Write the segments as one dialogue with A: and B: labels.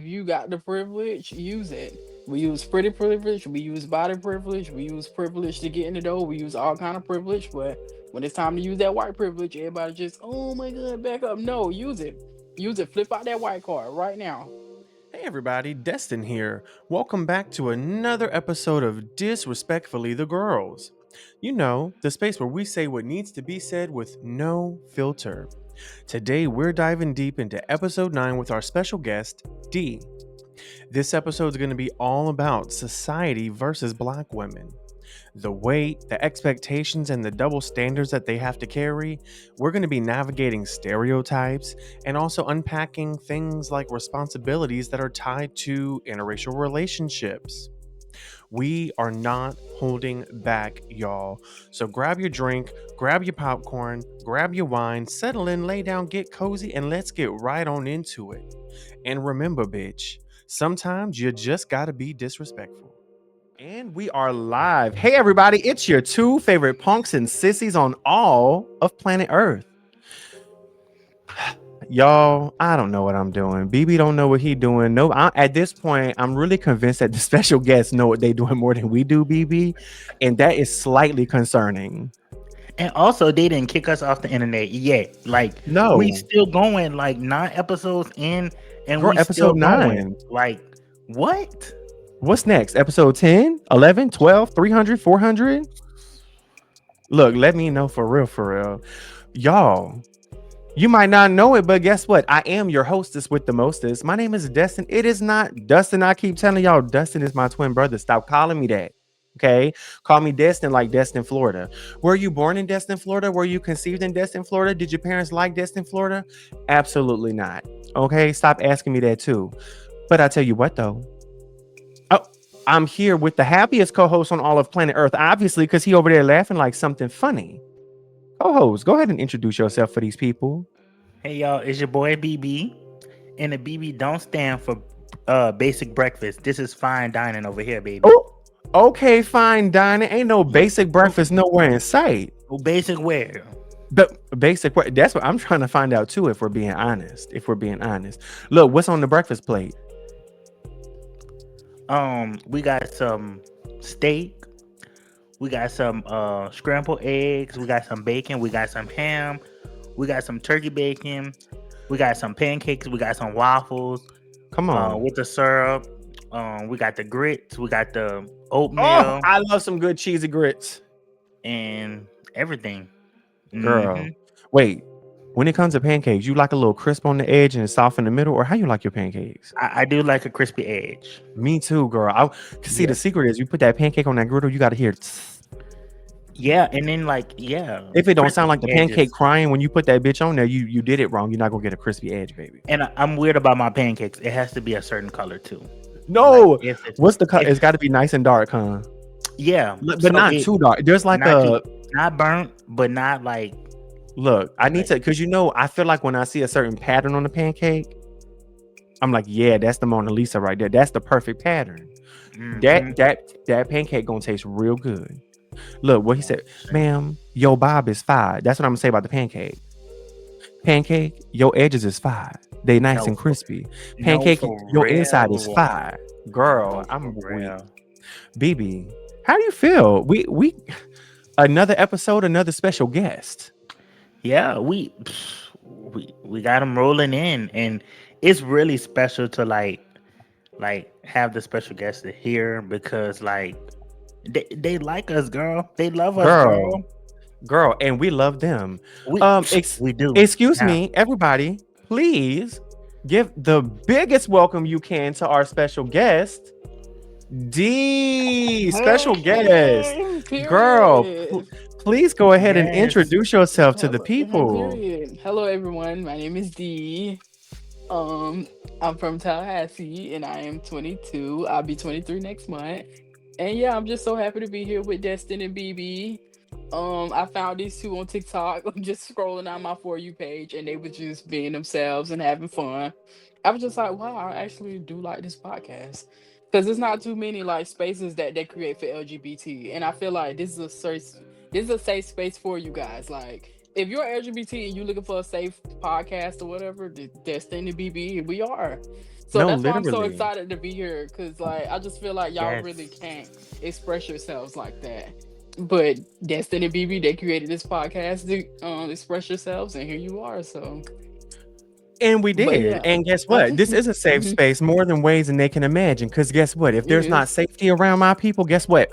A: If you got the privilege, use it. We use pretty privilege, we use body privilege, we use privilege to get in the door, we use all kind of privilege, but when it's time to use that white privilege, everybody just, oh my god, back up. No, use it. Use it. Flip out that white card right now.
B: Hey everybody, Destin here. Welcome back to another episode of Disrespectfully the Girls. You know, the space where we say what needs to be said with no filter. Today we're diving deep into episode 9 with our special guest, D. This episode is going to be all about society versus black women. The weight, the expectations, and the double standards that they have to carry. We're going to be navigating stereotypes and also unpacking things like responsibilities that are tied to interracial relationships. We are not holding back, y'all. So grab your drink, grab your popcorn, grab your wine, settle in, lay down, get cozy, and let's get right on into it. And remember, bitch, sometimes you just gotta be disrespectful. And we are live. Hey, everybody, it's your two favorite punks and sissies on all of planet Earth. Y'all, I don't know what I'm doing. BB don't know what he doing. No, at this point, I'm really convinced that the special guests know what they doing more than we do, BB. And that is slightly concerning.
C: And also, they didn't kick us off the internet yet. Like, we
B: No.
C: still going, like 9 episodes in, and
B: Girl,
C: we still
B: episode
C: going.
B: 9.
C: Like, what?
B: What's next? Episode 10, 11, 12, 300, 400? Look, let me know for real, for real. Y'all, you might not know it, but guess what? I am your hostess with the mostest. My name is Destin. It is not Dustin. I keep telling y'all, Dustin is my twin brother. Stop calling me that. Okay? Call me Destin like Destin, Florida. Were you born in Destin, Florida? Were you conceived in Destin, Florida? Did your parents like Destin, Florida? Absolutely not. Okay? Stop asking me that too. But I tell you what, though. Oh, I'm here with the happiest co-host on all of planet Earth, obviously, because he over there laughing like something funny. Co-host, go ahead and introduce yourself for these people.
C: Hey, y'all, it's your boy BB. And the BB don't stand for basic breakfast. This is fine dining over here, baby.
B: Oh, okay, fine dining. Ain't no basic breakfast nowhere in sight.
C: Well, basic where?
B: But that's what I'm trying to find out too, if we're being honest. Look, what's on the breakfast plate?
C: We got some steak. We got some scrambled eggs. We got some bacon. We got some ham. We got some turkey bacon. We got some pancakes. We got some waffles.
B: Come on.
C: With the syrup. We got the grits. We got the oatmeal.
B: Oh, I love some good cheesy grits.
C: And everything.
B: Girl,
C: Mhm.
B: wait. When it comes to pancakes, you like a little crisp on the edge and soft in the middle, or how you like your pancakes?
C: I do like a crispy edge.
B: Me too, girl. See, the secret is you put that pancake on that griddle, you got to hear tss.
C: Yeah, and then like, yeah.
B: If it don't sound like the
C: crispy
B: pancake
C: edges.
B: crying when you put that bitch on there, you did it wrong. You're not gonna get a crispy edge, baby.
C: And I'm weird about my pancakes. It has to be a certain color too.
B: No,
C: Like,
B: what's the color? It's got to be nice and dark, huh?
C: Yeah,
B: But not too dark. There's like
C: not burnt, but not like.
B: Look, I need to, because I feel like when I see a certain pattern on the pancake, I'm like, yeah, that's the Mona Lisa right there. That's the perfect pattern.
C: Mhm.
B: That pancake gonna taste real good. Look what he said, ma'am. Your bob is fire. That's what I'm gonna say about the pancake. Pancake, your edges is fire. They nice and crispy. Pancake, your inside is fire. Girl, I'm weak. BB, how do you feel? We another episode, another special guest.
C: Yeah, we got them rolling in, and it's really special to like have the special guests here because like they like us, girl. They love us,
B: girl, and we love them.
C: We do.
B: Excuse me, everybody, please give the biggest welcome you can to our special guest, D. Special guest, girl. Please go ahead and introduce yourself to the people.
A: Hello, everyone. My name is D. I'm from Tallahassee, and I am 22. I'll be 23 next month. And yeah, I'm just so happy to be here with Destin and BB. I found these two on TikTok. I'm just scrolling on my For You page, and they were just being themselves and having fun. I was just like, wow, I actually do like this podcast. Because there's not too many like spaces that they create for LGBT. And I feel like this is a safe space for you guys. Like, if you're LGBT and you're looking for a safe podcast or whatever, Destin and BB, we are. So
B: No,
A: that's why I'm so
B: literally.
A: excited to be here, because like I just feel like y'all really
C: Yes.
A: can't express yourselves like that. But Destin and BB, they created this podcast to express yourselves, and here you are. So,
B: And we
A: but
B: did.
A: yeah,
B: And guess what? This is a safe
A: Mhm.
B: space more than ways than they can imagine. Because guess what? If
A: It
B: there's not
A: is
B: safety around my people, guess what?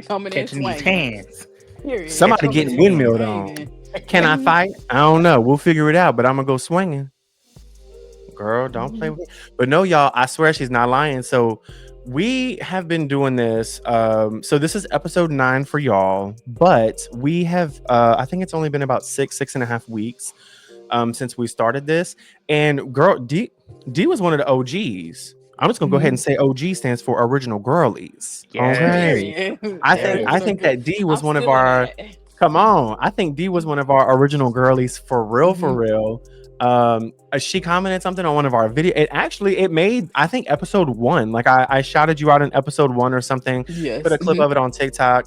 A: coming in
C: Catching these
A: swinging.
C: hands.
A: Period,
B: Somebody
C: Catching
A: coming
C: these
B: getting
A: in
C: hands.
B: windmilled on.
A: swinging.
B: Can I
A: Mhm.
B: fight? I don't know. We'll figure it out, but I'm going to go swinging. Girl, don't play
A: Mhm.
B: with me. But no, y'all, I swear she's not lying. So we have been doing this. So this is episode 9 for y'all, but we have I think it's only been about 6.5 weeks since we started this. And girl, D was one of the OGs. I'm just gonna go ahead and
A: Mhm.
B: say OG stands for original girlies.
C: Yes.
B: Okay.
A: Period.
B: I think I
C: Yes.
A: Original
B: think
A: girl.
B: that D
A: I'm
B: was one of
A: still
B: our
A: that.
B: come on. I think D was one of our original girlies for real, for
A: Mhm.
B: real. She commented something on one of our video. It made, I think, episode 1. Like I shouted you out in episode 1 or something. Put
A: Yes.
B: a clip of it on TikTok.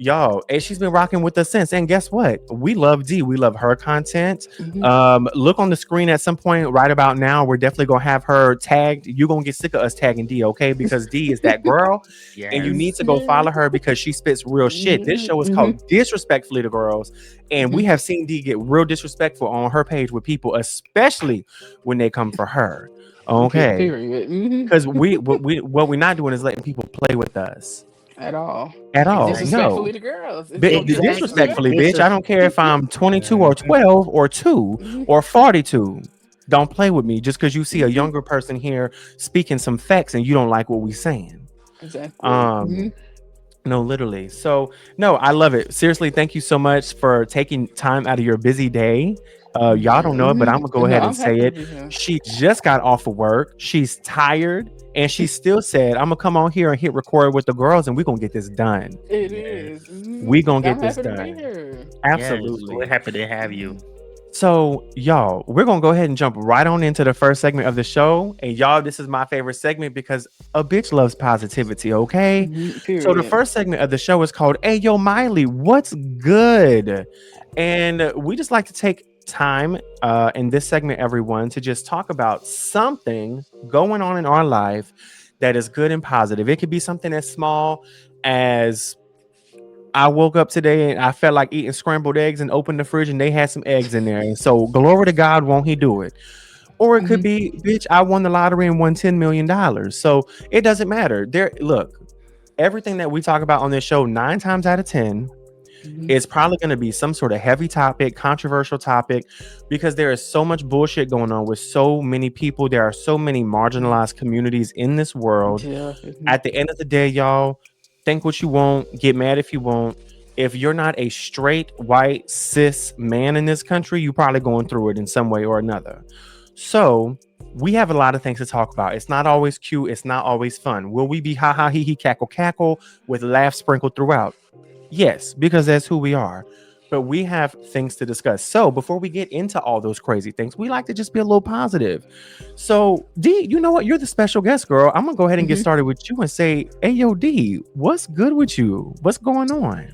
B: Yo, and she's been rocking with us since. And guess what? We love D. We love her content.
A: Mhm.
B: Look on the screen at some point right about now. We're definitely gonna have her tagged. You're gonna get sick of us tagging D, okay? Because D is that girl, and you need
C: Yes.
B: to go follow her because she spits real shit. This
A: Mhm.
B: show is
A: Mhm.
B: called Disrespectfully the Girls, and we
A: Mhm.
B: have seen D get real disrespectful on her page with people, especially when they come for her. Okay,
A: Period. Mhm.
B: because what we're not doing is letting people play with us
A: At all.
B: at all.
C: Exactly.
B: No.
A: Disrespectfully to girls. It's gonna be
C: Exactly.
B: Disrespectfully,
A: disrespectful.
B: bitch. I don't care if I'm 22 or
C: Mhm.
B: 12 or 2
A: Mhm.
B: or 42. Don't play with me just because you see a
A: Mhm.
B: younger person here speaking some facts and you don't like what we saying.
A: Exactly.
B: Um, no, literally. So, no, I love it. Seriously, thank you so much for taking time out of your busy day. Y'all don't know it, but I'm gonna go
A: No,
B: ahead and
A: I'm
B: say
A: happy to
B: it.
A: be here.
B: She just got off of work. She's tired, and she still said, "I'm gonna come on here and hit record with the girls, and we're gonna get this done.
A: It is.
C: Yes.
B: We gonna get
A: I'm
B: this
A: happy to be
B: done."
A: here.
C: Yes. We're
B: Absolutely.
C: happy to have you.
A: Mhm.
B: So, y'all, we're gonna go ahead and jump right on into the first segment of the show. And y'all, this is my favorite segment because a bitch loves positivity, okay? So the
A: Period.
B: first segment of the show is called Hey Yo Miley, what's good? And we just like to take time in this segment, everyone, to just talk about something going on in our life that is good and positive. It could be something as small as I woke up today and I felt like eating scrambled eggs and opened the fridge and they had some eggs in there. And so glory to God, won't he do it? Or it could
A: Mhm.
B: be, bitch, I won the lottery and won $10 million. So it doesn't matter. There, look, everything that we talk about on this show, 9 times out of 10,
A: Mhm.
B: is probably going to be some sort of heavy topic, controversial topic, because there is so much bullshit going on with so many people. There are so many marginalized communities in this world.
A: Yeah.
B: At the end of the day, y'all, think what you want, get mad if you want. If you're not a straight white cis man in this country, you're probably going through it in some way or another. So we have a lot of things to talk about. It's not always cute. It's not always fun. Will we be ha ha he he cackle cackle with laughs sprinkled throughout? Yes, because that's who we are. But we have things to discuss. So before we get into all those crazy things, we like to just be a little positive. So D, you know what? You're the special guest, girl. I'm gonna go ahead and get
A: Mhm.
B: started with you and say, hey yo, D, what's good with you? What's going on?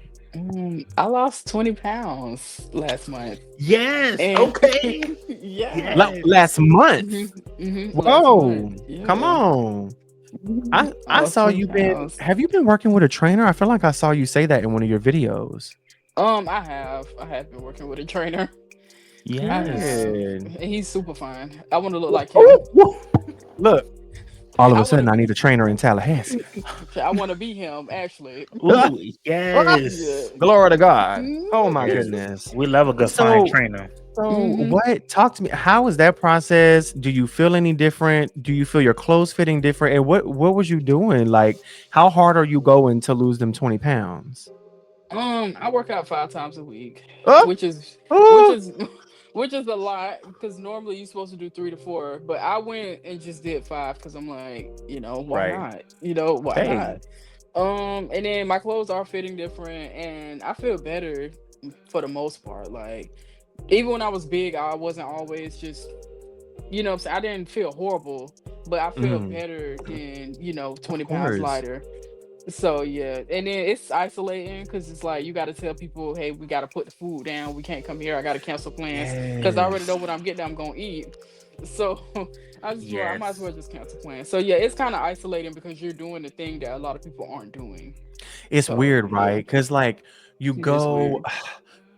A: I lost 20 pounds last month.
C: Yes.
A: And
C: Okay.
A: yeah.
B: Last
C: Yes.
B: month.
A: Last month.
B: Whoa, come
A: Yeah.
B: on.
A: I
B: I
A: lost
B: saw
A: 20
B: you been
A: pounds.
B: have you been working with a trainer? I feel like I saw you say that in one of your videos.
A: I have been working with a trainer. I
C: Yes.
A: have.
B: Good.
A: And he's super fun. I want to look like him.
B: Ooh, woo. Look, all of
A: I
B: a
A: want
B: sudden I
A: to
B: need a trainer in Tallahassee.
A: I want to be him actually.
C: Ooh.
A: Yeah.
C: Yes.
B: Glory to God. Oh my
A: Mhm.
C: Yes.
B: goodness.
C: We love a good fine
B: So
C: trainer.
A: Mhm.
B: what talk to me. How is that process? Do you feel any different? Do you feel your clothes fitting different? And what was you doing? Like, how hard are you going to lose them 20 pounds?
A: I work out 5 times a week,
B: Oh,
A: which is which
B: oh,
A: is which is a lot because normally you're supposed to do 3 to 4. But I went and just did 5 because I'm like, why
B: right.
A: not? Why
B: Hey.
A: not? And then my clothes are fitting different, and I feel better for the most part. Like even when I was big, I wasn't always just what I'm saying, I didn't feel horrible, but I feel
B: Mm,
A: better than
B: of
A: 20 pounds
B: course.
A: lighter. So yeah, and then it's isolating because it's like you got to tell people, hey, we got to put the food down. We can't come here. I got to cancel plans because I already know
B: Yes.
A: what I'm getting. I'm gonna eat. So I might as
C: Yes.
A: well just cancel plans. So yeah, it's kind of isolating because you're doing the thing that a lot of people aren't doing.
B: It's
A: So
B: weird,
A: yeah,
B: right? Because like you
A: it is
B: go,
A: weird.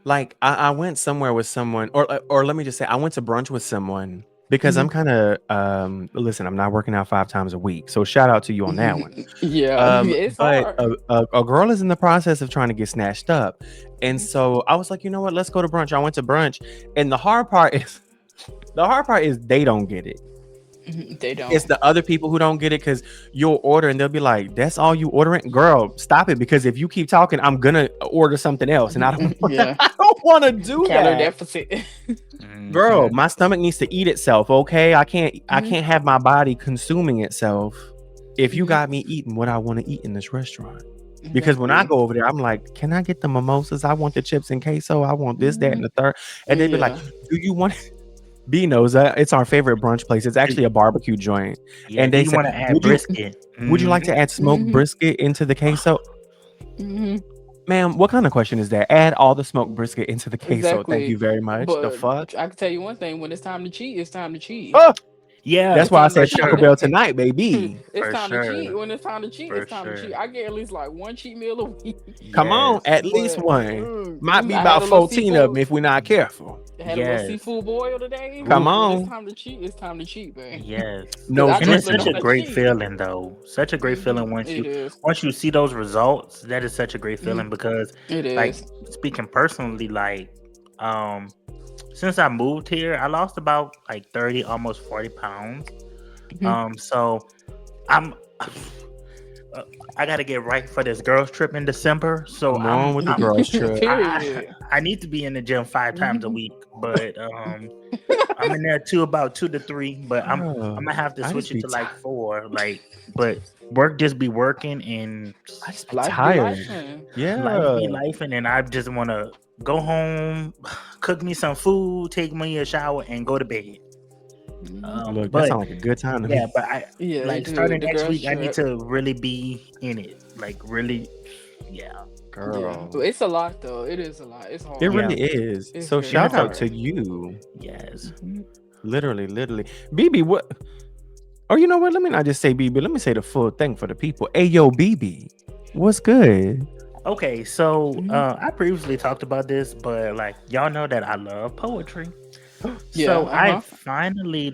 B: like I went somewhere with someone, or let me just say, I went to brunch with someone because I'm
A: Mhm.
B: kind of listen, I'm not working out 5 times a week, so shout out to you on that one.
A: Yeah, it's
B: But
A: hard.
B: a girl is in the process of trying to get snatched up, and
A: Mhm.
B: so I was like, you know what, let's go to brunch. I went to brunch, and the hard part is they don't get it.
A: They
B: It's
A: don't.
B: the other people who don't get it because you'll order and they'll be like, "That's all you ordering, girl? Stop it!" Because if you keep talking, I'm gonna order something else, and I don't,
A: Yeah,
B: I don't want to do
A: calorie
B: that,
A: deficit.
B: girl.
C: Hmm.
B: My stomach needs to eat itself. Okay, I
A: Mhm.
B: can't have my body consuming itself. If you
A: Mhm.
B: got me eating what I want to eat in this restaurant, because when I
A: Exactly.
B: go over there, I'm like, "Can I get the mimosas? I want the chips and queso. I want this, that, and
A: Mhm.
B: the third." And they'd be like,
A: Yeah.
B: "Do you want?" B knows that it's our favorite brunch place. It's actually a barbecue joint,
C: Yeah.
B: and
C: Do
B: they
C: you
B: say,
C: want to add
B: "Would you?"
C: brisket?
B: Would you like
C: Hmm.
B: to add smoked
A: Mhm.
B: brisket into the queso?
A: Mhm.
B: Ma'am, what kind of question is that? Add all the smoked brisket into the queso. Thank you
A: Exactly.
B: very much. The
A: But
B: fuck?
A: I can tell you one thing: when it's time to cheat, it's time to cheat.
B: Oh,
C: Yeah,
B: that's
A: It's
B: why I
A: time to
C: for
B: said Taco
C: sure.
A: cheat.
B: Bell tonight, baby.
A: It's
C: For
A: time to cheat.
C: sure.
A: When it's time to cheat,
C: For
A: it's time to cheat.
C: sure.
A: I get at least like one cheat meal a week.
B: Come on,
C: Yes.
B: at least
A: But
B: one. Might be
A: I had
B: about
A: a little
B: 14 of them
A: seafood.
B: if we're not careful.
A: I had a little
C: Yes.
A: seafood boil today.
B: Come
C: Oof.
A: But when it's
B: on.
A: time to cheat, it's time to cheat, man.
C: Yes.
A: Because
B: No
A: I
C: And it's
A: definitely
C: such
A: don't
C: a
A: want to
B: dripping.
C: great
A: cheat.
C: feeling though. Such a great feeling
A: It is.
C: once you see those results, that is such a great
A: Mhm.
C: feeling because
A: It
C: like
A: is.
C: speaking personally, like um since I moved here, I lost about like 30, almost 40 pounds.
A: Mhm.
C: So I'm uh, I gotta get right for this girls trip in December. So
B: Come on with the girls trip.
C: I
A: Period.
C: I need to be in the gym 5 times a
A: Mhm.
C: week, but I'm in there too about 2 to 3, but I'm
B: Girl,
C: gonna have to
B: I just
C: switch it
B: be
C: to
B: tired.
C: like 4. Like, but work just be working and
B: I just be
A: Life be
B: tired.
A: life, man.
C: life
B: Yeah.
C: be life, and I just want to go home, cook me some food, take me a shower, and go to bed.
B: Look, that
C: But
B: sounds like a good time to
C: yeah,
B: me.
C: but I
A: Yeah, it
C: like
A: do.
C: starting
A: The
C: next
A: girls
C: week. I need
A: trip.
C: to really be in it, like really, yeah,
A: Yeah. But
B: Girl.
A: it's a lot though. It is a lot. It's
B: It
A: hard.
C: yeah,
B: really is.
A: It's
B: So
C: and
A: very
B: shout
C: it's a
B: out to
A: hard.
B: you.
C: yes.
A: Mhm.
B: Literally, literally. BB, what? Or you know what? Let me not just say BB. Let me say the full thing for the people. Hey, yo, BB. What's good?
C: Okay, so
A: Mhm.
C: I previously talked about this, but like y'all know that I love poetry.
A: Yeah.
C: So I finally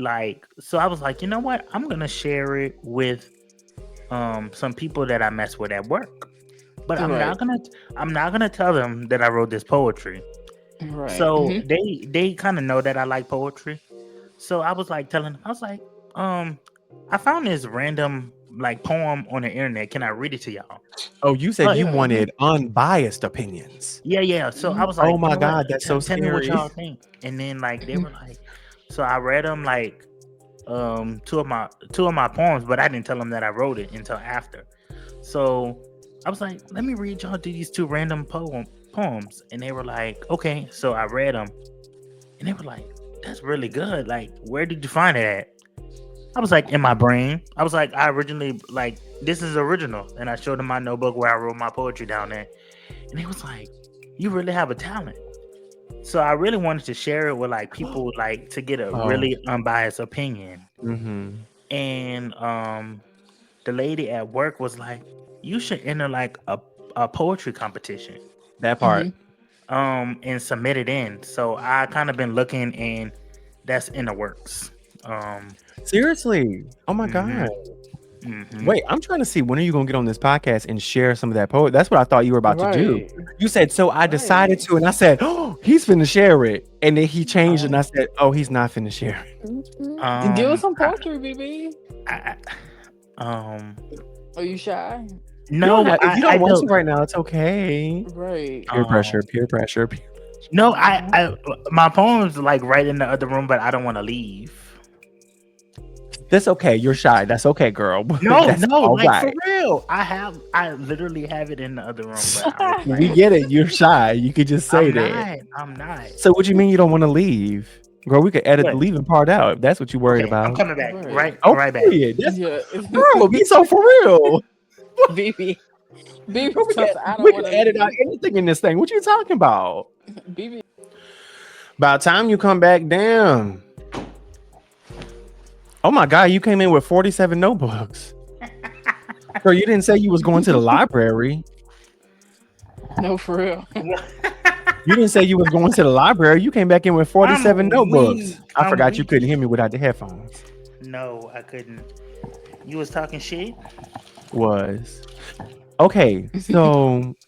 C: so I was like, you know what? I'm gonna share it with some people that I mess with at work. But
A: Right.
C: I'm not gonna tell them that I wrote this poetry.
A: Right.
C: So
A: Mhm.
C: they kind of know that I like poetry. So I was like telling them, I was like, um, I found this random like poem on the internet. Can I read it to y'all?
B: Oh, you said
C: Uh,
B: you
A: Yeah. Mhm.
B: wanted unbiased opinions.
C: yeah, yeah. So I
A: Mhm.
C: was
B: Oh
C: like, you
B: my
C: know what?
B: God, that's so
C: Tell me what
B: scary.
C: y'all think. And then like they
A: Mhm.
C: were like, so I read them like two of my poems, but I didn't tell them that I wrote it until after. So I was like, let me read y'all these two random poems, and they were like, okay. So I read them, and they were like, that's really good. Like, where did you find it at? I was like, in my brain. I was like, I originally like this is original, and I showed them my notebook where I wrote my poetry down there, and he was like, you really have a talent. So I really wanted to share it with like people like to get a
B: Oh,
C: really unbiased opinion.
B: mm-hmm.
C: And the lady at work was like, you should enter like a poetry competition
B: That part.
A: Mhm.
C: and submit it in. So I kind of been looking, and that's in the works. Um
B: Seriously. Oh my God.
C: mhm, mhm.
B: Wait, I'm trying to see when are you gonna get on this podcast and share some of that poet? That's what I thought you were about to do.
A: Right.
B: You said so. I decided
A: Right.
B: to, and I said, "Oh, he's finna share it," and then he changed, and I
A: Oh.
B: said, "Oh, he's not finna share it."
A: Mhm. Give us
C: um
A: some
C: I,
A: poetry, BB.
C: I, um
A: Are you shy?
B: You don't
C: no,
B: have if you
C: I
B: don't want to
C: don't
B: right now. It's okay.
A: Right.
B: Peer pressure.
C: um
B: Peer pressure.
C: no,
A: Uh-huh.
C: I my poem's like right in the other room, but I don't want to leave.
B: That's okay. You're shy. That's okay, girl.
C: No,
B: That's
C: no,
B: all
C: like for
B: right.
C: real. I literally have it in the other room, but I was
B: We
C: like,
B: get it. You're shy. You could just say that.
C: I'm not.
B: So what you mean you don't want to leave, girl? We could edit the
C: What?
B: leaving part out if that's what you're worried
C: Okay, I'm
B: about.
C: coming back.
A: Right.
B: Oh,
C: Right back.
B: period. That's
A: Yeah.
B: girl. Be so for real.
A: BB. BB
B: Girl,
A: says I don't
B: we
A: want
B: can
A: to
B: edit out
A: leave.
B: anything in this thing. What you talking about?
A: BB.
B: By the time you come back, damn. Oh my God, you came in with 47 notebooks. Girl, you didn't say you was going to the library.
A: No, for real.
B: You didn't say you was going to the library. You came back in with 47
C: I'm
B: notebooks.
C: weak.
B: I
C: I'm
B: forgot you
C: weak.
B: couldn't hear me without the headphones.
C: No, I couldn't. You was talking shit.
B: Was. Okay,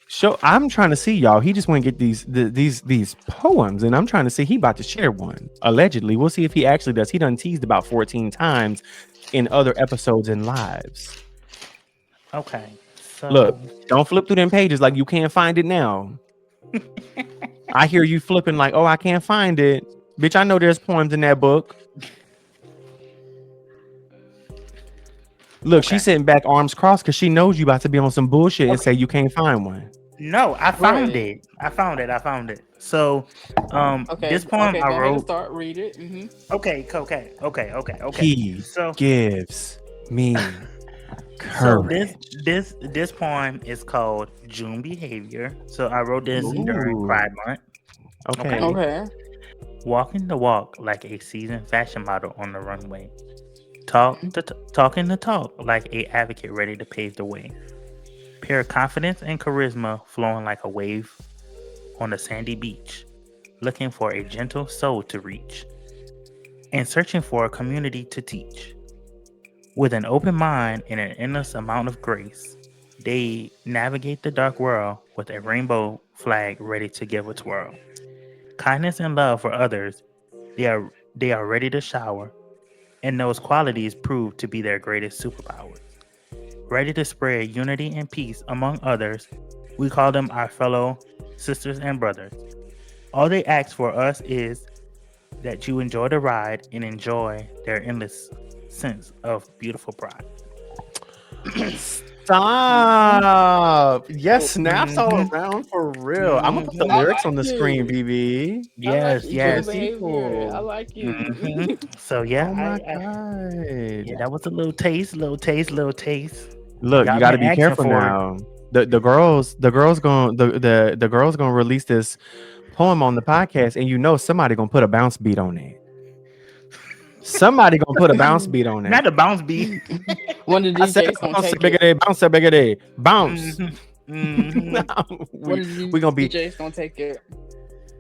B: so I'm trying to see y'all. He just want to get these poems, and I'm trying to see he about to share one. Allegedly, we'll see if he actually does. He done teased about 14 times in other episodes and lives.
C: Okay,
B: Look,
C: so
B: don't flip through them pages like you can't find it now. I hear you flipping like, oh, I can't find it, bitch. I know there's poems in that book. Look,
C: okay.
B: she's sitting back, arms crossed, because she knows you about to be on some bullshit and
C: Okay.
B: say you can't find one.
C: No, I found
A: Right.
C: it. I found it. I found it. So, this
A: Okay.
C: poem
A: Okay.
C: I
A: Go ahead and
C: wrote.
A: start. Read it.
C: Okay.
B: He
C: So,
B: gives me
C: so this
B: courage.
C: this this poem is called June Behavior. So I wrote this during
B: Ooh,
C: Pride Month. Okay.
B: okay.
A: Okay.
C: Walking the walk like a seasoned fashion model on the runway. Talking the talk like a advocate ready to pave the way. Pure confidence and charisma flowing like a wave on a sandy beach. Looking for a gentle soul to reach. And searching for a community to teach. With an open mind and an endless amount of grace, they navigate the dark world with a rainbow flag ready to give a twirl. Kindness and love for others, they are ready to shower, and those qualities prove to be their greatest superpowers. Ready to spread unity and peace among others, we call them our fellow sisters and brothers. All they ask for us is that you enjoy the ride and enjoy their endless sense of beautiful pride.
B: Stop. Yes, snaps all
C: Mhm,
B: around for real. I'm gonna put the
C: mhm.
A: I
B: lyrics on
A: like
B: the screen,
A: it.
B: BB,
A: I like
C: Yes,
A: it.
B: for the
A: June
C: yes.
A: behavior. I
B: people.
A: like
C: hmm
A: it.
C: So yeah,
B: Oh my
C: I yeah,
B: God.
C: that was a little taste, little taste, little taste.
B: Look, you
C: Y'all
B: got to
C: been
B: be
C: asking
B: careful
C: for it.
B: now. The girls gonna release this poem on the podcast, and you know somebody gonna put a bounce beat on it. Somebody gonna put a bounce beat on it.
C: Not a bounce beat.
A: One of
B: I
A: the
B: said
A: DJs gonna
B: bounce a
A: take
B: bigger
A: it.
B: day, bounce a bigger day, bounce.
C: hmm hmm
A: One
B: we
A: of the
B: we gonna be
A: DJs gonna take it.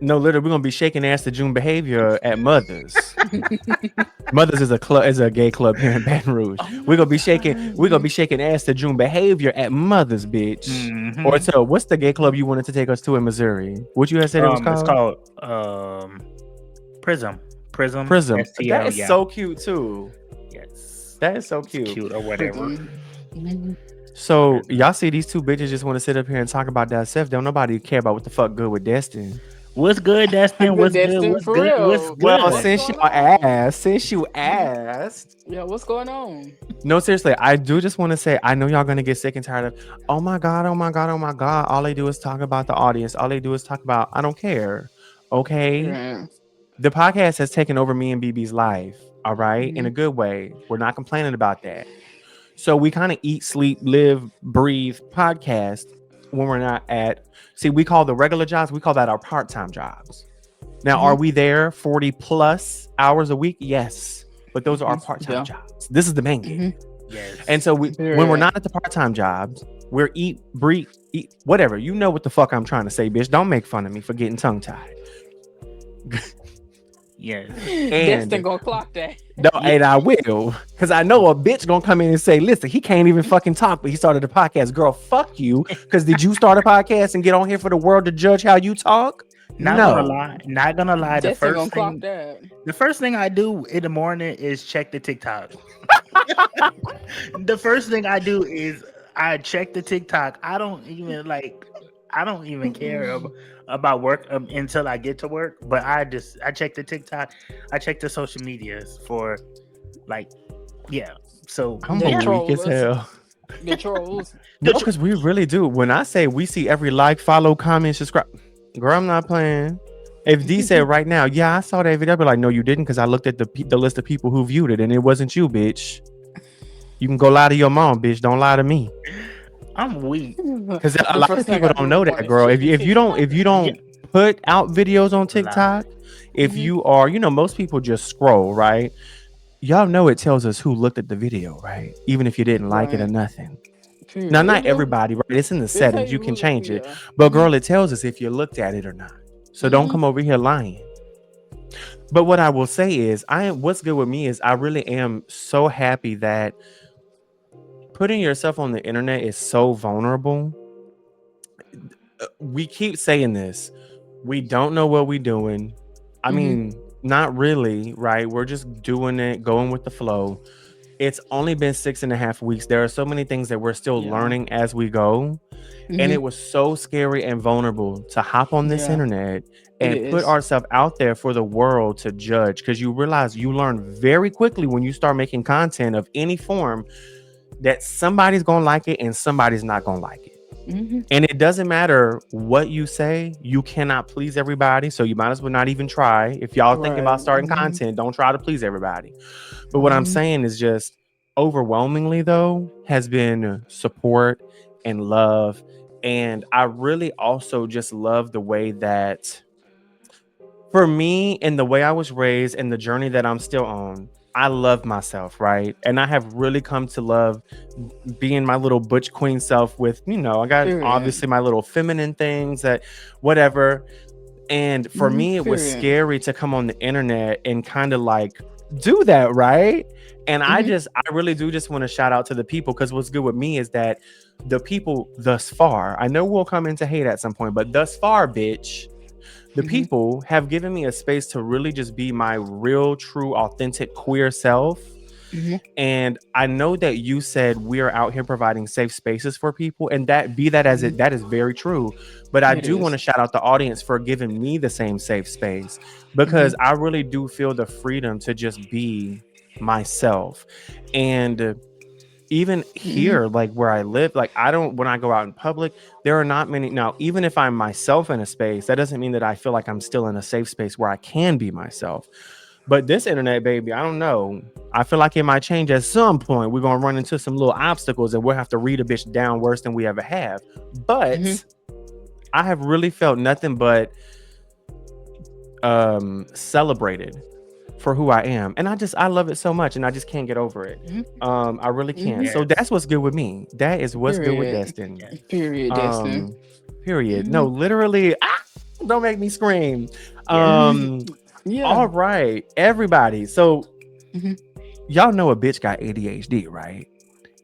B: no literally we're gonna be shaking ass to June behavior at Mothers. Mothers is a gay club here in Baton Rouge.
A: Oh my
B: We're gonna
A: god.
B: be shaking ass to June behavior at Mothers, bitch. Or
C: hmm
B: so what's the gay club you wanted to take us to in Missouri? What you had said it was
C: It's
B: called?
C: called Prism. Prism
B: Prism. That
C: STL.
B: is
C: Yeah.
B: so cute too.
C: Yes.
B: That is so
C: It's
B: cute.
C: cute or whatever.
A: Prison. Mhm.
B: So
C: Prism.
B: y'all see these two bitches just want to sit up here and talk about that stuff. Don't nobody care about what the fuck good with Destin.
C: What's good, Dustin?
A: Good
C: What's good?
A: Destin,
C: What's
A: for
C: good? What's
A: real.
B: Well,
C: good?
A: What's
B: since
A: going
B: y'all
A: on?
B: asked, since you asked.
A: Yeah, what's going on?
B: No, seriously, I do just want to say I know y'all gonna get sick and tired of, oh my god, oh my god, oh my god. All they do is talk about the audience. All they do is talk about, I don't care. Okay.
A: Yeah.
B: The podcast has taken over me and BB's life. All right. In
A: Hmm.
B: a good way. We're not complaining about that. So we kind of eat, sleep, live, breathe podcast when we're not at, see, we call the regular jobs, we call that our part-time jobs. Now,
A: Hmm.
B: are we there 40 plus hours a week? Yes. But those are our
A: Hmm.
B: part-time
A: Yeah.
B: jobs. This is the main gig.
A: Hmm.
B: And
C: Yes.
B: so when we're
A: Period.
B: not at the part-time jobs, we're eat, breathe, eat, whatever. You know what the fuck I'm trying to say, bitch. Don't make fun of me for getting tongue-tied.
C: Yes.
A: Destin
B: And
A: gonna clock that.
B: no,
C: Yeah.
B: and I will, because I know a bitch gonna come in and say, listen, he can't even fucking talk, but he started a podcast. Girl, fuck you. Because did you start a podcast and get on here for the world to judge how you talk?
C: Not gonna
B: No.
C: lie. Not gonna lie.
A: Destin gonna clock that.
C: The first thing I do in the morning is check the TikTok. The first thing I do is I check the TikTok. I don't even care about work until I get to work. But I check the TikTok. I check the social medias for like, yeah. So
B: I'm
A: The
C: yeah.
B: weak as
A: trollers.
B: hell.
A: The trolls.
B: No, because we really do. When I say we see every like, follow, comment, subscribe, girl, I'm not playing. If D said right now, yeah, I saw that video, I'd be like, no, you didn't, because I looked at the list of people who viewed it, and it wasn't you, bitch. You can go lie to your mom, bitch. Don't lie to me,
C: I'm weak.
B: because a
A: The
B: lot of
A: first thing
B: people
A: I
B: don't
A: do in
B: know
A: the
B: that,
A: morning is
B: girl.
A: check the TikTok.
B: If you
C: Yeah.
B: don't put out videos on
C: Lie.
B: TikTok, if
A: Mhm.
B: you are, most people just scroll, right? y'all know it tells us who looked at the video, right? Even if you didn't like it or
A: Right.
B: nothing. Now,
A: Period.
B: not everybody, right? It's in the
A: It'll tell
B: settings. You
A: you
B: can
A: who.
B: change it.
A: Yeah.
B: But
A: Mhm.
B: girl, it tells us if you looked at it or not. So don't
A: Mhm.
B: come over here lying. But what I will say is, what's good with me is I really am so happy that putting yourself on the internet is so vulnerable. We keep saying this. We don't know what we're doing. I
A: Mhm.
B: mean, not really, right? We're just doing it, going with the flow. It's only been 6.5 weeks. There are so many things that we're still
A: Yeah.
B: learning as we go. And
A: Mhm.
B: it was so scary and vulnerable to hop on this
A: Yeah.
B: internet
A: It
B: and put
A: is.
B: ourselves out there for the world to judge, because you realize you learn very quickly when you start making content of any form that somebody's going to like it and somebody's not going to like it.
A: Mhm.
B: And it doesn't matter what you say, you cannot please everybody. So you might as well not even try. If y'all thinking
A: Right.
B: about starting
A: Mhm.
B: content, don't try to please everybody. But what I'm
A: Mhm.
B: saying is just overwhelmingly, though, has been support and love. And I really also just love the way that, for me, and the way I was raised and the journey that I'm still on, I love myself, right? And I have really come to love being my little butch queen self with, I got
A: Period.
B: obviously my little feminine things that whatever. And for
A: Mhm.
B: me, it was
A: Period.
B: scary to come on the internet and kind of like do that, right? And
A: Mhm.
B: I really do just want to shout out to the people, because what's good with me is that the people thus far, I know we'll come into hate at some point, but thus far, bitch, the
A: Mhm.
B: people have given me a space to really just be my real, true, authentic queer self.
A: Mhm.
B: And I know that you said we are out here providing safe spaces for people, and that be that as
A: Mhm.
B: it, that is very true. But I
A: It
B: do want
A: is.
B: to shout out the audience for giving me the same safe space,
A: Mhm.
B: because I really do feel the freedom to just be myself. And even
A: Mhm.
B: here, like where I live, like I don't, when I go out in public, there are not many. Now, even if I'm myself in a space, that doesn't mean that I feel like I'm still in a safe space where I can be myself. But this internet, baby, I don't know. I feel like it might change at some point. We're gonna run into some little obstacles and we'll have to read a bitch down worse than we ever have.
A: Mhm.
B: But I have really felt nothing but celebrated for who I am. And I love it so much, and I just can't get over it.
A: Mhm.
B: I really can't.
A: Mhm.
B: So
C: Yes.
B: that's what's good with me. That is what's good with
A: Period.
B: Destin.
C: Yes.
A: Period, Destin.
B: Um, period. No,
A: Mhm.
B: literally, don't make me scream.
C: Yes.
A: Mhm.
B: Um,
A: Yeah.
B: all right, everybody. So
A: Mhm.
B: y'all know a bitch got ADHD, right?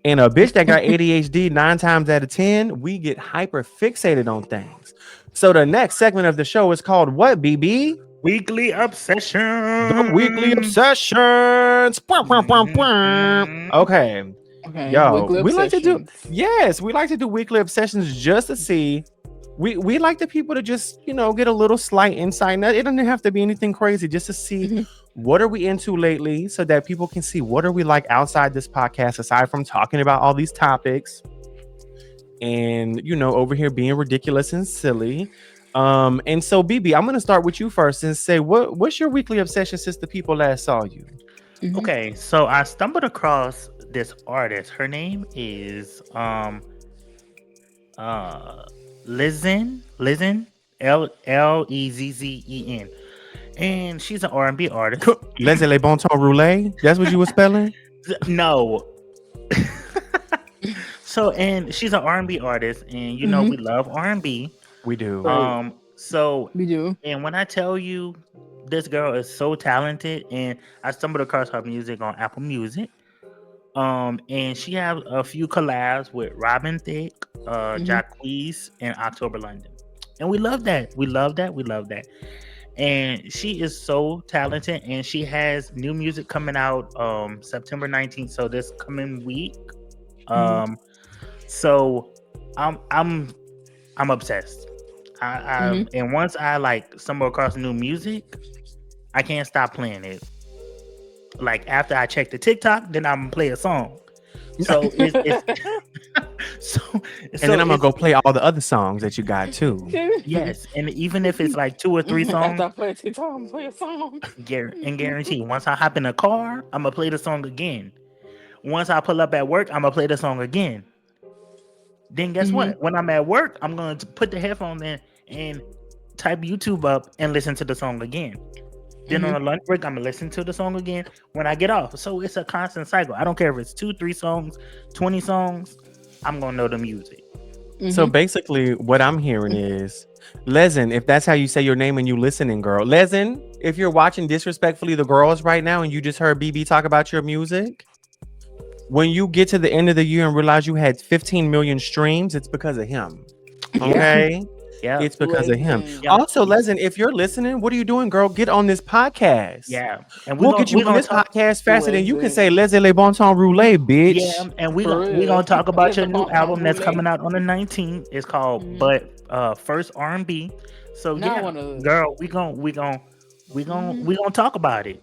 B: And a bitch that got ADHD, 9 times out of 10, we get hyper fixated on things. So the next segment of the show is called what, BB?
C: Weekly
B: The weekly
C: obsession.
B: obsessions.
C: Mhm.
B: Okay.
A: Okay.
B: Yo,
A: Weekly
B: we like to do,
A: obsessions.
B: yes, we like to do weekly obsessions just to see. We like the people to just, get a little slight insight. It doesn't have to be anything crazy, just to see
A: Mhm.
B: what are we into lately, so that people can see what are we like outside this podcast, aside from talking about all these topics and over here being ridiculous and silly. And so BB, I'm gonna start with you first and say what's your weekly obsession since the people last saw you?
A: Mhm.
C: Okay, so I stumbled across this artist. Her name is uh Lizen Lezzen, and she's an R&B artist.
B: Les les bon temps roulé, that's what you were spelling.
C: No. So, and she's an R&B artist, and
A: Mhm.
C: we love R&B.
B: We do.
A: Right.
C: So,
A: We do.
C: and when I tell you this girl is so talented, and I stumbled across her music on Apple Music. And she has a few collabs with Robin Thicke,
A: Mhm.
C: Jacquees, and October London. And we love that. We love that. We love that. And she is so talented, and she has new music coming out September 19th. So this coming week.
A: Mhm.
C: Um, so I'm I'm obsessed.
A: Mhm.
C: And once I like stumble across new music, I can't stop playing it. Like after I check the TikTok, then I'm gonna play a song. So it's so
B: And
C: so
B: then I'm gonna
C: it's
B: go play all the other songs that you got too.
C: yes, and even if it's like two or three
A: After
C: songs,
A: I play TikTok, I'm play a song.
C: guarantee once I hop in a car, I'm gonna play the song again. Once I pull up at work, I'm gonna play the song again. Then guess
A: Mhm.
C: what? When I'm at work, I'm gonna put the headphones in and type YouTube up and listen to the song again. Then on
A: Hmm.
C: a lunch break, I'm gonna listen to the song again when I get off. So it's a constant cycle. I don't care if it's 2, 3 songs, 20 songs. I'm gonna know the music.
B: So
A: Hmm.
B: basically, what I'm hearing is, Lezen, if that's how you say your name and you listening, girl. Lezen, if you're watching Disrespectfully the Girls right now and you just heard BB talk about your music, when you get to the end of the year and realize you had 15 million streams, it's because of him.
C: Yeah,
B: Okay?
C: yeah,
B: It's because of him.
A: Listen.
C: yeah,
B: Also, Lezen, if you're listening, what are you doing, girl? Get on this podcast.
C: yeah. And
B: We'll get you
C: we
B: on
C: gonna
B: this
C: talk.
B: podcast faster than you can say
A: Listen.
B: Lezen Le Bon Temps Roulette,
C: Yeah,
B: bitch.
C: and
A: For
C: we
A: real.
C: gonna talk about
A: Let
C: your
A: the
C: new
A: bomb
C: album that's
A: roulette.
C: coming out on the 19th. It's called
A: Hmm.
C: But First R&B. So
A: Now I
C: yeah,
A: want to.
C: girl,
A: Hmm.
C: we gonna talk about it.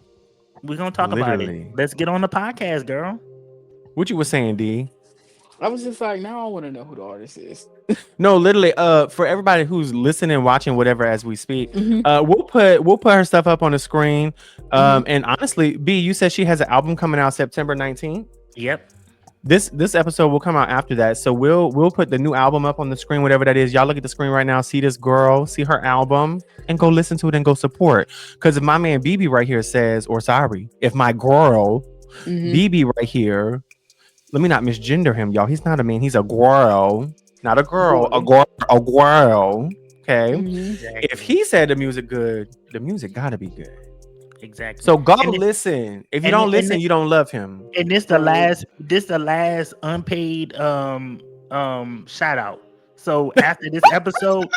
C: We gonna talk about it.
B: Literally.
C: Let's get on the podcast, girl.
B: What you were saying, D?
A: I was just like, now I want to know who the artist is.
B: No, literally. For everybody who's listening, watching, whatever, as we speak,
A: Hmm.
B: we'll put her stuff up on the screen.
A: Hmm.
B: And honestly, B, you said she has an album coming out September 19th.
C: Yep.
B: This episode will come out after that, so we'll put the new album up on the screen, whatever that is. Y'all look at the screen right now, see this girl, see her album, and go listen to it and go support. Because if my man BB right here says, or sorry, if my girl
A: Hmm.
B: BB right here, let me not misgender him, y'all. He's not a man, he's a girl, not a girl,
A: Boy.
B: a girl. Okay.
A: Hmm.
B: If
C: Exactly.
B: he said the music good, the music gotta be good.
C: Exactly.
B: So go
C: And thi-
B: listen. If you
C: and
B: don't
C: thi- and
B: listen, you don't love him.
C: and
A: Right.
C: this the last unpaid shout out. So after this episode,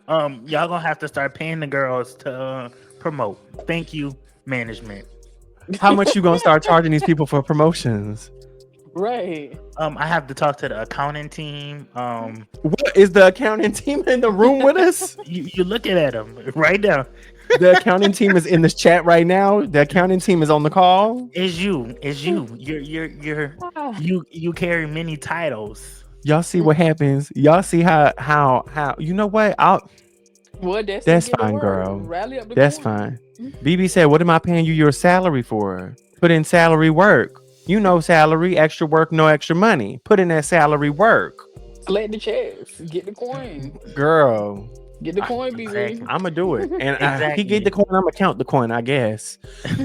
C: y'all gonna have to start paying the girls to promote. Thank you, management.
B: How much you gonna start charging these people for promotions?
A: Right.
C: I have to talk to the accounting team.
B: What is the accounting team in the room with us?
C: You looking at them right now.
B: The accounting team is in this chat right now. The accounting team is on the call.
C: It's you. It's you.
A: Ah.
C: You carry many titles.
B: Y'all see what happens. Y'all see how you know what?
A: Well, Destiny
B: That's
A: get to
B: fine,
A: work.
B: girl.
A: Rally up the
B: That's
A: coin.
B: fine. BB said, "What am I paying you your salary for? Put in salary work. You know salary, extra work, no extra money. Put in that salary work,
A: Collect the checks. Get the coin.
B: girl.
A: Get the
B: I,
A: coin, BB.
C: Exactly.
B: I'ma do it, and he
C: Exactly.
B: get the coin. I'ma count the coin, I guess.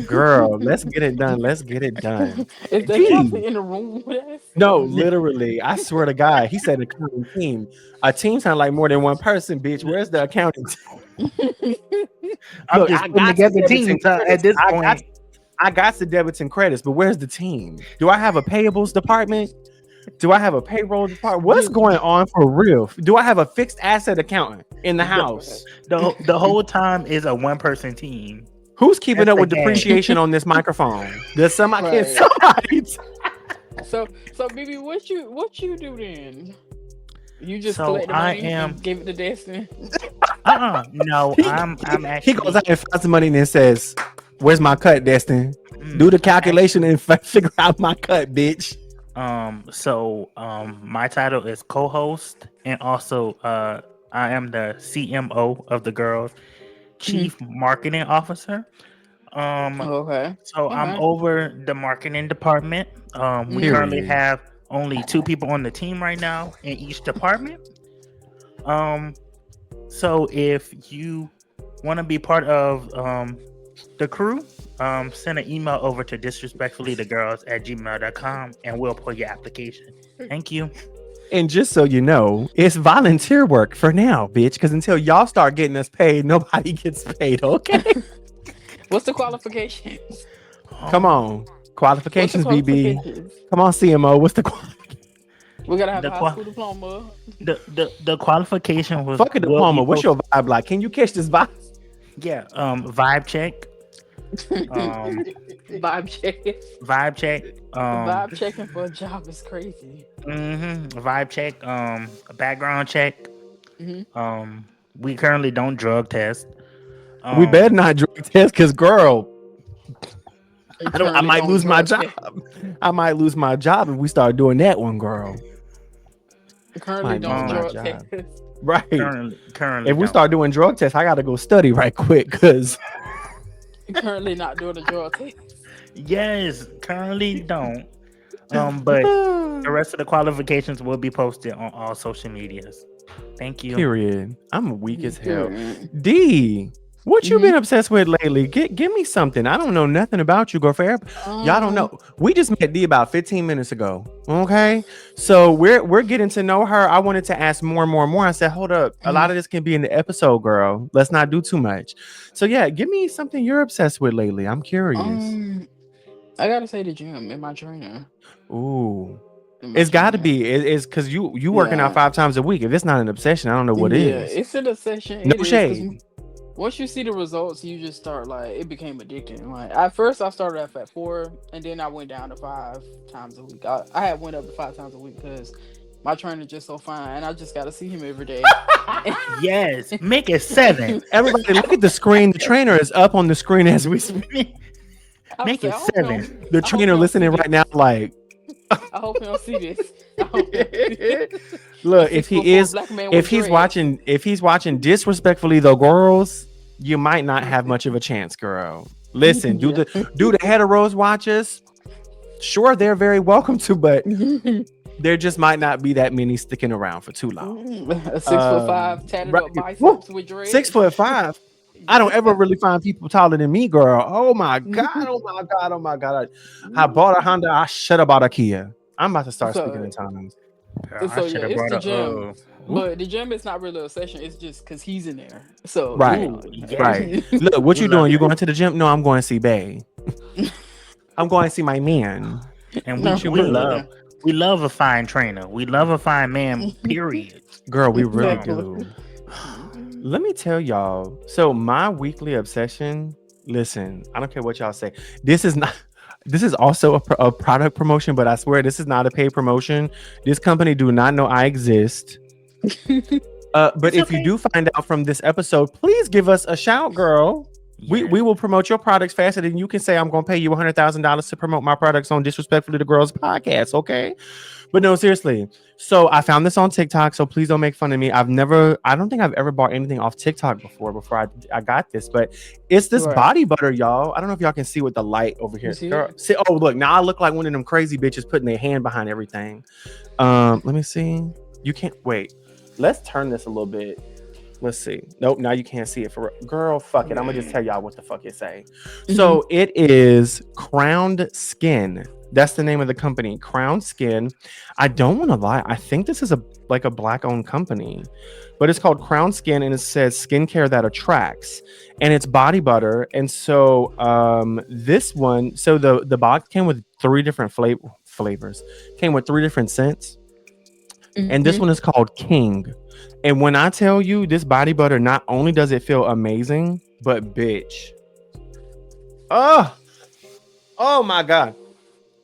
B: Girl, let's get it done. Let's get it done.
A: Is the
B: D.
A: accountant in the room with us?
B: No, literally. I swear to God. He said accounting team. A team sound like more than one person, bitch. Where's the accounting team?
C: I'm
B: Look,
C: just
B: I
C: putting
B: got the
C: together
B: debits and
C: teams at
B: credits.
C: this
B: I got
C: point.
B: I got the debits and credits, but where's the team? Do I have a payables department? Do I have a payroll department? What's going on for real? Do I have a fixed asset accountant in the house?
C: The whole time is a 1-person team.
B: Who's keeping
C: That's
B: up
C: the
B: with
C: game.
B: depreciation on this microphone? Does somebody? Can
A: Right.
B: somebody?
A: So BB, what you do then? You just
C: So
A: collect the
C: I
A: money
C: am
A: and give it to Destiny?
C: no, I'm
B: He
C: actually
B: goes out and finds the money and then says, "Where's my cut, Destin?
C: mm,
B: Do the calculation and figure out my cut, bitch."
C: my title is co-host and also I am the CMO of the girls, Chief Marketing Officer.
A: Okay.
C: So I'm
A: Okay.
C: over the marketing department. We currently
B: Period.
C: have only 2 people on the team right now in each department. So if you want to be part of the crew, send an email over to disrespectfullythegirls@gmail.com and we'll pull your application. Thank you.
B: And just so you know, it's volunteer work for now, bitch. Because until y'all start getting us paid, nobody gets paid. Okay,
A: What's the qualifications?
B: come on.
A: What's the
B: Qualifications, BB.
A: qualifications?
B: Come on, CMO. What's the qualification?
A: We gotta have
C: The
A: a high
C: qua-
A: school diploma.
C: The qualification was
B: Fuck a
C: will
B: diploma.
C: be
B: What's your vibe like? Can you catch this vibe?
C: yeah, vibe check. Um
A: Vibe check.
C: vibe check.
A: Vibe checking for a job is crazy.
C: Vibe check, background check.
A: Mhm.
C: We currently don't drug test.
B: We better not drug test, because girl, I
A: Currently
B: might
A: don't
B: lose my
A: drug
B: job.
A: test.
B: I might lose my job if we start doing that one, girl.
A: Currently
B: Might
C: lose
A: don't
C: my
A: drug
B: job.
A: test.
B: Right.
C: Currently
B: If we
C: don't.
B: start doing drug tests, I gotta go study right quick, because
A: Currently not doing a drug test.
C: Yes, currently don't. But the rest of the qualifications will be posted on all social medias. Thank you.
B: period. I'm weak as hell.
A: Period.
B: D, What you
A: Hmm.
B: been obsessed with lately? Give me something. I don't know nothing about you, girlfriend. Y'all don't
A: Um.
B: know. We just met D about 15 minutes ago. Okay, so we're getting to know her. I wanted to ask more and more and more. I said, hold up, a lot of
A: Mhm.
B: this can be in the episode, girl. Let's not do too much. So yeah, give me something you're obsessed with lately. I'm curious.
A: Um. I gotta say the gym and my trainer.
B: Ooh,
A: And my
B: it's got to
A: trainer.
B: be. It's because you working out
A: Yeah.
B: 5 times a week. If it's not an obsession, I don't know what
A: Yeah.
B: is.
A: It's in a session. It
B: No
A: is because
B: shade.
A: once you see the results, you just start like it became addicting. Like at first, I started off at 4, and then I went down to 5 times a week. I had went up to 5 times a week because my trainer just so fine, and I just got to see him every day.
C: Yes, make it 7.
B: Everybody, look at the screen. The trainer is up on the screen as we speak.
A: I was
C: Make
A: like,
C: it 7.
B: The
A: I hope he
B: trainer
A: don't see
B: listening
A: this.
B: right now, like,
A: I hope he don't see this. I hope he don't see this. A
B: look,
A: 6'4" black man with dreads.
B: if he's watching disrespectfully the girls, you might not have much of a chance, girl. Listen,
A: Yeah.
B: do the heteros watch us? Sure, they're very welcome to, but there just might not be that many sticking around for too long.
A: A 6'5" tatted
B: Right.
A: up
B: Woo,
A: biceps with dreads.
B: 6'5". I don't ever really find people taller than me, girl. Oh my god! Oh my god! Oh my god! I bought a Honda. I should have bought a Kia. I'm about to start speaking
A: so
B: in tongues.
C: Girl, I
A: so yeah,
C: should have
A: it's
C: brought
A: the
C: a
A: gym.
B: Ooh,
A: But the gym is not really a session. It's just because he's in there. So you
B: right,
A: know.
C: yes.
B: right. Look, what
C: We
B: you
C: love
B: doing? You
C: that.
B: going to the gym? No, I'm going to see Bay. I'm going to see my man.
C: And
A: No,
B: What you
C: we
A: for
B: mean?
C: love
A: real.
C: we love a fine trainer. We love a fine man, period.
B: Girl, we really
C: Um,
A: Exactly.
B: do. Let me tell y'all. So my weekly obsession. Listen, I don't care what y'all say. This is not. This is also a product promotion, but I swear this is not a paid promotion. This company do not know I exist. But
C: it's
B: if you
C: okay.
B: do find out from this episode, please give us a shout, girl. We
C: Yeah.
B: we will promote your products faster than you can say I'm going to pay you $100,000 to promote my products on Disrespectfully the Girls podcast. Okay, but no, seriously. So I found this on TikTok. So please don't make fun of me. I don't think I've ever bought anything off TikTok before I got this, but it's this
A: Right.
B: body butter, y'all. I don't know if y'all can see with the light over
A: You
B: here.
A: see
B: Girl,
A: it?
B: see, oh look, now I look like one of them crazy bitches putting their hand behind everything. Let me see. You can't wait. Let's turn this a little bit. Let's see. Nope, now you can't see it for girl. Fuck it. I'm gonna just tell y'all what the fuck it say.
A: Hmm.
B: So it is Crowned Skin. That's the name of the company, Crowned Skin. I don't want to lie. I think this is a black owned company, but it's called Crowned Skin, and it says skincare that attracts, and it's body butter. And so this one, so the box came with 3 different flavors, came with 3 different scents, and this
A: Hmm.
B: one is called King. And when I tell you this body butter, not only does it feel amazing, but bitch, oh, oh my god,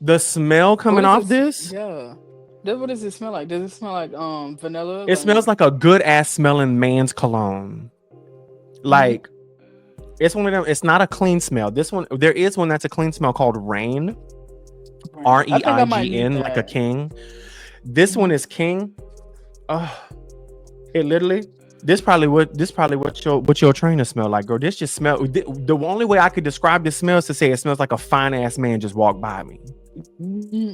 B: the smell
A: What
B: coming
A: is
B: off
A: this?
B: this,
A: Yeah. What does it smell like? Does it smell like vanilla?
B: it smells
A: Like.
B: like a good ass smelling man's cologne.
A: Hmm.
B: Like it's one of them. It's not a clean smell. This one, there is one that's a clean smell called Rain,
A: Right. I think I might need
B: Reign, like a
A: that.
B: king. This one
A: Hmm.
B: is King. Oh, it literally. This probably what your trainer smell like, girl. This just smell. The only way I could describe this smell is to say it smells like a fine ass man just walked by me.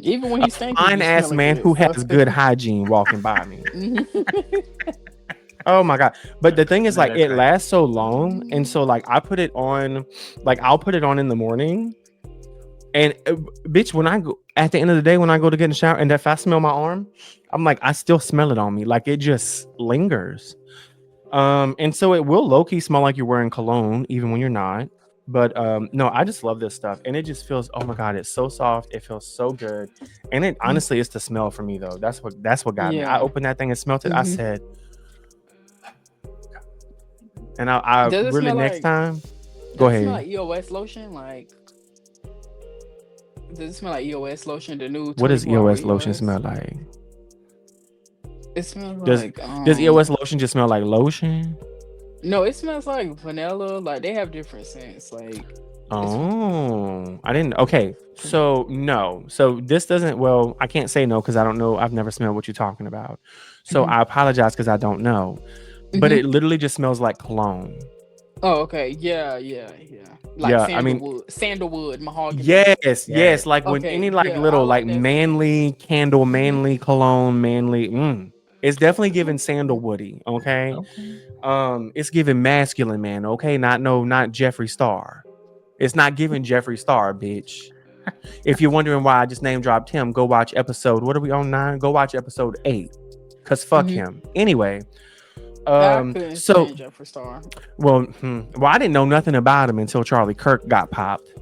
A: Even when
B: A
A: he's stinky,
B: fine
A: you smell
B: ass
A: it
B: man
A: good.
B: who
A: So.
B: has good hygiene walking by me.
A: Mhm.
B: Oh my god. But the thing is,
C: No,
B: like,
C: that's
B: it
C: right.
B: lasts so long, and so like I put it on, like I'll put it on in the morning, and bitch, when I go at the end of the day, when I go to get in the shower, and if I smell my arm, I'm like, I still smell it on me, like it just lingers. And so it will low-key smell like you're wearing cologne even when you're not. But no, I just love this stuff, and it just feels, oh my god, it's so soft, it feels so good. And it honestly, it's the smell for me though. That's what got me. I
A: Yeah.
B: opened that thing and smelled it. I
A: Hmm.
B: said, and I
A: Does it
B: really,
A: smell
B: next
A: like?
B: time, go
A: Does it smell
B: ahead.
A: like EOS lotion? Like, does it smell like EOS lotion? The new
B: What does
A: 24-hour
B: EOS lotion
A: EOS.
B: smell like?
A: It smells
B: Does
A: like
B: does EOS lotion just smell like lotion?
A: no, it smells like vanilla. Like they have different scents. Like it's
B: Oh, I didn't. Okay, so no. So this doesn't. Well, I can't say no because I don't know. I've never smelled what you're talking about. So
A: Mhm.
B: I apologize because I don't know. But
A: Mhm.
B: it literally just smells like cologne.
A: Oh, okay. Yeah, yeah, yeah. Like
B: Yeah, I mean,
A: sandalwood, mahogany.
B: yes,
C: Yeah.
B: yes. Like when any
A: Okay,
B: like
A: yeah, I
B: little like
A: like that scent.
B: manly candle,
A: Mhm.
B: manly cologne, manly. It's definitely giving sandalwoody. Okay.
C: Okay.
B: It's giving masculine man. Okay. Not Jeffree Star. It's not giving Jeffree Star, bitch. If you're wondering why I just name dropped him, go watch episode. What are we on 9? Go watch episode 8. Cause fuck
A: Hmm.
B: him. Anyway,
A: I couldn't
B: so
A: stand Jeffree Star.
B: well, I didn't know nothing about him until Charlie Kirk got popped.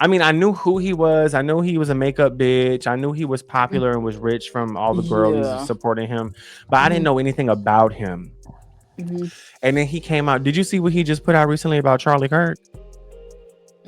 B: I mean, I knew who he was. I knew he was a makeup bitch. I knew he was
A: Mm,
B: popular and was rich from all the girlies
A: yeah.
B: supporting him, but I didn't
A: Hmm.
B: know anything about him.
A: Hmm.
B: And then he came out. Did you see what he just put out recently about Charlie Kirk?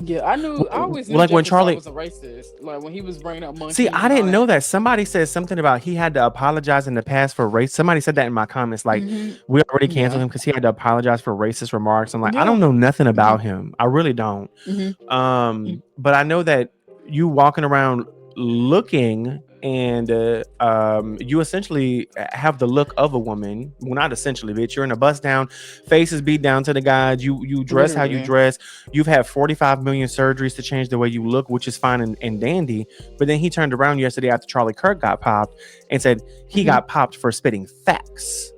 A: Yeah, I knew. I always knew
B: Like when
A: Jeffree Star
B: Charlie,
A: was a racist. Like when he was bringing up
B: see,
A: monkeys
B: I
A: and all
B: didn't know
A: that.
B: that. Somebody said something about he had to apologize in the past for race. Somebody said that in my comments. Like,
A: Hmm.
B: we already canceled
A: Yeah.
B: him because he had to apologize for racist remarks. I'm like, I
A: Yeah.
B: don't know nothing
A: Hmm.
B: about him. I really don't.
A: Hmm.
B: But I know that you walking around looking and you essentially have the look of a woman. Well, not essentially, bitch. You're in a bust down, faces beat down to the guys. You dress how you
A: Literally.
B: dress. You've had 45 million surgeries to change the way you look, which is fine and dandy. But then he turned around yesterday after Charlie Kirk got popped and said he
A: Hmm.
B: got popped for spitting facts.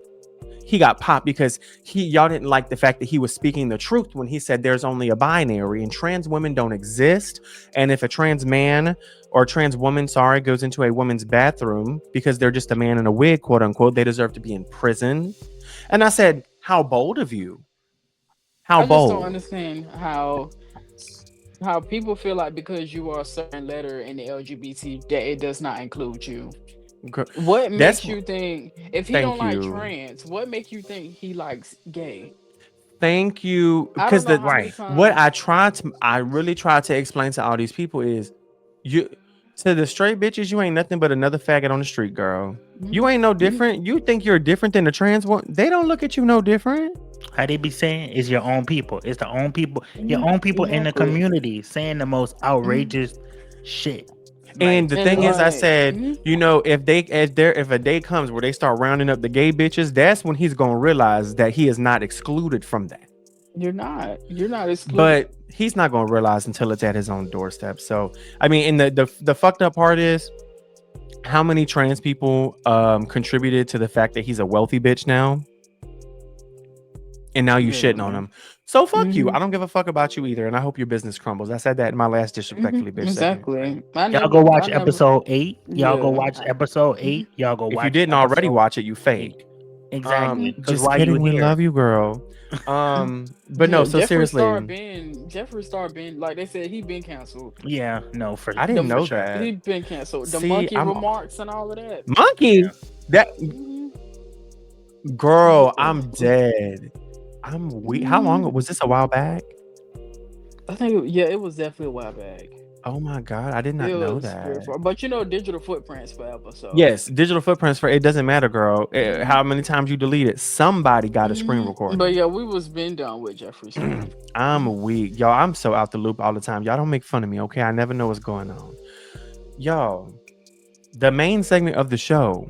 B: He got popped because y'all didn't like the fact that he was speaking the truth when he said there's only a binary and trans women don't exist. And if a trans man or trans woman, sorry, goes into a woman's bathroom because they're just a man in a wig, quote unquote, they deserve to be in prison. And I said, how bold of you? How
A: I just don't
B: bold?
A: understand how people feel like because you are a certain letter in the LGBT that it does not include you. What
B: That's
A: makes you think if he don't
B: thank
A: like
B: you.
A: trans, what makes you think he likes gay?
B: Thank you.
A: I don't
B: Because
A: know
B: the
A: how many
C: Right.
B: what
A: times.
B: I really tried to explain to all these people is you to the straight bitches, you ain't nothing but another faggot on the street, girl.
A: Mhm,
B: You ain't no
A: mhm,
B: different. You think you're different than the trans one. They don't look at you no different.
C: How they be saying is your own people. It's the own people, your
A: mhm,
C: own people in the
A: exactly.
C: community saying the most
A: Mhm.
C: outrageous shit.
B: And
C: Like,
B: the
A: And
B: thing is, I
A: like,
B: said,
A: mhm,
B: if a day comes where they start rounding up the gay bitches, that's when he's gonna realize that he is not excluded from that.
A: you're not excluded.
B: But he's not gonna realize until it's at his own doorstep. So I mean, and the fucked up part is how many trans people contributed to the fact that he's a wealthy bitch now, and now you shitting on
A: Literally.
B: him. So fuck you.
A: Hmm.
B: I don't give a fuck about you either, and I hope your business crumbles. I said that in my last
A: Hmm.
B: disrespectfully bitch segment.
A: Exactly.
C: y'all go
A: I
C: watch
A: never.
C: episode 8. Y'all go
A: Yeah.
C: watch episode
A: Mhm,
C: 8. Y'all go
B: If you
C: watch
B: didn't already
C: episode
B: watch it, you
C: 8.
B: fake.
C: Exactly.
A: mhm,
C: Because
B: Just
C: why you
B: kidding. We
C: here?
B: love you, girl.
A: mhm.
B: But no.
A: Yeah,
B: So seriously,
A: Jeffree Star been like they said he been canceled.
C: Yeah, no, for
B: I
A: The
B: didn't
C: for
B: know
C: sure.
B: that.
A: he been canceled. The
B: See,
A: monkey
B: I'm
A: remarks and all of that.
B: monkey.
C: Yeah.
B: That
A: Hmm.
B: girl,
A: Yeah.
B: I'm dead. I'm weak. How
A: Hmm.
B: long was this? A while back?
A: I think yeah, it was definitely a while back.
B: Oh my god, I did
A: It
B: not know
A: was very
B: that.
A: far, but digital footprints forever. So
B: Yes, digital footprints for it doesn't matter, girl.
A: hmm.
B: How many times you delete it? Somebody got a screen
A: Hmm. But
B: recording.
A: yeah, we was been done with Jeffree Star. Hmm.
B: I'm weak, y'all. I'm so out the loop all the time. Y'all don't make fun of me, okay? I never know what's going on, y'all. The main segment of the show,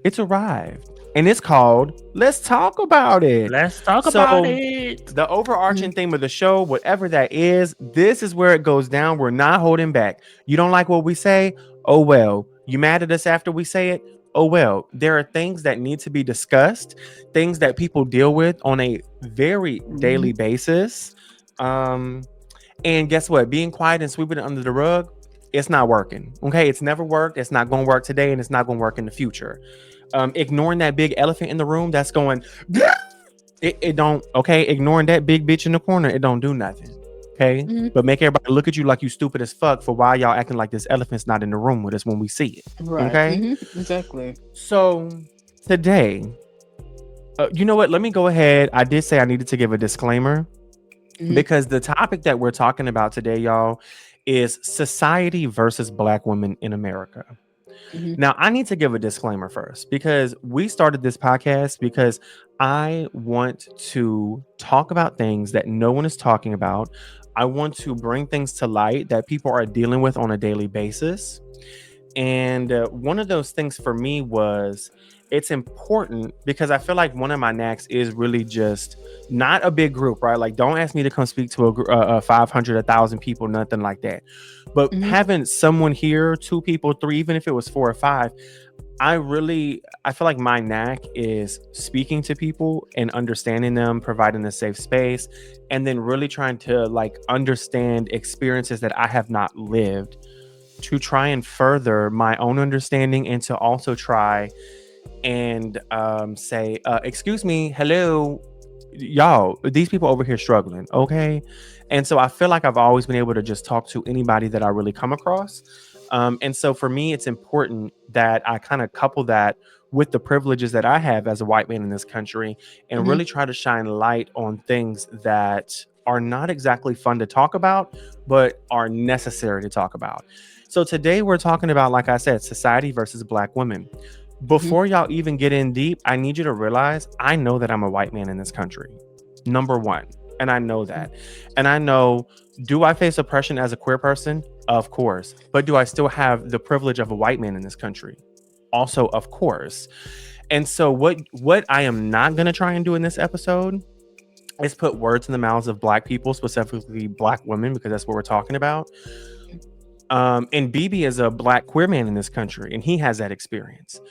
B: it's arrived, and it's called "Let's Talk About It."
C: Let's talk about
B: So
C: it.
B: the
A: Hmm.
B: overarching theme of the show, whatever that is, this is where it goes down. We're not holding back. You don't like what we say? Oh well. You mad at us after we say it? Oh well. There are things that need to be discussed, things that people deal with on a very
A: Hmm.
B: daily basis. Um, and guess what? Being quiet and sweeping it under the rug, it's not working. Okay, it's never worked. It's not going to work today, and it's not going to work in the future. Ignoring that big elephant in the room that's going it don't, okay, ignoring that big bitch in the corner, it don't do nothing. Okay.
A: Hmm.
B: But make everybody look at you like you stupid as fuck for why y'all acting like this elephant's not in the room with us when we see it.
A: Right.
B: Okay.
A: Hmm. Exactly.
B: So today, you know what? Let me go ahead. I did say I needed to give a disclaimer
A: Hmm.
B: because the topic that we're talking about today, y'all, is society versus black women in America.
A: Hmm.
B: Now, I need to give a disclaimer first because we started this podcast because I want to talk about things that no one is talking about. I want to bring things to light that people are dealing with on a daily basis. And one of those things for me was it's important because I feel like one of my knacks is really just not a big group, right? Like, don't ask me to come speak to a 500, 1,000 people, nothing like that. But
A: Hmm.
B: having someone here, two people, three, even if it was four or five, I feel like my knack is speaking to people and understanding them, providing a safe space, and then really trying to like understand experiences that I have not lived to try and further my own understanding and to also try and say, excuse me, hello, y'all, these people over here struggling, okay? And so I feel like I've always been able to just talk to anybody that I really come across. And so for me, it's important that I kind of couple that with the privileges that I have as a white man in this country and
A: Hmm.
B: really try to shine light on things that are not exactly fun to talk about, but are necessary to talk about. So today we're talking about, like I said, society versus black women.
A: Hmm.
B: Before y'all even get in deep, I need you to realize I know that I'm a white man in this country. Number one. And I know that. And I know, do I face oppression as a queer person? Of course. But do I still have the privilege of a white man in this country? Also, of course. And so what I am not going to try and do in this episode is put words in the mouths of black people, specifically black women, because that's what we're talking about. And BB is a black queer man in this country, and he has that experience.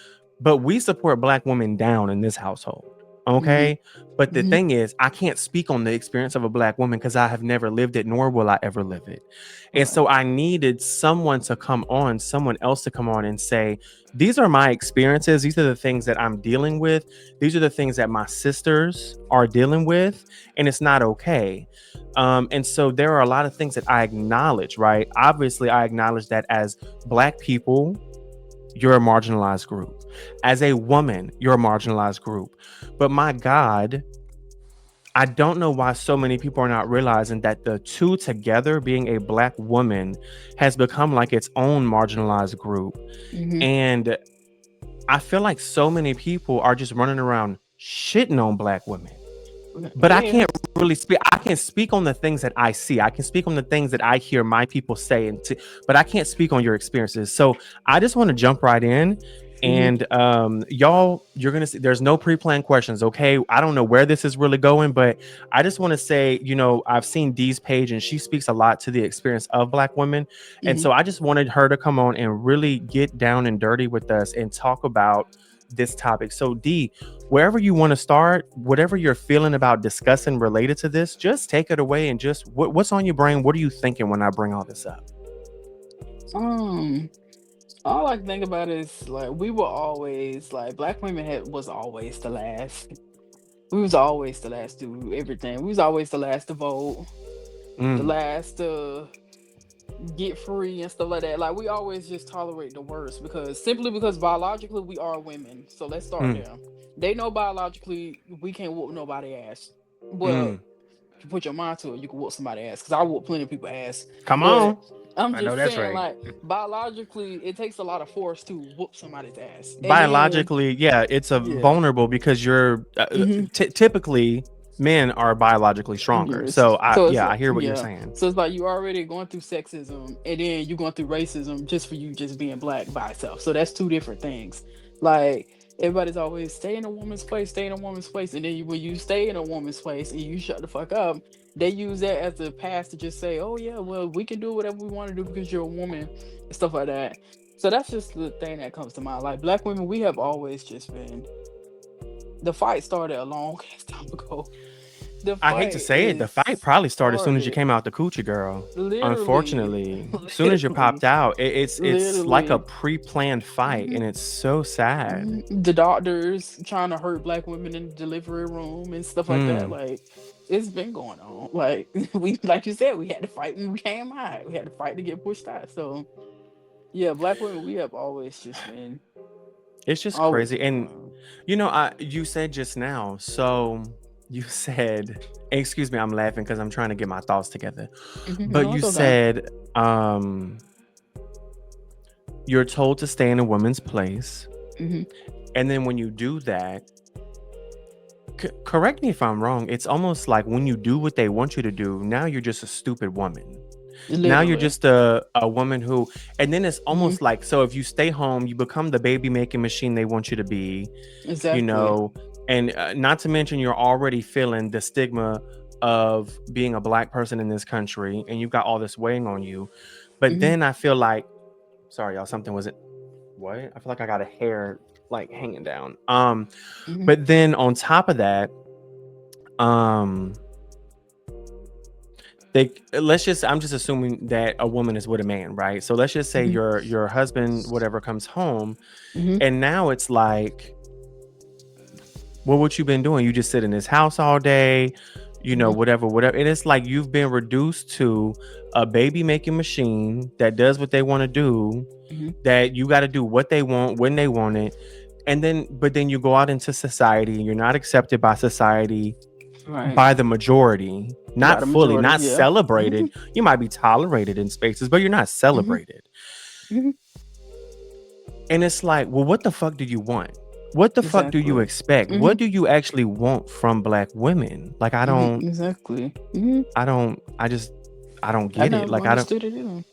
B: But we support black women down in this household.
A: Hmm.
B: Okay. But the
A: Hmm.
B: thing is, I can't speak on the experience of a black woman because I have never lived it, nor will I ever live it. And
A: Right.
B: so I needed someone else to come on and say, these are my experiences. These are the things that I'm dealing with. These are the things that my sisters are dealing with. And it's not okay. And so there are a lot of things that I acknowledge, right? Obviously, I acknowledge that as black people, you're a marginalized group. As a woman, you're a marginalized group. But my God, I don't know why so many people are not realizing that the two together, being a black woman, has become like its own marginalized group.
A: Hmm.
B: And I feel like so many people are just running around shitting on black women. But I
A: Yeah.
B: can't really speak. I can speak on the things that I see. I can speak on the things that I hear my people say, but I can't speak on your experiences. So I just want to jump right in.
A: Hmm.
B: And y'all, you're gonna see. There's no pre-planned questions, okay? I don't know where this is really going, but I just want to say, I've seen Dee's page, and she speaks a lot to the experience of Black women, and
A: Hmm.
B: so I just wanted her to come on and really get down and dirty with us and talk about this topic. So Dee, wherever you want to start, whatever you're feeling about discussing related to this, just take it away and just what's on your brain. What are you thinking when I bring all this up?
A: Um, all I can think about is like we were always like black women was always the last. We was always the last to do everything. We was always the last to vote, the
B: Mm,
A: last to get free and stuff like that. Like we always just tolerate the worst because simply because biologically we are women. So let's start
B: mm,
A: there. They know biologically we can't whoop nobody ass, but
B: mm.
A: if you put your mind to it, you can whoop somebody ass. Because I whoop plenty of people ass,
C: Come
A: but
C: on.
A: I'm
C: I know
A: just
C: that's
A: saying
C: right.
A: like biologically it takes a lot of force to whoop somebody's ass, and then
B: Biologically, yeah, it's a
A: yeah.
B: vulnerable because you're
A: Hmm.
B: typically men are biologically stronger.
A: Yes.
B: So
A: So it's
B: I hear what you're
A: yeah.
B: saying.
A: So it's like you already going through sexism and then you're going through racism just for you just being black by itself. So that's two different things. Like everybody's always stay in a woman's place, stay in a woman's place. And then when you stay in a woman's place and you shut the fuck up, they use that as a pass to just say, oh yeah, well, we can do whatever we want to do because you're a woman and stuff like that. So that's just the thing that comes to mind. Like black women, we have always just been the fight started a long ass time ago. The
B: I hate to
A: fight
B: say it, the
A: is
B: fight probably started as soon as you
A: started
B: came out the coochie girl.
A: literally,
B: Unfortunately, as soon as you
A: literally,
B: popped out, it's like a
A: literally.
B: pre-planned fight,
A: Mhm,
B: and it's so sad.
A: mhm. The doctors trying to hurt black women in the delivery room and stuff like that.
B: Mm.
A: Like it's been going on. Like we, like you said, we had to fight when we came out. We had to fight to get pushed out. So yeah, black women, we have always just been,
B: It's just
A: always
B: crazy.
A: been
B: And
A: going
B: you said just now, so you said, excuse me, I'm laughing because I'm trying to get my thoughts together.
A: on.
B: But
A: No,
B: you
A: it's okay.
B: said you're told to stay in a woman's place.
A: Hmm.
B: And then when you do that, correct me if I'm wrong, it's almost like when you do what they want you to do, now you're just a stupid woman. Now you're
A: Literally.
B: just a woman who, and then it's
A: Hmm.
B: almost like, so if you stay home, you become the baby making machine they want you to be, you
A: Exactly.
B: know, and not to mention you're already feeling the stigma of being a black person in this country, and you've got all this weighing on you. But
A: Hmm.
B: then I feel like, sorry, y'all, something wasn't what? I feel like I got a hair like hanging down.
A: Hmm.
B: But then on top of that, um, they let's just I'm just assuming that a woman is with a man, right? So let's just say
A: Hmm.
B: your husband, whatever, comes home,
A: Hmm.
B: and now it's like, well, what you been doing? You just sit in this house all day,
A: Hmm.
B: whatever. And it's like you've been reduced to a baby making machine that does what they want to do,
A: Hmm.
B: that you got to do what they want when they want it. And then, but then you go out into society and you're not accepted by society,
A: Right.
B: by the majority,
A: By
B: not
A: the
B: fully,
A: majority,
B: not
A: yeah. Hmm.
B: celebrated. You might be tolerated in spaces, but you're not
A: Hmm.
B: celebrated.
A: Hmm.
B: And it's like, well, what the fuck do you want? What the fuck do you
A: Exactly.
B: expect?
A: Hmm.
B: What do you actually want from black women? Like,
A: Hmm. Exactly. Hmm.
B: I don't
A: I
B: get it.
A: never
B: Like, I don't.
A: understood it either.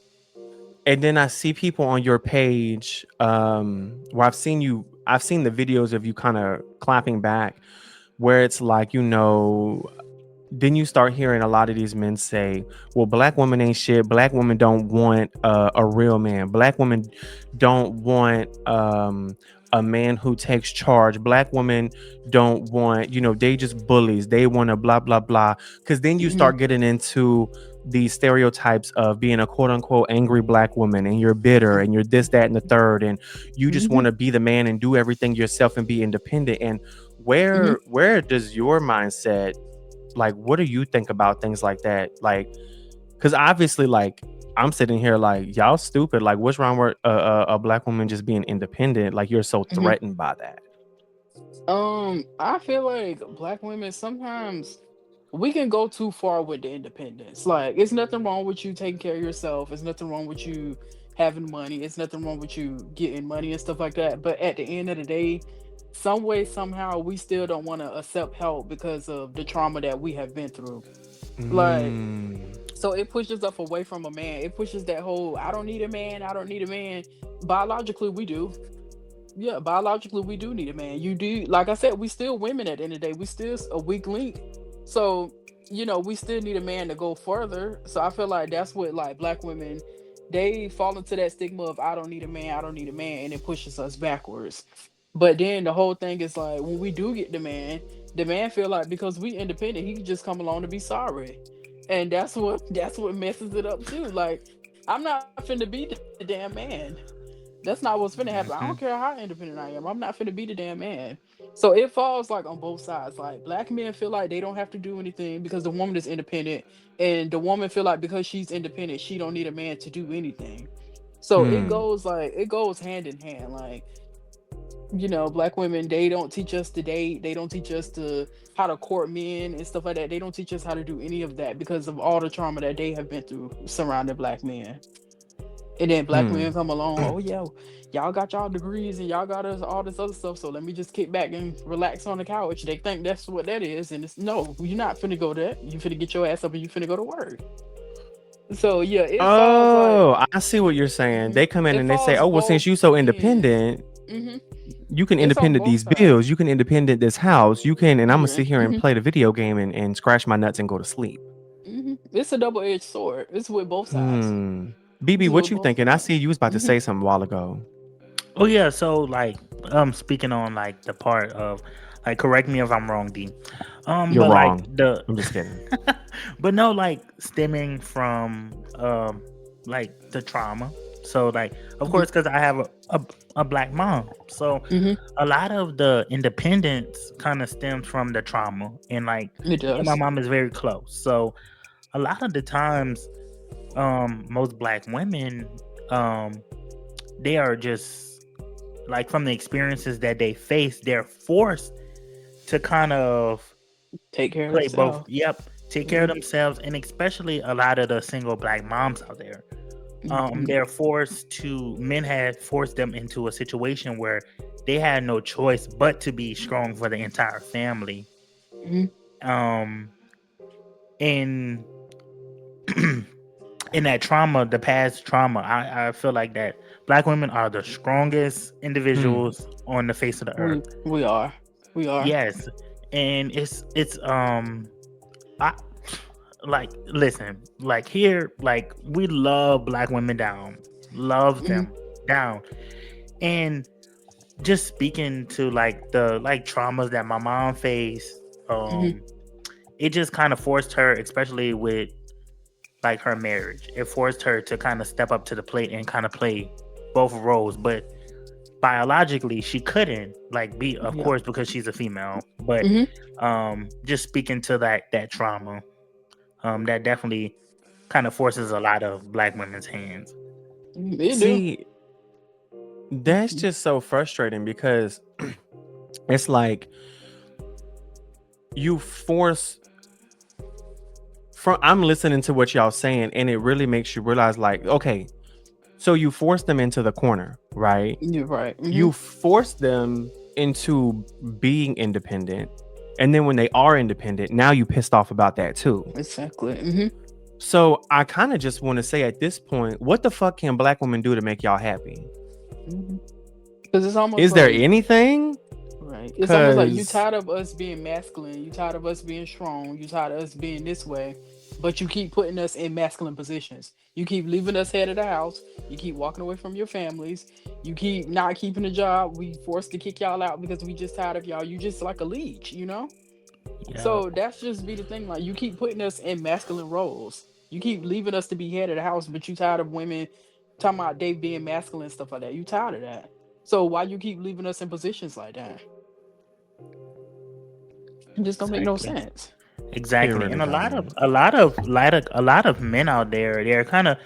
B: And then I see people on your page, where I've seen the videos of you kind of clapping back, where it's like, then you start hearing a lot of these men say, well, black women ain't shit. Black women don't want a real man. Black women don't want a man who takes charge. Black women don't want, they just bullies. They want to blah blah blah. Because then you
A: Hmm.
B: start getting into these stereotypes of being a quote unquote angry black woman, and you're bitter and you're this, that, and the third, and you just
A: Hmm.
B: want to be the man and do everything yourself and be independent. And
A: Hmm.
B: where does your mindset, like, what do you think about things like that? Like, because obviously, like, I'm sitting here like, y'all stupid. Like, what's wrong with a black woman just being independent? Like, you're so
A: Hmm.
B: threatened by that.
A: I feel like black women sometimes we can go too far with the independence. Like, it's nothing wrong with you taking care of yourself. It's nothing wrong with you having money. It's nothing wrong with you getting money and stuff like that. But at the end of the day, some way, somehow, we still don't want to accept help because of the trauma that we have been through. Like,
B: Mm,
A: so it pushes us away from a man. It pushes that whole I don't need a man, I don't need a man. Biologically, we do. Yeah, biologically we do need a man. You do, like I said, we still women at the end of the day. We still a weak link. So, we still need a man to go further. So I feel like that's what, like, black women, they fall into that stigma of I don't need a man, I don't need a man, and it pushes us backwards. But then the whole thing is like when we do get the man feel like because we independent, he can just come along to be sorry. And that's what messes it up too. Like, I'm not finna be the damn man. That's not what's finna happen. I don't care
B: mhm,
A: how independent I am. I'm not finna be the damn man. So it falls like on both sides. Like, black men feel like they don't have to do anything because the woman is independent, and the woman feel like because she's independent, she don't need a man to do anything. So
B: hmm,
A: it goes hand in hand. Like, black women, they don't teach us to date. They don't teach us to how to court men and stuff like that. They don't teach us how to do any of that because of all the trauma that they have been through surrounding black men. And then black
B: hmm.
A: men come along, oh yeah, y'all got y'all degrees and y'all got us all this other stuff. So let me just kick back and relax on the couch. They think that's what that is, and it's no, you're not finna go there. You finna get your ass up and you finna go to work. So yeah, it falls like,
B: Oh, I see what you're saying. They come in
A: it
B: and they say,
A: falls
B: oh, well, since
A: both
B: you so
A: ends.
B: independent,
A: Hmm.
B: you can
A: It's on
B: independent
A: both
B: these
A: sides.
B: bills, you can independent this house, you can, and I'm gonna
A: Yeah.
B: sit here and play the video game and scratch my nuts and go to sleep.
A: It's a double-edged sword. It's with both sides.
B: Hmm. BB,
A: It's
B: what
A: with
B: you
A: both
B: thinking? I
A: sides.
B: see you was about to
A: Hmm.
B: say something a while ago.
C: Oh yeah, so like speaking on like the part of like correct me if I'm wrong, D.
B: You're
C: But like
B: wrong.
C: the
B: I'm just kidding.
C: but no, like stemming from like the trauma. So like of
A: Hmm.
C: course because I have a black mom. So
A: Hmm.
C: a lot of the independence kind of stems from the trauma, and like
A: It
C: me and my
A: does.
C: mom is very close. So a lot of the times most black women um they are just like from the experiences that they face, they're forced to kind of
A: Take care of
C: play both.
A: themselves.
C: Yep, take care of
A: Hmm.
C: themselves, and especially a lot of the single black moms out there.
A: Hmm.
C: They're forced to men had forced them into a situation where they had no choice but to be strong for the entire family.
A: Hmm.
C: Um, and in that trauma, the past trauma, I feel like that black women are the strongest
B: Hmm.
C: individuals on the face of the earth.
A: We are. We are.
C: Yes, and it's I like listen, like here, like we love black women down, love
A: Hmm.
C: them down, and just speaking to like the like traumas that my mom faced,
A: Hmm.
C: it just kind of forced her, especially with like her marriage. It forced her to kind of step up to the plate and kind of play both roles. But biologically, she couldn't like be, of
A: Yeah.
C: course, because she's a female. But
A: Hmm.
C: just speaking to that trauma, that definitely kind of forces a lot of black women's hands.
A: It do.
B: See, that's just so frustrating because it's like you force from I'm listening to what y'all saying and it really makes you realize like, okay, so you force them into the corner, right?
A: You're right. Hmm.
B: You force them into being independent. And then when they are independent, now you pissed off about that too.
A: Exactly. Hmm.
B: So I kind of just want to say at this point, what the fuck can black women do to make y'all happy?
A: Hmm. Because it's almost
B: Is there
A: like,
B: anything?
A: right. It's almost like you
B: Cause
A: tired of us being masculine. You tired of us being strong. You tired of us being this way. But you keep putting us in masculine positions. You keep leaving us head of the house. You keep walking away from your families. You keep not keeping a job. We forced to kick y'all out because we just tired of y'all. You just like a leech, you know?
C: Yeah,
A: So that's just be the thing. Like you keep putting us in masculine roles. You keep leaving us to be head of the house, but you tired of women talking about they being masculine and stuff like that. You tired of that. So why you keep leaving us in positions like that? It just don't make no
C: exactly.
A: sense.
B: it
C: Exactly,
B: really
C: and a lot of
B: don't.
C: a lot of men out there, they're kind of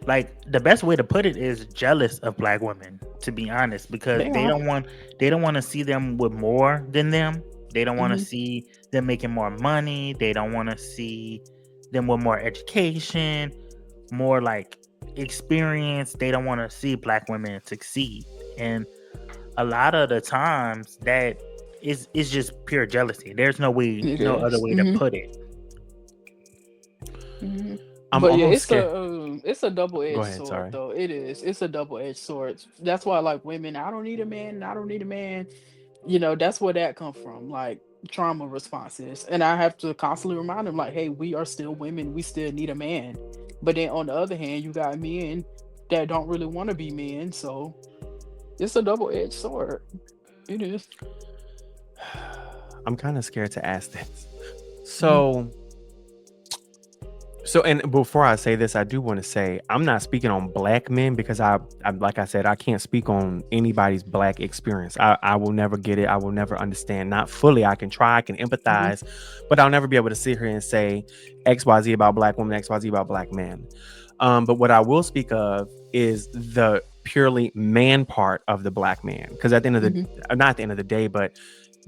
C: like the best way to put it is jealous of black women. To be honest, because
A: They are.
C: they don't want to see them with more than them. They don't want to
A: Hmm.
C: see them making more money. They don't want to see them with more education, more like experience. They don't want to see black women succeed, and a lot of the times that is just pure jealousy. There's
A: It
C: no other
A: is.
C: way to
A: Hmm.
C: put it.
A: Hmm.
B: I'm
A: But yeah,
B: almost scared.
A: it's a double
B: Go
A: edged
B: ahead,
A: sword
B: sorry.
A: though. It is. It's a double edged sword. That's why like women. I don't need a man. I don't need a man. That's where that come from, like trauma responses. And I have to constantly remind them, like, hey, we are still women, we still need a man. But then on the other hand, you got men that don't really want to be men. So it's a double-edged sword. It is.
B: I'm kind of scared to ask this.
A: Mhm.
B: So and before I say this, I do want to say I'm not speaking on black men because I like I said, I can't speak on anybody's black experience. I will never get it. I will never understand. Not fully. I can try, I can
A: Mhm.
B: empathize, but I'll never be able to sit here and say XYZ about black women, XYZ about black men. But what I will speak of is the purely man part of the black man. Because at the end of the
A: Mhm.
B: not at the end of the day, but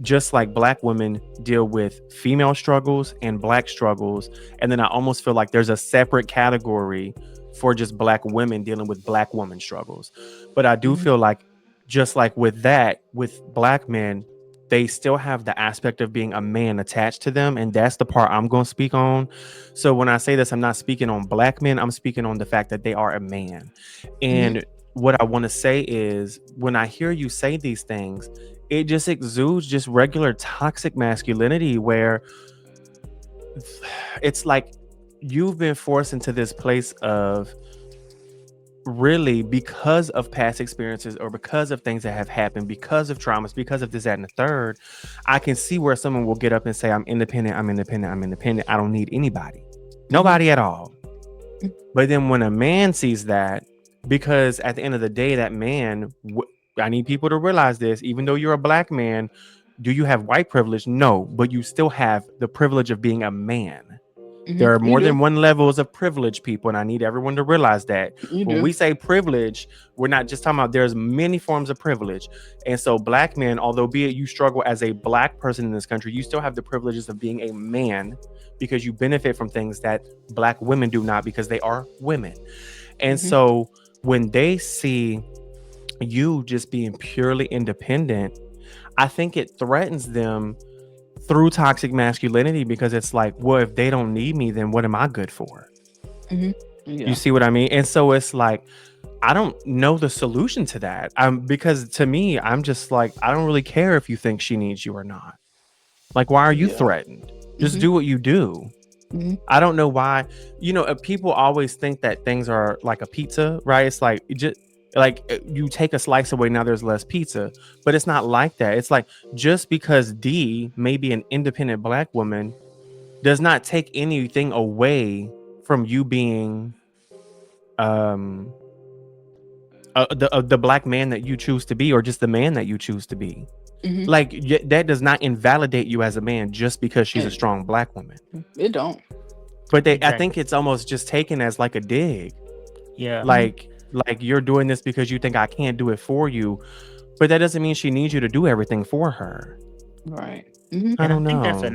B: just like black women deal with female struggles and black struggles. And then I almost feel like there's a separate category for just black women dealing with black woman struggles. But I do
A: Mhm.
B: feel like just like with that, with black men, they still have the aspect of being a man attached to them. And that's the part I'm going to speak on. So when I say this, I'm not speaking on black men. I'm speaking on the fact that they are a man.
A: Mhm.
B: And what I want to say is when I hear you say these things, it just exudes just regular toxic masculinity where it's like you've been forced into this place of really because of past experiences or because of things that have happened, because of traumas, because of this, that, and the third. I can see where someone will get up and say, I'm independent, I'm independent, I'm independent. I don't need anybody,
A: Mhm.
B: nobody at all. But then when a man sees that, because at the end of the day, that man, I need people to realize this, even though you're a black man, do you have white privilege? No, but you still have the privilege of being a man.
A: Mhm.
B: There are
A: You
B: more
A: do.
B: than one levels of privilege, people, and I need everyone to realize that.
A: You
B: When
A: do.
B: we say privilege, we're not just talking about there's many forms of privilege. And so black men, although be it you struggle as a black person in this country, you still have the privileges of being a man because you benefit from things that black women do not because they are women. And
A: Mhm.
B: so when they see you just being purely independent, I think it threatens them through toxic masculinity because it's like, well, if they don't need me, then what am I good for?
A: Mhm.
B: You
A: Yeah.
B: see what I mean? And so it's like I don't know the solution to that. Because to me, I'm just like I don't really care if you think she needs you or not. Like, why are you
A: Yeah.
B: threatened? Just
A: Mhm.
B: do what you do.
A: Mhm.
B: I don't know why. People always think that things are like a pizza, right? It's like it just like you take a slice away, now there's less pizza, but it's not like that. It's like just because D may be an independent black woman does not take anything away from you being um the black man that you choose to be, or just the man that you choose to be.
A: Mhm.
B: Like that does not invalidate you as a man just because she's a
A: It,
B: strong black woman.
A: it don't.
B: But I think
C: Exactly.
B: it's almost just taken as like a dig.
C: Yeah.
A: Mhm.
B: Like you're doing this because you think I can't do it for you, but that doesn't mean she needs you to do everything for her.
A: Right. Mhm.
B: I
C: And I
B: don't
C: think that's
B: know.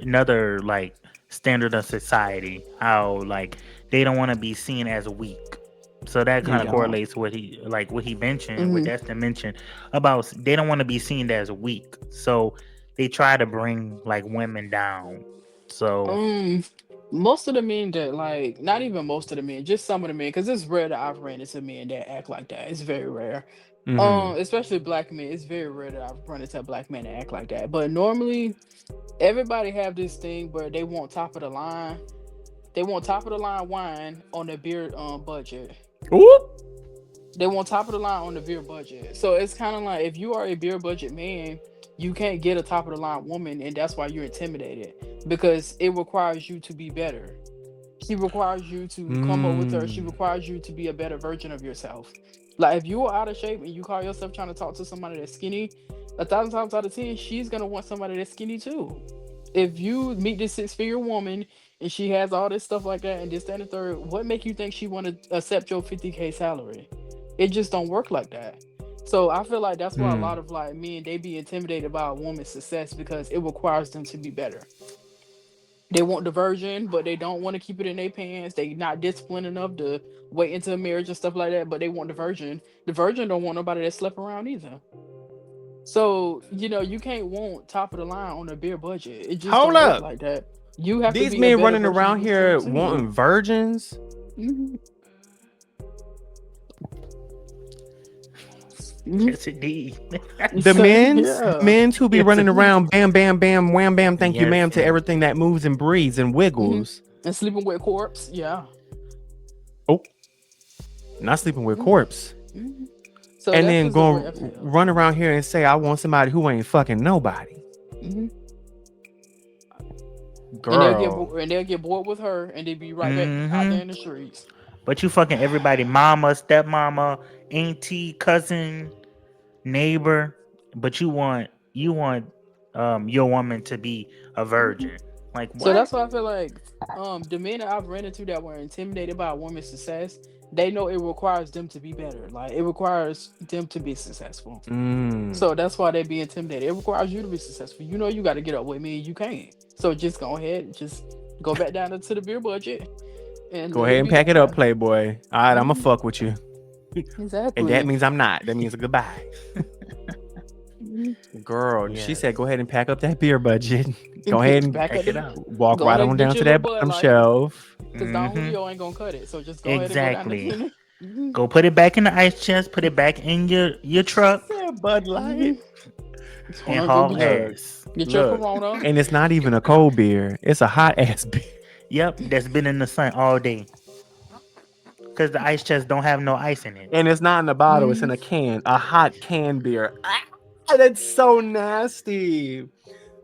C: another like standard of society. How like they don't want to be seen as weak. So that
A: They
C: kind of
B: Yeah.
A: don't.
C: correlates with what he mentioned, what
A: Mhm.
C: Destin mentioned about they don't want to be seen as weak. So they try to bring like women down. So
A: Um, Most of the men that like, not even most of the men, just some of the men, because it's rare that I've ran into men that act like that. It's very rare.
B: Hmm.
A: Especially black men. It's very rare that I've run into a black man that act like that. But normally, everybody have this thing where they want top of the line. They want top of the line wine on their beer budget.
B: Ooh.
A: They want top of the line on the beer budget. So it's kind of like if you are a beer budget man, you can't get a top of the line woman, and that's why you're intimidated because it requires you to be better. She requires you to come up with her. She
B: Mm.
A: requires you to be a better version of yourself. Like if you are out of shape and you call yourself trying to talk to somebody that's skinny, 1,000 times out of 10, she's gonna want somebody that's skinny too. If you meet this six-figure woman and she has all this stuff like that and this, that, and the third, what make you think she want to accept your 50K salary? It just don't work like that. So I feel like that's why a
B: Mm.
A: lot of like men they be intimidated by a woman's success because it requires them to be better. They want diversion, but they don't want to keep it in their pants. They not disciplined enough to wait into a marriage and stuff like that, but they want diversion. Diversion don't want nobody that slept around either. So, you can't want top of the line on a beer budget. It just
B: Hold
A: don't work
B: up.
A: like that. You have to
B: These
A: be a
B: men
A: better
B: running
A: version of
B: around
A: yourself
B: here
A: too.
B: wanting virgins.
A: Mhm. Mhm.
C: yes, indeed.
B: The
A: Same,
B: men's the
A: yeah.
B: men's who be
C: yes,
B: running
C: indeed.
B: around bam bam bam wham bam thank you
C: Yes,
B: ma'am to
C: sir.
B: everything that moves and breathes and
A: Hmm.
B: wiggles.
A: And sleeping with corpse, yeah.
B: Oh, not sleeping with
A: Mhm.
B: corpse.
A: Mhm. So
B: And
A: that's
B: then
A: just the way
B: go
A: I feel.
B: run around here and say I want somebody who ain't fucking nobody.
A: Hmm.
B: Girl.
A: And they'll get bored with her, and they be right back out
C: Hmm.
A: there in the streets.
C: But you fucking everybody, mama, stepmama, auntie, cousin, neighbor, but you want your woman to be a
A: Mhm.
C: virgin. Like
A: So
C: what?
A: that's why I feel like the men that I've ran into that were intimidated by a woman's success, they know it requires them to be better. Like it requires them to be successful.
B: Mm.
A: So that's why they be intimidated. It requires you to be successful. You know you got to get up with me. You can't. So just go ahead, just go back down to the beer budget and
B: Go
A: let
B: ahead
A: it
B: and
A: be
B: pack it up,
A: done.
B: Playboy. All right, I'ma
A: Mhm.
B: fuck with you. And that
A: Exactly.
B: means I'm not. That means a goodbye.
A: Mhm.
B: Girl, she
C: Yes.
B: said go ahead and pack up that beer budget.
A: And
B: Go ahead
A: pick
B: and
A: back
C: Check
A: at
C: it
A: the
C: out.
B: walk
A: go
B: right
A: ahead
B: on
A: and get
B: down
A: your
B: to
A: little
B: that
A: Bud
B: bottom
A: Light
B: shelf.
A: because Don
C: Hmm.
A: Julio ain't gonna cut it. So just go ahead and go down
C: Exactly.
A: to Mhm.
C: Go put it back in the ice chest. Put it back in your
B: She
C: truck
B: said Bud Light.
A: Mhm. Hold
C: and
A: on, go
C: haul
B: Look,
C: ass.
A: get your
B: look.
A: Corona.
B: And it's not even a cold beer. It's a hot ass beer.
C: Yep, that's been in the sun all day. Cause the ice chest don't have no ice in it.
B: And it's not in a bottle, it's in
A: Mhm.
B: a can. A hot can beer. Ah, that's so nasty.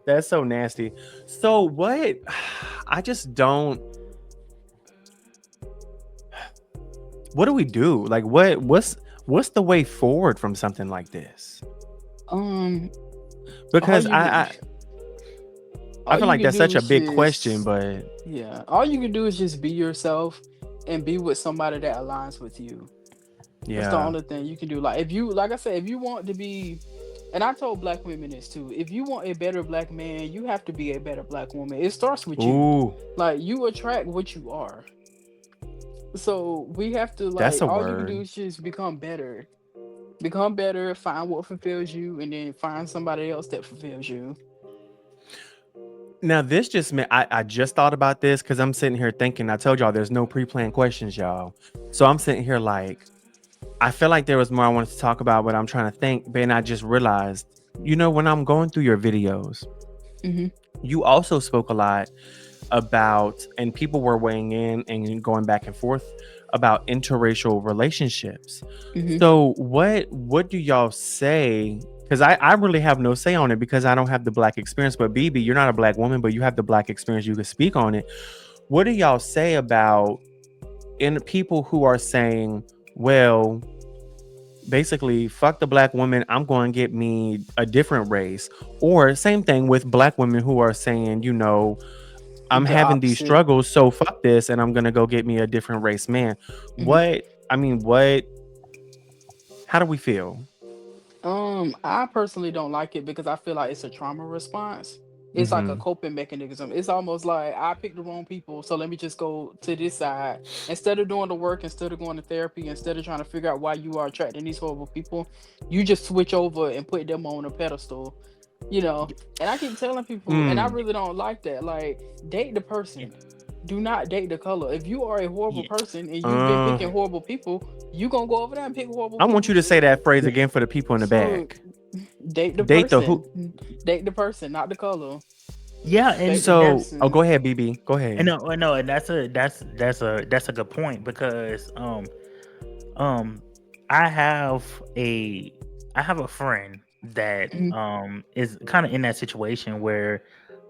B: That's so nasty. So what? I just don't. What do we do? Like what's the way forward from something like this?
A: Um, all
B: Because
A: you can
B: I
A: all
B: feel
A: you
B: like
A: can
B: that's
A: do
B: such a
A: is
B: big question,
A: just
B: but
A: yeah. All you can do is just be yourself and be with somebody that aligns with you. That's the
B: yeah.
A: only thing you can do. Like if you like I said, if you want to be and I told black women this too. If you want a better black man, you have to be a better black woman. It starts with you.
B: Ooh,
A: Like you attract what you are. So we have to
B: that's
A: like
B: a
A: all you can do
B: word.
A: is just become better. Become better, find what fulfills you, and then find somebody else that fulfills you.
B: Now this just meant I just thought about this because I'm sitting here thinking. I told y'all there's no pre-planned questions, y'all. So I'm sitting here like I feel like there was more I wanted to talk about, but I'm trying to think. But then I just realized, when I'm going through your videos,
A: Mm-hmm.
B: you also spoke a lot about, and people were weighing in and going back and forth about interracial relationships.
A: Mm-hmm.
B: So what do y'all say? Because I really have no say on it because I don't have the black experience. But BB, you're not a black woman, but you have the black experience. You could speak on it. What do y'all say about in people who are saying, well, basically, fuck the black woman, I'm going to get me a different race? Or same thing with black women who are saying, I'm
A: The
B: having these
A: opposite.
B: struggles, so fuck this, and I'm gonna go get me a different race man.
A: Mm-hmm.
B: What I mean, what? How do we feel?
A: I personally don't like it because I feel like it's a trauma response. It's like a
B: Mm-hmm.
A: coping mechanism. It's almost like I picked the wrong people, so let me just go to this side. Instead of doing the work, instead of going to therapy, instead of trying to figure out why you are attracting these horrible people, you just switch over and put them on a pedestal, you know. And I keep telling people, and I
B: Mm.
A: really don't like that. Like, date the
C: Yeah,
A: person. Do not date the color. If you are a horrible
C: yeah,
A: person and you've been
B: Uh,
A: picking horrible people, you gonna go over there and pick horrible
B: I want
A: people
B: you to say
A: too.
B: that phrase
C: yeah.
B: again for the people in the
A: So
B: back.
A: date the
B: Date the who?
A: person. Date the person, not the color.
C: Yeah,
A: Date the
C: and
B: So, oh,
A: person.
B: go ahead, BB. Go
C: and
B: ahead.
C: no, no, and that's a good point because um I have a I have a friend that
A: Mhm,
C: is kind of in that situation where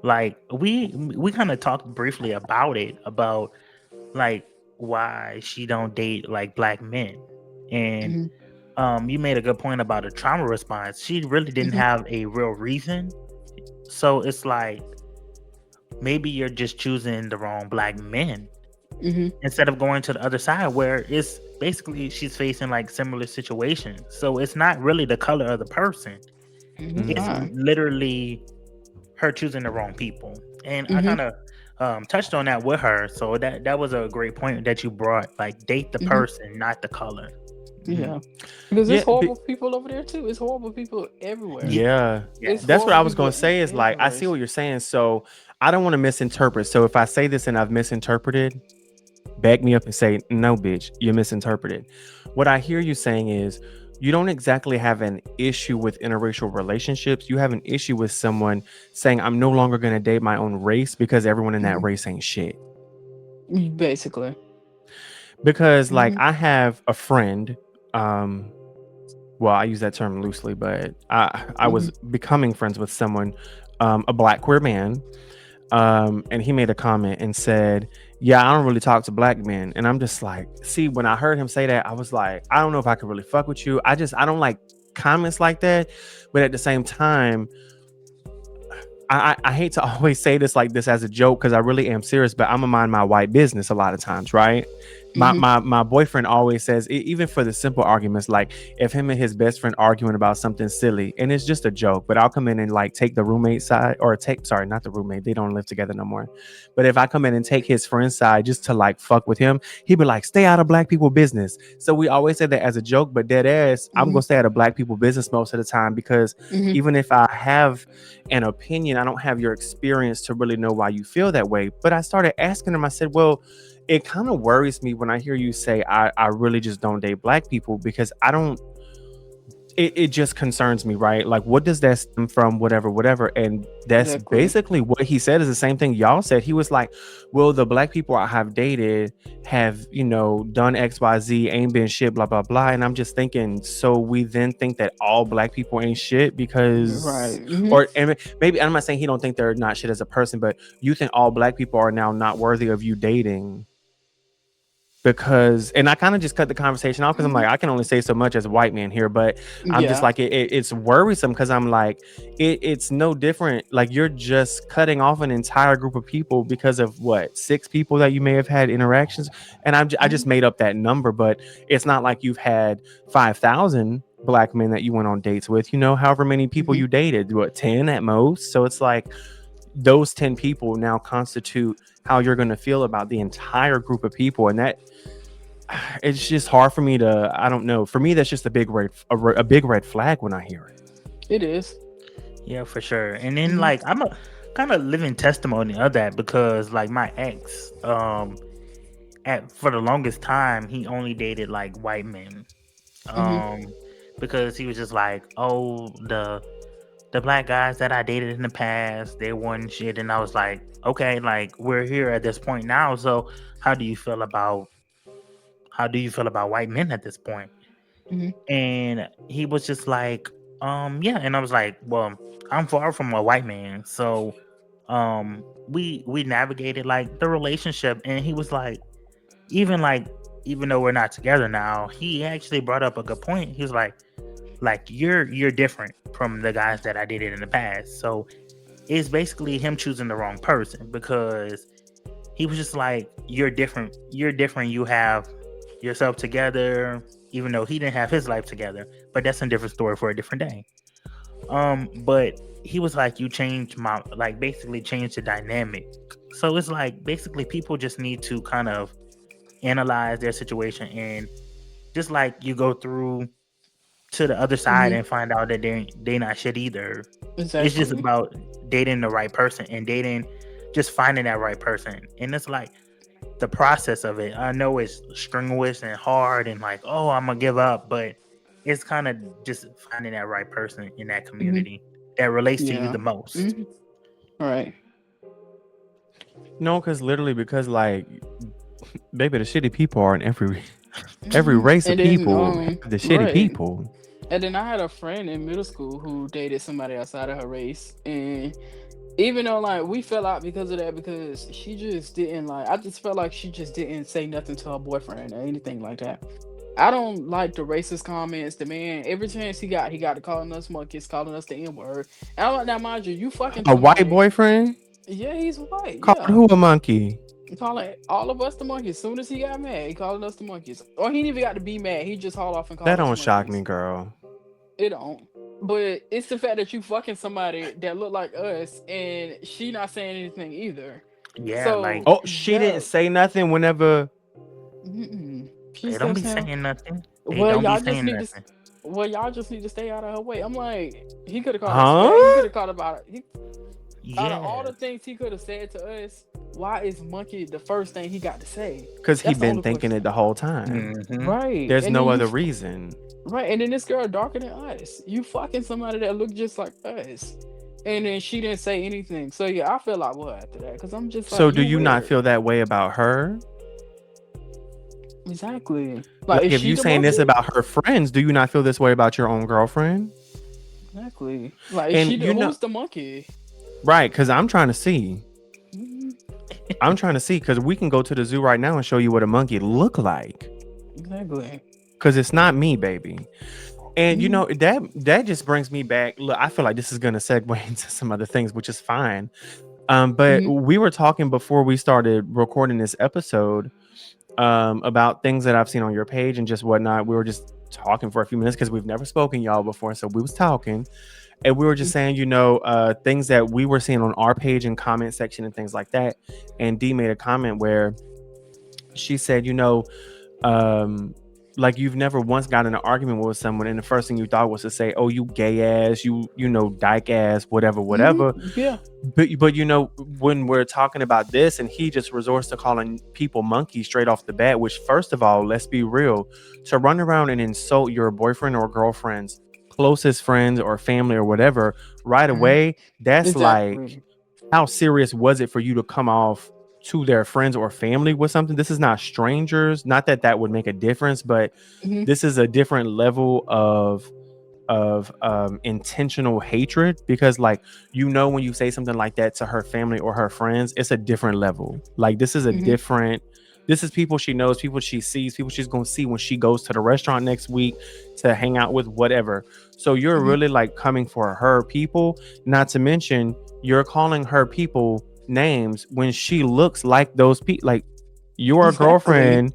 C: like we kind of talked briefly about it, about like why she don't date like black men. And
A: mhm,
C: you made a good point about a trauma response. She really didn't
A: mhm,
C: have a real reason. So it's like maybe you're just choosing the wrong black men
A: mhm,
C: instead of going to the other side where it's basically she's facing like similar situations. So it's not really the color of the person.
A: mhm. It's
C: It's
B: Mm.
A: not.
C: literally her choosing the wrong people. And I
A: Mhm,
C: kind of touched on that with her. So that was a great point that you brought. Like date the
A: mhm.
C: person, not the color. Mhm.
A: Yeah, because there's
B: Yeah,
A: horrible people over there too. It's horrible people everywhere.
C: Yeah,
B: yeah.
A: It's
C: yes.
B: That's what
A: horrible
B: I was
A: people
B: gonna
A: in
B: say. Is like
A: every
B: I see
A: race.
B: what you're saying. So I don't want to misinterpret. So if I say this and I've misinterpreted, back me up and say, no, bitch, you misinterpreted. What I hear you saying is you don't exactly have an issue with interracial relationships. You have an issue with someone saying, I'm no longer going to date my own race because everyone in that
A: Mhm.
B: race ain't shit.
A: Basically.
B: Because, like,
A: Mhm,
B: I have a friend, um, well, I use that term loosely, but I
A: mhm,
B: was becoming friends with someone, a black queer man, and he made a comment and said, yeah, I don't really talk to black men. And I'm just like, see, when I heard him say that, I was like, I don't know if I could really fuck with you. I don't like comments like that. But at the same time, I hate to always say this like this as a joke because I really am serious, but I'm gonna mind my white business a lot of times, right? My
A: mhm,
B: my boyfriend always says, even for the simple arguments, like if him and his best friend arguing about something silly, and it's just a joke, but I'll come in and like take the roommate side, or take, sorry, not the roommate, they don't live together no more. But if I come in and take his friend's side just to like fuck with him, he'd be like, stay out of black people business. So we always say that as a joke, but dead ass, I'm
A: mhm,
B: gonna stay out of black people business most of the time because
A: mhm,
B: even if I have an opinion, I don't have your experience to really know why you feel that way. But I started asking him, I said, well, it kind of worries me when I hear you say I really just don't date black people because I don't, it just concerns me, right? Like, what does that stem from? Whatever. And that's
A: exactly.
B: basically what he said is the same thing y'all said. He was like, well, the black people I have dated have, done XYZ, ain't been shit, blah, blah, blah. And I'm just thinking, so we then think that all black people ain't shit because,
A: Right. Mhm.
B: or and maybe I'm not saying he don't think they're not shit as a person, but you think all black people are now not worthy of you dating because, and I kind of just cut the conversation off because I'm
A: Mhm.
B: like, I can only say so much as a white man here, but I'm just
A: Yeah.
B: like, it's worrisome because I'm like, it's no different. Like, you're just cutting off an entire group of people because of what, 6 people that you may have had interactions. And I
A: Mhm,
B: just made up that number, but it's not like you've had 5,000 black men that you went on dates with, however many people
A: mhm.
B: you dated, what, 10 at most. So it's like, those 10 people now constitute how you're going to feel about the entire group of people. And that, it's just hard for me to, I don't know, for me that's just a big red flag when I hear it.
A: It is.
C: Yeah, for sure. And then
A: Mhm,
C: like kind of living testimony of that because like my ex, for the longest time he only dated like white men.
A: Mhm.
C: Um, because he was just like, oh, the black guys that I dated in the past, they won shit, and I was like, okay, like we're here at this point now, so how do you feel about white men at this point?
A: Mhm.
C: And he was just like, yeah, and I was like, well, I'm far from a white man, so we navigated like the relationship, and he was even like even though we're not together now, he actually brought up a good point. He was like you're different from the guys that I dated in the past. So it's basically him choosing the wrong person because he was just like, you're different. You're different. You have yourself together, even though he didn't have his life together. But that's a different story for a different day. But he was like, you changed my like basically changed the dynamic. So it's like basically people just need to kind of analyze their situation and just like you go through to the other side
A: Mhm.
C: and find out that they not shit either. It's just
A: Exactly.
C: about dating the right person and dating, just finding that right person. And it's like the process of it. I know it's strenuous and hard and like, oh, I'm gonna give up, but it's kind of just finding that right person in that
A: Mhm.
C: community that relates to you
A: Yeah.
C: the most.
A: Mhm. Right.
B: No, because literally, because like, baby, the shitty people are in every
A: Mhm.
B: race of
A: And then
B: people have the shitty
A: right.
B: people.
A: And then I had a friend in middle school who dated somebody outside of her race, and even though like we fell out because of that, because she just didn't like. I just felt like she just didn't say nothing to her boyfriend or anything like that. I don't like the racist comments. The man, every chance he got to calling us monkeys, calling us the N word. And I'm like, now mind you, you fucking
B: A white
A: somebody.
B: boyfriend
A: Yeah, he's white.
B: called
A: Yeah,
B: who a monkey?
A: he calling all of us the monkeys. As soon as he got mad, he calling us the monkeys. Or he didn't even got to be mad. He just hauled off and
B: That
A: called us
B: don't shock
A: monkeys.
B: me, girl.
A: It don't. But it's the fact that you fucking somebody that look like us and she not saying anything either.
C: Yeah, like
A: So
B: Oh, she didn't
A: yeah,
B: say nothing whenever.
A: she
C: they don't
A: kept
C: be
A: saying,
C: saying nothing. They
A: "Well,
C: don't be
A: y'all just
C: saying
A: need to,
C: nothing.
A: well, y'all just need to stay out of her way." I'm like, he could have called us
B: Huh?
A: fat. He could have called about it. Out of all
C: Yeah.
A: the things he could have said to us, why is monkey the first thing he got to say?
B: Because he
A: That's the
B: been
A: only
B: thinking it
A: question.
B: the whole time.
C: Hmm.
A: Right,
B: There's
A: and then
B: no other reason.
A: right, and then this girl darker than us. You fucking somebody that look just like us. And then she didn't say anything. So yeah, I feel like what after that? Because I'm just
B: So
A: like,
B: do
A: you
B: you not
A: weird.
B: feel that way about her?
A: Exactly. Like,
B: Like
A: is
B: if
A: she
B: you
A: the
B: saying this
A: monkey?
B: about her friends, do you not feel this way about your own girlfriend?
A: Exactly. Like, is
B: And
A: she
B: you
A: the
B: know,
A: who's the monkey?
B: right? Because I'm trying to see.
A: Mhm.
B: I'm trying to see because we can go to the zoo right now and show you what a monkey look like.
A: Exactly.
B: Because it's not me, baby. And you
A: Mhm.
B: know that just brings me back. Look, I feel like this is gonna segue into some other things, which is fine. But
A: Mhm.
B: we were talking before we started recording this episode about things that I've seen on your page and just whatnot. We were just talking for a few minutes because we've never spoken y'all before, so we was talking and we were just saying, things that we were seeing on our page and comment section and things like that. And Dee made a comment where she said, um like you've never once got in an argument with someone and the first thing you thought was to say, oh, you gay ass, dyke ass, whatever,
A: Mhm.
B: whatever.
A: Yeah.
B: But when we're talking about this and he just resorts to calling people monkeys straight off the bat, which first of all, let's be real, to run around and insult your boyfriend or girlfriend's closest friends or family or whatever right
A: Mhm.
B: away, that's like,
A: Exactly.
B: how serious was it for you to come off to their friends or family with something? This is not strangers. Not that that would make a difference, but
A: Mhm.
B: this is a different level of intentional hatred because like when you say something like that to her family or her friends, it's a different level. Like
A: Mhm.
B: this is people she knows, people she sees, people she's going to see when she goes to the restaurant next week to hang out with, whatever. So you're
A: Mhm.
B: really like coming for her people, not to mention you're calling her people names when she looks like those people. Like your
A: Exactly.
B: girlfriend,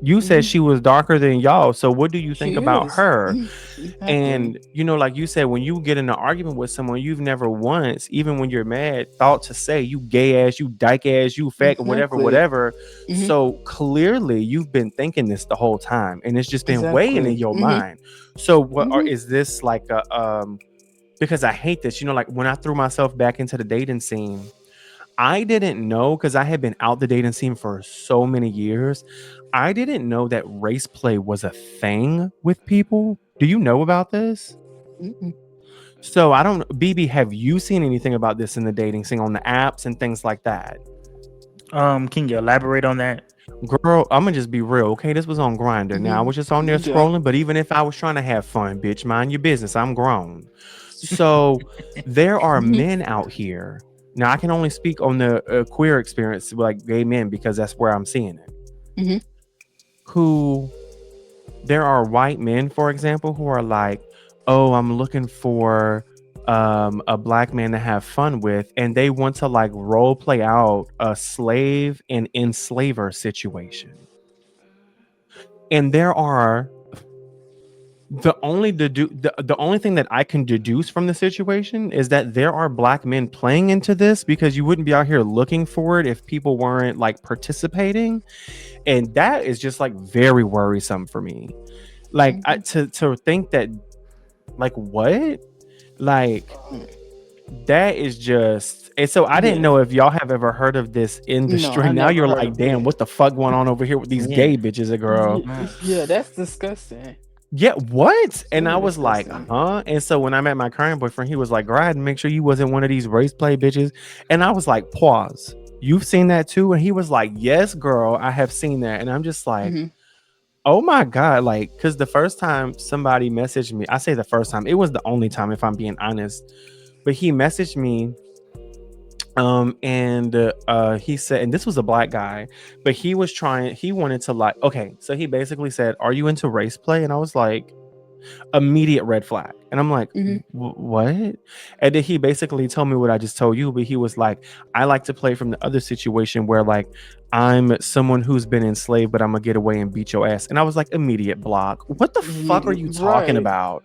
B: you said
A: Mhm.
B: she was darker than y'all, so what do you think
A: She
B: about
A: is.
B: her?
A: Mhm. Exactly.
B: And like you said, when you get in an argument with someone, you've never once, even when you're mad, thought to say you gay ass, you dyke ass, you fat, whatever,
A: Exactly.
B: whatever.
A: Mhm.
B: So clearly you've been thinking this the whole time and it's just been weighing in
A: Exactly.
B: your
A: Mhm.
B: mind. So what are
A: Mhm.
B: is this like a because I hate this. Like when I threw myself back into the dating scene, I didn't know because I had been out the dating scene for so many years. I didn't know that race play was a thing with people. Do you know about this?
A: Mm-mm.
B: So I don't, BB, have you seen anything about this in the dating scene on the apps and things like that?
C: Can you elaborate on that?
B: Girl, I'm gonna just be real, okay? This was on Grinder. Now I
A: Mm-hmm.
B: was just on there
A: Yeah.
B: scrolling, but even if I was trying to have fun, bitch, mind your business. I'm grown. So there are
A: Mm-hmm.
B: men out here. Now I can only speak on the queer experience, like gay men, because that's where I'm seeing it.
A: Mm-hmm.
B: Who there are white men, for example, who are like, "Oh, I'm looking for a black man to have fun with," and they want to like role play out a slave and enslaver situation. And there are the only thing that I can deduce from the situation is that there are black men playing into this, because you wouldn't be out here looking for it if people weren't like participating, and that is just like very worrisome for me. Like
A: Mm-hmm.
B: to think that, like, what, like,
A: Um,
B: that is just. And so I didn't
A: yeah.
B: know if y'all have ever heard of this
A: No,
B: industry.
A: I
B: Now
A: never
B: you're
A: heard
B: like,
A: of
B: damn,
A: it.
B: what the fuck going on over here with these
C: Yeah.
B: gay bitches, a girl?
A: Yeah, yeah, that's disgusting.
B: Yeah, what?
A: It's
B: And I
A: really
B: was like,
A: disgusting.
B: huh? And so when I met my current boyfriend, he was like, "Girl, I had to make sure you wasn't one of these race play bitches." And I was like, pause. You've seen that too? And he was like, "Yes, girl, I have seen that." And I'm just like,
A: Mm-hmm.
B: oh my God. Like, because the first time somebody messaged me, I say the first time, it was the only time, if I'm being honest. But he messaged me, and he said, and this was a black guy, but he wanted to, like, okay, so he basically said, "Are you into race play?" And I was like, immediate red flag. And I'm like,
A: Mm-hmm.
B: What?" And then he basically told me what I just told you, but he was like, "I like to play from the other situation where, like, I'm someone who's been enslaved, but I'm gonna get away and beat your ass." And I was like, immediate block. What the fuck are
A: Immediate,
B: you talking
A: right,
B: about?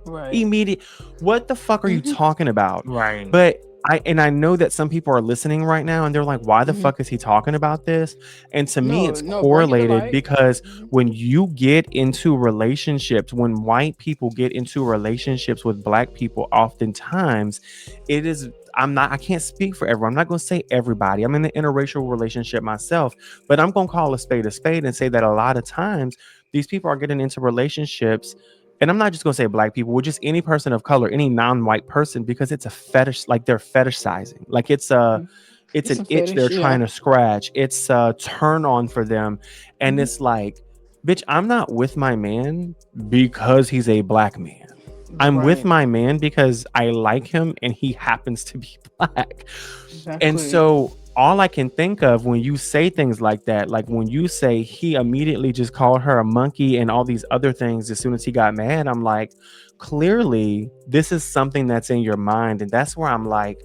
A: right.
B: Immediate. What the fuck are you
A: Mm-hmm.
B: talking about?
C: Right.
B: But I know that some people are listening right now and they're like, "Why the
A: Mm-hmm.
B: fuck is he talking about this?" And to me,
A: No,
B: it's
A: no, bring it to
B: correlated
A: light.
B: because
A: Mm-hmm.
B: when you get into relationships, when white people get into relationships with black people, oftentimes it is, I can't speak for everyone. I'm not going to say everybody. I'm in an interracial relationship myself, but I'm going to call a spade and say that a lot of times these people are getting into relationships, and I'm not just going to say black people, with just any person of color, any non-white person, because it's a fetish. Like, they're fetishizing, like
A: Mm-hmm.
B: it's
A: It's
B: an
A: a
B: itch
A: fetish,
B: they're
A: yeah.
B: trying to scratch. It's a turn on for them. And
A: Mm-hmm.
B: it's like, bitch, I'm not with my man because he's a black man. I'm with
A: Right,
B: my man because I like him and he happens to be black. And
A: exactly.
B: so all I can think of when you say things like that, like when you say he immediately just called her a monkey and all these other things as soon as he got mad, I'm like, clearly this is something that's in your mind. And that's where I'm like,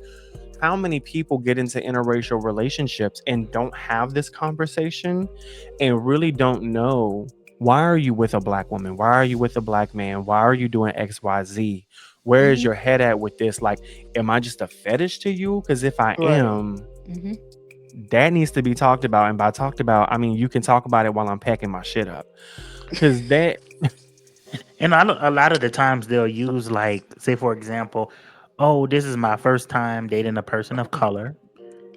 B: how many people get into interracial relationships and don't have this conversation and really don't know, why are you with a black woman? Why are you with a black man? Why are you doing XYZ? Where is
A: Mm-hmm.
B: your head at with this? Like, am I just a fetish to you? Because if I
A: Right.
B: am,
A: Mm-hmm.
B: that needs to be talked about. And by talked about, I mean, you can talk about it while I'm packing my shit up. Because that,
C: And a lot of the times they'll use, like, say for example, oh, this is my first time dating a person of color.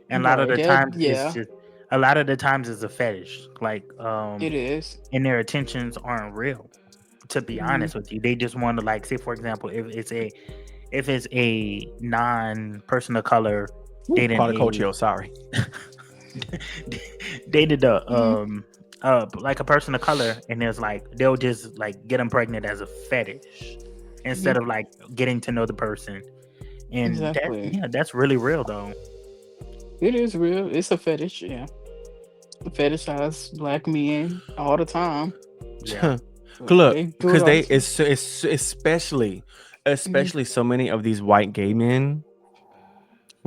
C: And a lot of
A: Right.
C: the
A: That,
C: times it's
A: yeah,
C: just a lot of the times it's a fetish. Like,
A: it is.
C: and their intentions aren't real. To be
A: Mm-hmm.
C: honest with you, they just want to, like, say for example, if it's a non person of color
B: ooh,
C: dating
B: call it Coach Hill, sorry.
C: dated a
A: Mm-hmm.
C: like a person of color, and there's like they'll just like get them pregnant as a fetish
A: Mm-hmm.
C: instead of like getting to know the person. And that,
A: Exactly.
C: yeah, that's really real though.
A: It is real. It's a fetish, yeah. Fetishize black men all the time.
C: Yeah.
B: Look,
A: They do it
B: because
A: all
B: they,
A: the time.
B: it's especially,
A: Mm-hmm.
B: so many of these white gay men,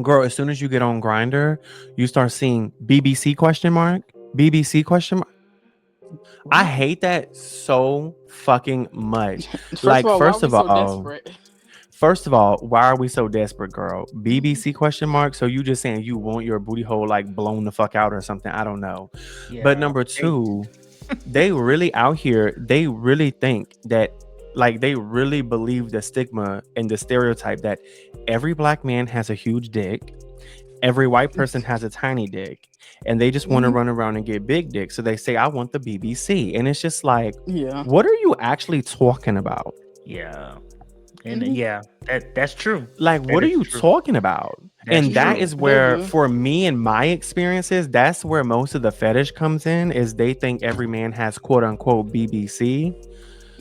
B: girl, as soon as you get on Grinder, you start seeing BBC question mark, BBC question mark. I
A: What?
B: hate that so fucking much.
A: First of
B: Like,
A: all, why are we so desperate?
B: first of all, why are we so desperate, girl?
A: Mm-hmm.
B: BBC question mark. So you just saying you want your booty hole like blown the fuck out or something? I don't know. But
C: Yeah.
B: number
C: Hey.
B: two, they really out here, they really think that, like they really believe the stigma and the stereotype that every black man has a huge dick, every white person has a tiny dick, and they just want to
A: Mhm.
B: run around and get big dick. So they say, I want the BBC. And it's just like,
A: Yeah.
B: what are you actually talking about?
C: Yeah. And
A: Mhm.
C: yeah, that's true.
B: Like,
C: That
B: what are
C: is
B: you
C: true.
B: talking about?
C: That's
B: And that
C: true.
B: is
A: They
B: where,
A: do.
B: for me and my experiences, that's where most of the fetish comes in, is they think every man has quote unquote BBC.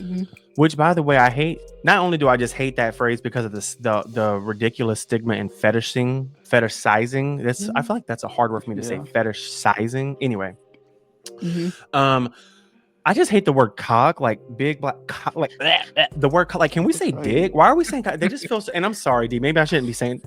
A: Mhm.
B: Which, by the way, I hate. Not only do I just hate that phrase because of the ridiculous stigma and fetishizing. That's, I
A: Mhm.
B: feel like that's a hard word for me to say.
A: Yeah.
B: Fetishizing. Anyway,
A: Mhm.
B: um, I just hate the word cock, like big black cock, like the word cock. Like, can we say dick?
A: Right.
B: Why are we saying cock? They just feel. So, and I'm sorry, D. Maybe I shouldn't be saying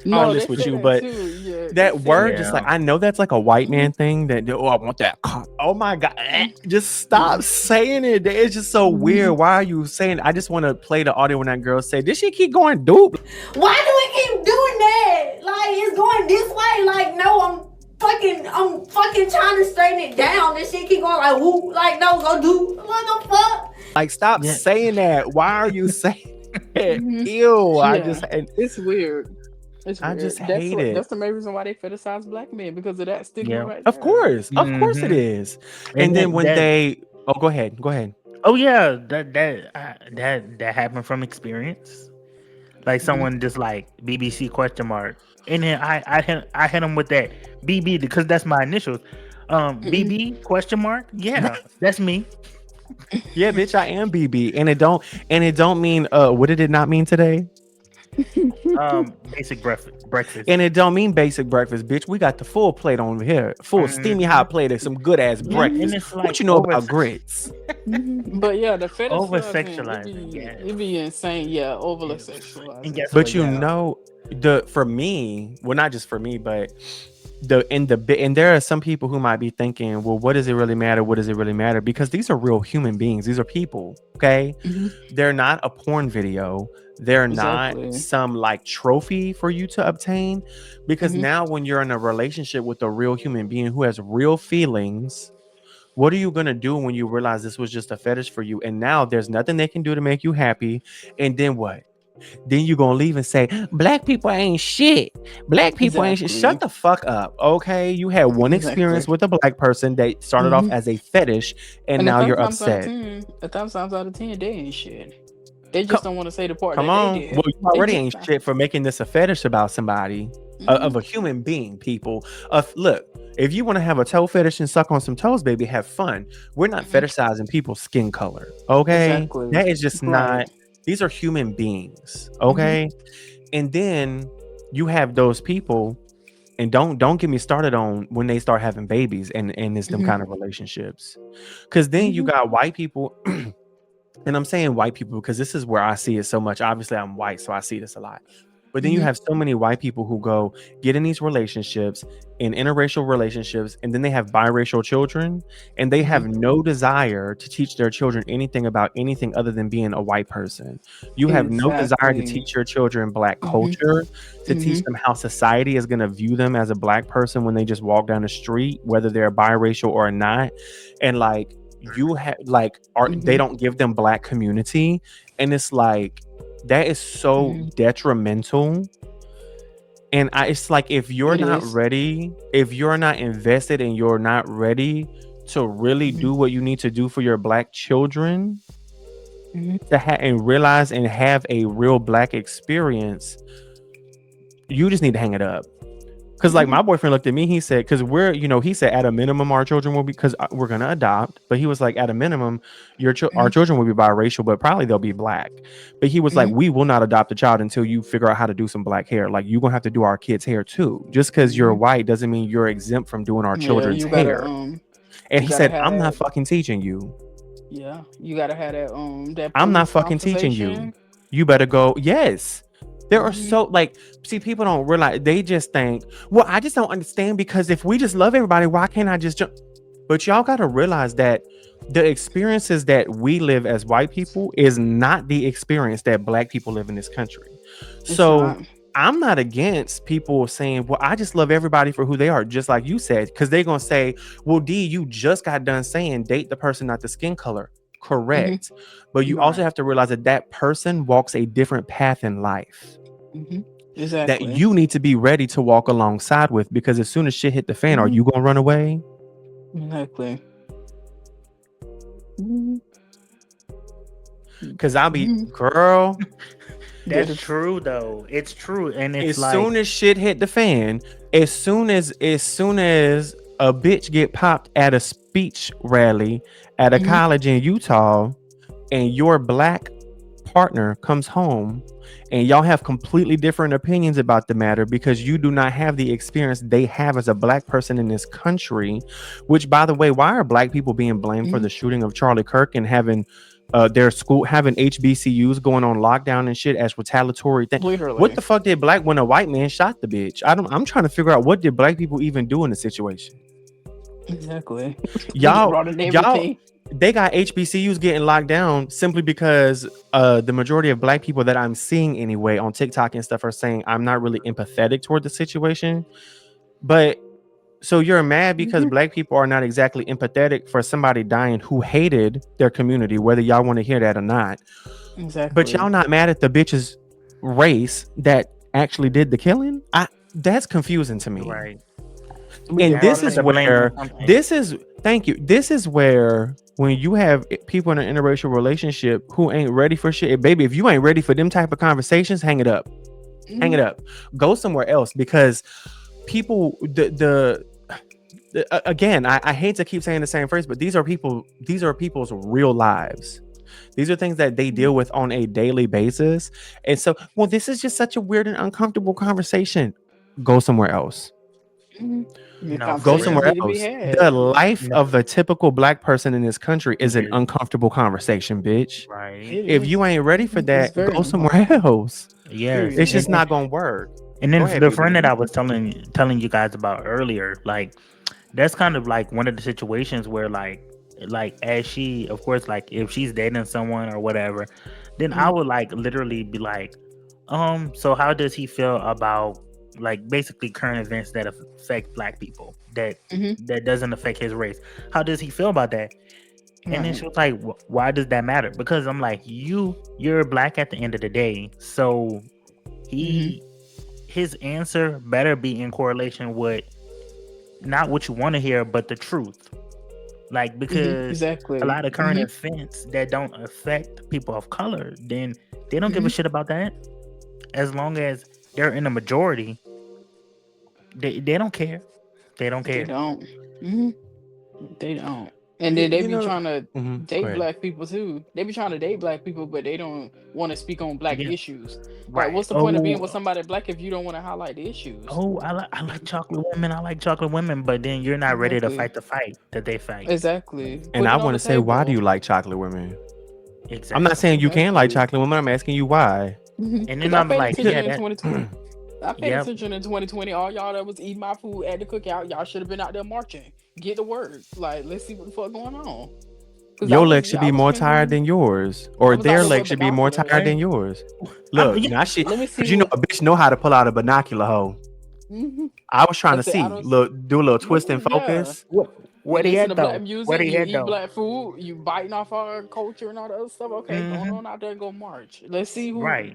B: all
A: No,
B: this
A: they
B: with
A: say
B: you,
A: that
B: but
A: too. Yeah, they
B: that
A: say
B: word,
A: that.
B: just like,
C: Yeah.
B: I know that's like a white
A: Mhm.
B: man thing. That, oh, I want that cock. Oh my god,
A: Mhm.
B: just stop
A: Yeah.
B: saying it. It's just so weird.
A: Mhm.
B: Why are you saying? I just want to play the audio when that girl said, "Did she keep going dupe?"
D: Why do we keep doing that? Like it's going this way. Like no, I'm fucking trying to straighten it down. This shit keep going like whoop. Like no, go do what the fuck?
B: Like, stop
C: Yeah.
B: saying that. Why are you saying it?
A: Mhm.
B: Ew.
A: Yeah. It's weird. It's
B: I just
A: weird. That's
B: hate
A: what.
B: it.
A: That's the main reason why they fetishize black men, because of that stigma
C: Yeah.
A: right there.
B: Of course it
C: Hmm.
B: is.
C: And
B: And then
C: then
B: when
C: that
B: they, oh, go ahead.
C: oh yeah, that happened from experience. Like
A: Mhm.
C: someone just like BBC question mark. And then I hit him with that BB because that's my initials.
A: Mhm.
C: BB question mark? Yeah, that's me.
B: Yeah, bitch, I am BB, and it don't mean what did it not mean today?
C: Basic breakfast.
B: And it don't mean basic breakfast, bitch. We got the full plate on here, full steamy
C: Hmm.
B: hot plate of some good ass
C: And
B: breakfast.
A: Mhm.
C: it's
B: What
C: like
B: you know about grits?
A: But yeah, the
C: over
A: fetishizing,
C: sexualizing. Yes.
A: it be insane. Yeah, overly
C: Yeah. And
A: sexualizing.
C: guess
B: But
C: what?
B: you
C: Yeah.
B: know, the for me, well, not just for me, but and there are some people who might be thinking, well, what does it really matter? What does it really matter? Because these are real human beings. These are people. Okay,
A: Mhm.
B: they're not a porn video. They're not
A: Exactly.
B: some like trophy for you to obtain. Because
A: Mhm.
B: now, when you're in a relationship with a real human being who has real feelings, what are you gonna do when you realize this was just a fetish for you? And now there's nothing they can do to make you happy. And then what? Then you gonna leave and say black people ain't shit. Black people ain't shit. Shut
A: Exactly.
B: the fuck up. Okay, you had one experience
A: Exactly.
B: with a black person that started off
A: Mhm.
B: as a fetish, and
A: And
B: now you're upset.
A: a thousand times out of 10, they ain't shit. They just
B: Come,
A: don't want to say the part
B: come
A: that they
B: on. Well,
A: did.
B: you
A: They
B: already
A: just
B: ain't
A: not.
B: shit for making this a fetish about somebody,
A: Mhm.
B: of a human being. People, look. If you want to have a toe fetish and suck on some toes, baby, have fun. We're not
A: Mhm.
B: fetishizing people's skin color. Okay,
A: Exactly.
B: that is just
A: Right.
B: not. These are human beings.
A: Mhm.
B: Okay. And then you have those people, and don't get me started on when they start having babies and it's them
A: Mhm.
B: kind of relationships, because then you
A: Mhm.
B: got white people. And I'm saying white people because this is where I see it so much. Obviously I'm white, so I see this a lot. But then you
A: Mhm.
B: have so many white people who go get in these relationships, in interracial relationships, and then they have biracial children, and they have
A: Mhm.
B: no desire to teach their children anything about anything other than being a white person. You have no desire to
A: Exactly.
B: teach your children black
A: Mhm.
B: culture, to teach
A: Mhm.
B: them how society is going to view them as a black person when they just walk down the street, whether they're biracial or not. And like, you have like, are they
A: Mhm.
B: don't give them black community, and it's like, that is so
A: Mhm.
B: detrimental. And it's like, if you're
A: It
B: not
A: is.
B: ready, if you're not invested, and you're not ready to really
A: Mhm.
B: do what you need to do for your black children,
A: Mhm.
B: to and realize and have a real black experience, you just need to hang it up. Because like,
A: Mhm.
B: my boyfriend looked at me, he said, because we're, he said at a minimum our children will be, because we're gonna adopt, but he was like, at a minimum our
A: Mhm.
B: children will be biracial, but probably they'll be black. But he was like,
A: Mhm.
B: we will not adopt a child until you figure out how to do some black hair. Like, you're gonna have to do our kids' hair too. Just because you're
A: Mhm.
B: white doesn't mean you're exempt from doing our
A: Yeah,
B: children's hair. And
A: you
B: he
A: gotta
B: said,
A: have
B: I'm not
A: that.
B: fucking teaching you.
A: Yeah, you gotta have that
B: I'm not
A: proof
B: fucking teaching you.
A: conversation.
B: You better go. Yes. There are
A: Mhm.
B: so, like, see, people don't realize, they just think, well, I just don't understand, because if we just love everybody, why can't I just jump? But y'all got to realize that the experiences that we live as white people is not the experience that black people live in this country.
A: It's
B: So
A: not.
B: I'm not against people saying, well, I just love everybody for who they are, just like you said, because they're going to say, well, D, you just got done saying date the person, not the skin color. correct. But you also
C: Right.
B: have to realize that that person walks a different path in life
A: Mm-hmm.
B: that
A: Exactly.
B: you need to be ready to walk alongside with, because as soon as shit hit the fan, are
A: Mhm.
B: you gonna run away?
A: Exactly. Mhm.
B: Because I'll be,
A: Mhm.
B: girl,
C: That's
A: Yes.
C: true though. It's true, and it's
B: as
C: like
B: soon as shit hit the fan, as soon as a bitch get popped at a speech rally at a
A: Mhm.
B: college in Utah, and your black partner comes home, and y'all have completely different opinions about the matter because you do not have the experience they have as a black person in this country. Which, by the way, why are black people being blamed for
A: Mhm.
B: the shooting of Charlie Kirk and having their school, having HBCUs going on lockdown and shit as retaliatory thing? What
A: Literally.
B: the fuck did black, when a white man shot the bitch? I'm trying to figure out, what did black people even do in the situation?
A: Exactly. Get
B: y'all
A: brought in
B: y'all
A: everything.
B: They got HBCUs getting locked down simply because the majority of black people that I'm seeing anyway on TikTok and stuff are saying I'm not really empathetic toward the situation. But so you're mad because
A: Mhm.
B: black people are not exactly empathetic for somebody dying who hated their community, whether y'all want to hear that or not. But y'all
A: Exactly.
B: not mad at the bitch's race that actually did the killing? That's confusing to me.
C: right.
A: We
B: And
A: get
C: Have to
A: brought
B: this
A: in
C: put
B: is
C: the blame
A: everything.
C: on
B: where
C: something.
B: this is thank you. This is where, when you have people in an interracial relationship who ain't ready for shit, baby, if you ain't ready for them type of conversations, hang it up. Hang it
A: Mhm.
B: up. Go somewhere else, because people again, I hate to keep saying the same phrase, but these are people's real lives. These are things that they
A: Mhm.
B: deal with on a daily basis. And so, well, this is just such a weird and uncomfortable conversation. Go somewhere else.
A: Mhm. The
C: No, for
B: Go
A: conversations
B: somewhere
C: real.
A: need to be
B: else. The
A: had.
B: life
C: No,
B: of a typical black person in this country is an
C: is
B: uncomfortable conversation, bitch.
C: right.
A: It
B: If you
A: is.
B: ain't ready for
A: Mhm. It's
B: that,
A: very
B: go somewhere
A: uncomfortable.
B: else.
C: Yes,
B: It's
A: Period.
B: just not gonna work.
C: and
B: Go
C: then
B: ahead,
C: the friend
B: BB.
C: that I was telling you guys about earlier, like that's kind of like one of the situations where like as she, of course, like if she's dating someone or whatever, then I
A: Mhm.
C: would like literally be like, so how does he feel about like basically current events that affect black people
A: Mhm.
C: that doesn't affect his race? How does he feel about that? And then
A: Right.
C: she was like, why does that matter? Because I'm like, you're black at the end of the day, so
A: Mhm.
C: he his answer better be in correlation with not what you want to hear, but the truth. Like,
A: Mhm.
C: because a
A: Exactly.
C: lot of current
A: Mhm.
C: events that don't affect people of color, then they don't give a
A: Mhm.
C: shit about that. As long as they're in the majority, they don't care. They don't
A: They
C: care.
A: don't. Mhm. They don't. And then they
B: You
A: be
B: know,
A: trying to
B: go
A: date
B: ahead.
A: black people too. They be trying to date black people, but they don't want to speak on black
C: Yeah,
A: issues. Like,
C: right.
A: what's the point of being with somebody black if you don't want to highlight the issues?
C: I like chocolate women. I like chocolate women, but then you're not ready to
A: Exactly.
C: fight the fight that they fight.
A: Exactly.
B: And
A: Put
B: I
A: it on
B: want
A: the
B: to say, why do
A: table.
B: you like chocolate women? I'm not
C: Exactly.
B: saying you can like
A: Exactly.
B: chocolate women. I'm asking you why.
C: And
A: Because
C: then
A: I
C: I'm
A: paid
C: like,
A: attention
C: yeah,
A: in
C: that,
A: 2020. I paid
C: yep,
A: attention in 2020. All y'all that was eating my food at the cookout, y'all should have been out there marching. Get to work. Like, let's see what the fuck going on. Because
B: Your legs should
A: I
B: be
A: was
B: more tired
A: spending,
B: than yours,
A: I
B: or
A: was out
B: their
A: there with
B: legs should be more tired
A: binoculars.
B: than
C: right.
B: yours. Look,
C: Yeah,
B: now she,
A: Let me see
B: because you know
A: what.
B: a bitch know how to pull out a binocular hoe.
A: Mhm.
B: I was trying
A: I
B: to
A: said, I
B: see,
A: don't.
B: look, do a little twist and
A: Yeah.
B: focus.
A: You
C: where they
A: listen to
C: at
A: black
C: though? Where
A: music,
C: they
A: you
C: at
A: eat
C: though?
A: black food, you biting off our culture and all the other stuff. Okay, going
C: Hmm.
A: on out there, go march. Let's see who.
C: Right.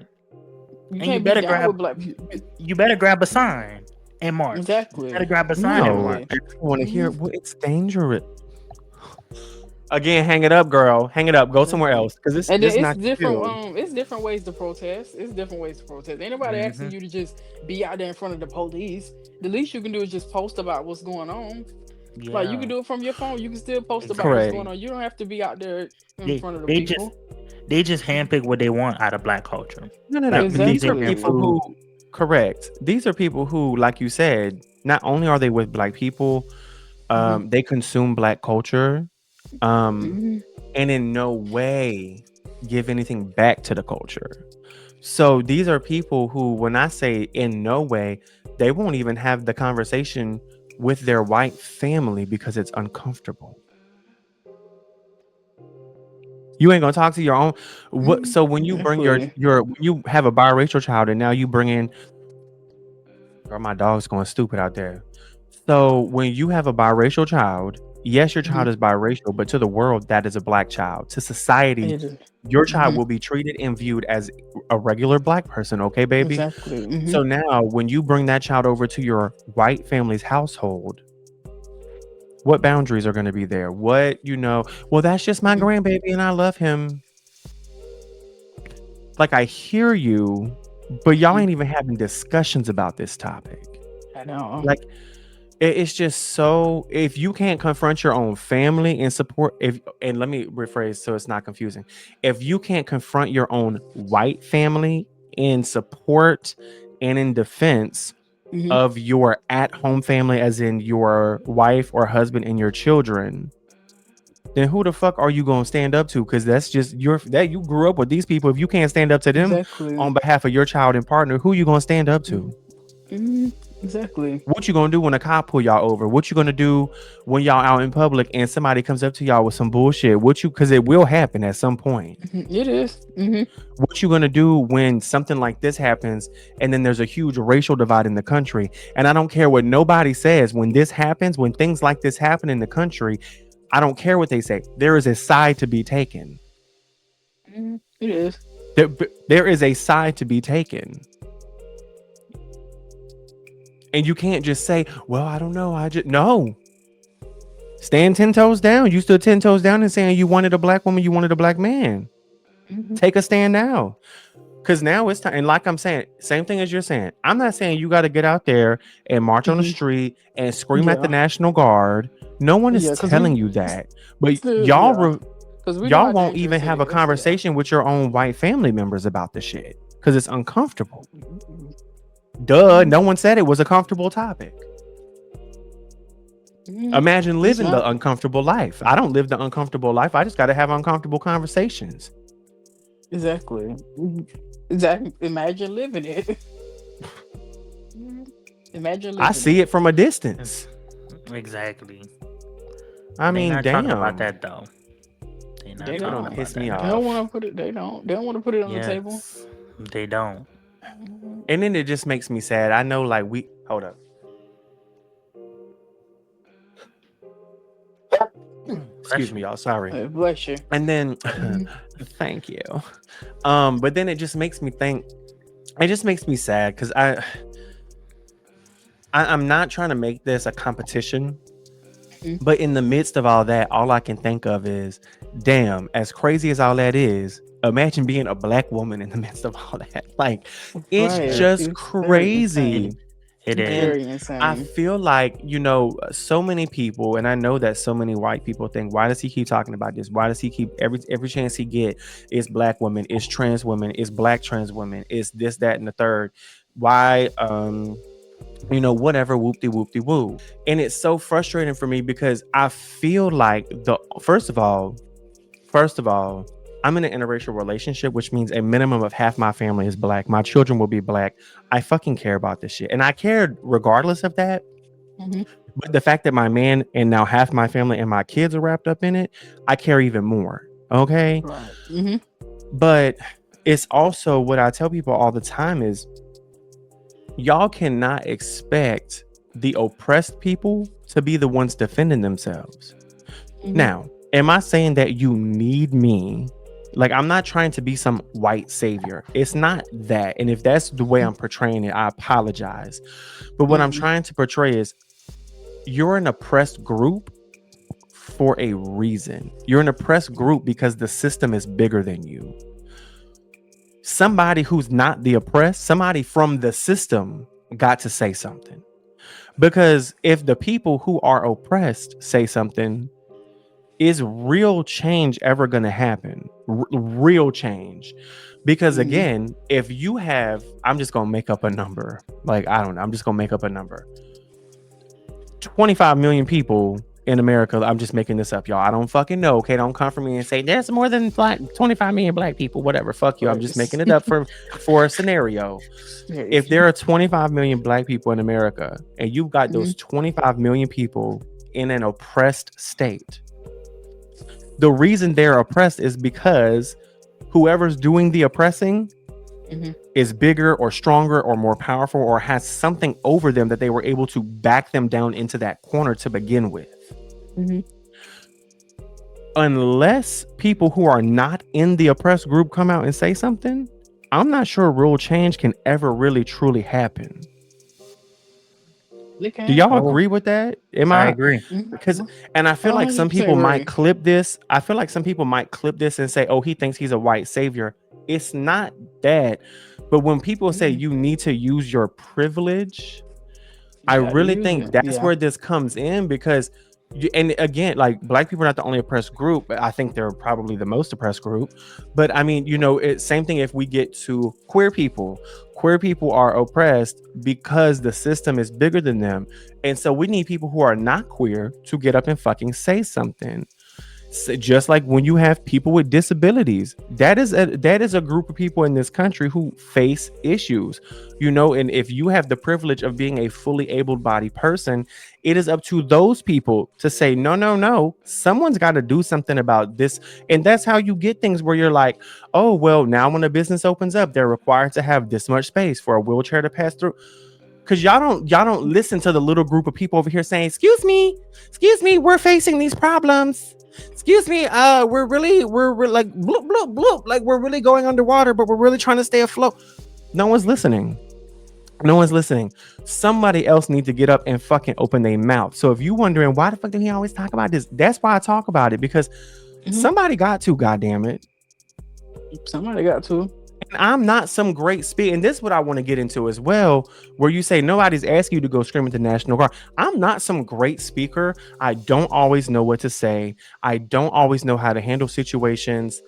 A: You
C: And you
A: can't be
C: better
A: down
C: grab
A: with black
C: you,
A: people.
C: you better grab a sign and march. You better
A: Exactly.
C: grab a sign and
B: No,
C: march.
A: Exactly.
B: I want to hear.
A: Hmm.
B: Well, it's dangerous. Again, hang it up, girl. Hang it up. Go somewhere
A: Exactly.
B: else, because
A: And then
B: this
A: it's
B: not
A: different.
B: chill.
A: It's different ways to protest. It's different ways to protest. Ain't nobody asking
C: Hmm.
A: you to just be out there in front of the police. The least you can do is just post about what's going on. Like, you can
C: Yeah,
A: do it from your phone. You can still post about what's
C: exactly.
A: going
B: Correct.
A: on. You don't have to be out there in
C: They
A: front of the
C: they just
A: people.
C: they just handpick what they want out of black culture.
B: No, no, no.
C: Like
B: But these
C: music
B: are
C: and
A: Exactly.
B: people
C: food.
B: who, correct. These are people who, like you said, not only are they with black people,
A: Hmm.
B: they consume black culture, um,
A: Hmm.
B: and in no way give anything back to the culture. So these are people who, when I say in no way, they won't even have the conversation with their white family because it's uncomfortable. You ain't gonna talk to your own. What?
A: Hmm.
B: So when you bring
A: Exactly.
B: when you have a biracial child, and now you bring in, girl, my dog's going stupid out there. So when you have a biracial child yes, your child
A: Mhm.
B: is biracial, but to the world, that is a black child. To society,
A: It is.
B: your child
A: Mhm.
B: will be treated and viewed as a regular black person. Okay, baby?
A: Exactly. Mhm.
B: So now, when you bring that child over to your white family's household, what boundaries are going to be there? What, well, that's just my
A: Mhm.
B: grandbaby and I love him. Like, I hear you, but y'all
A: Mhm.
B: ain't even having discussions about this topic.
A: I know.
B: Like, it's just so, if you can't confront your own family and support, and let me rephrase so it's not confusing. If you can't confront your own white family in support and in defense
A: Mhm.
B: of your at-home family, as in your wife or husband and your children, then who the fuck are you gonna stand up to? Because that's just you grew up with these people. If you can't stand up to them
A: Exactly.
B: on behalf of your child and partner, who you gonna stand up to?
A: Mhm. Mhm. Exactly.
B: What you gonna do when a cop pull y'all over? What you gonna do when y'all out in public and somebody comes up to y'all with some bullshit? Because it will happen at some point.
A: Mhm. It is. Mhm.
B: What you gonna do when something like this happens and then there's a huge racial divide in the country? And I don't care what nobody says. When this happens, when things like this happen in the country, I don't care what they say. There is a side to be taken.
A: Mhm. It is.
B: There is a side to be taken. And you can't just say, well, I don't know. No. Stand 10 toes down. You stood 10 toes down and saying you wanted a black woman, you wanted a black man.
A: Mhm.
B: Take a stand now. Because now it's time. And like I'm saying, same thing as you're saying. I'm not saying you got to get out there and march on the
A: Mhm.
B: street and scream at the
A: Yeah.
B: National Guard. No one is
A: Yeah. Because we
B: telling you that. But
A: still.
B: y'all
A: Yeah. Because we know
B: y'all
A: how
B: won't even
A: dangerous it
B: have a
A: is. Yeah.
B: conversation with your own white family members about the shit because it's uncomfortable.
A: Mhm.
B: Duh, no one said it was a comfortable topic.
A: Mhm.
B: Imagine
A: It's
B: living the
A: not.
B: uncomfortable life. I don't live the uncomfortable life. I just got to have uncomfortable conversations.
A: Exactly. Mhm. Exactly. Imagine living it. Mhm. Imagine
B: I
A: living
B: see
A: it.
B: it from a distance.
C: Exactly.
B: I
C: They
B: mean,
C: not talking about
B: damn.
C: that though. They not
A: They
B: People
C: talking
B: don't
A: don't.
C: about
B: piss me
C: that.
A: They don't want
B: off.
A: to put it. They don't. They don't want to put it on the table.
C: Yes, they don't.
A: Mhm.
B: And then it just makes me sad. I know, like, hold up.
C: Bless
B: Excuse
C: you.
B: me, y'all. Sorry.
A: Bless you.
B: And then,
A: Mhm.
B: thank you. But then it just makes me think. It just makes me sad because I'm not trying to make this a competition.
A: Mhm.
B: But in the midst of all that, all I can think of is, damn, as crazy as all that is, imagine being a black woman in the midst of all that. Like, it's
A: Right.
C: Yes,
B: just
A: It's very
B: crazy.
A: insane.
C: it
A: It's
B: And
C: is.
A: very
B: I
A: insane.
B: feel like, so many people, and I know that so many white people think, why does he keep talking about this? Why does he keep every chance he get is black women, is trans women, is black trans women, is this, that, and the third. Why, whatever, whoopty whoopty woo. And it's so frustrating for me because I feel like first of all, I'm in an interracial relationship, which means a minimum of half my family is black. My children will be black. I fucking care about this shit. And I cared regardless of that.
A: Mhm.
B: But the fact that my man and now half my family and my kids are wrapped up in it, I care even more. Okay.
A: Right. Mhm.
B: But it's also what I tell people all the time is y'all cannot expect the oppressed people to be the ones defending themselves.
A: Mhm.
B: Now, am I saying that you need me? Like, I'm not trying to be some white savior. It's not that. And if that's the way I'm portraying it, I apologize. But what I'm
A: Mhm.
B: trying to portray is you're an oppressed group for a reason. You're an oppressed group because the system is bigger than you. Somebody who's not the oppressed, somebody from the system got to say something. Because if the people who are oppressed say something, is real change ever going to happen? Real change. Because
A: Mhm.
B: again, if you have, I'm just going to make up a number. Like, I don't know. I'm just going to make up a number. 25 million people in America. I'm just making this up, y'all. I don't fucking know. Okay. Don't come for me and say there's more than 25 million black people. Whatever. Fuck you. I'm just making it up for a scenario. If there are 25 million black people in America and you've got those
A: Mhm.
B: 25 million people in an oppressed state, the reason they're oppressed is because whoever's doing the oppressing
A: Mhm.
B: is bigger or stronger or more powerful or has something over them that they were able to back them down into that corner to begin with.
A: Hmm.
B: Unless people who are not in the oppressed group come out and say something, I'm not sure real change can ever really truly happen.
A: They
B: Do
A: can.
B: y'all
C: Oh,
B: agree with that? Am
C: I
B: I?
C: agree.
B: Because,
A: Mhm.
B: and I feel like some
A: 100%
B: people might
A: agree.
B: clip this. I feel like some people might clip this and say, oh, he thinks he's a white savior. It's not that. But when people say
A: Mhm.
B: you need to use your privilege, I
A: You got to
B: really
A: use
B: think
A: it.
B: that's
A: Yeah.
B: where this comes in because and again, like black people are not the only oppressed group, but I think they're probably the most oppressed group. But I mean, it's same thing if we get to queer people. Queer people are oppressed because the system is bigger than them. And so we need people who are not queer to get up and fucking say something. Just like when you have people with disabilities, that is a group of people in this country who face issues, and if you have the privilege of being a fully able-bodied person, it is up to those people to say no, no, no, someone's got to do something about this. And that's how you get things where you're like, oh well, now when a business opens up, they're required to have this much space for a wheelchair to pass through. Because y'all don't listen to the little group of people over here saying, excuse me, we're facing these problems. Excuse me, we're like bloop bloop bloop, like we're really going underwater, but we're really trying to stay afloat. No one's listening. No one's listening. Somebody else needs to get up and fucking open their mouth. So if you wondering why the fuck do he always talk about this, that's why I talk about it, because
A: Hmm.
B: somebody got to, goddamn it.
A: Somebody got to.
B: And I'm not some great speaker. And this is what I want to get into as well, where you say nobody's asking you to go scream at the National Guard. I'm not some great speaker. I don't always know what to say. I don't always know how to handle situations.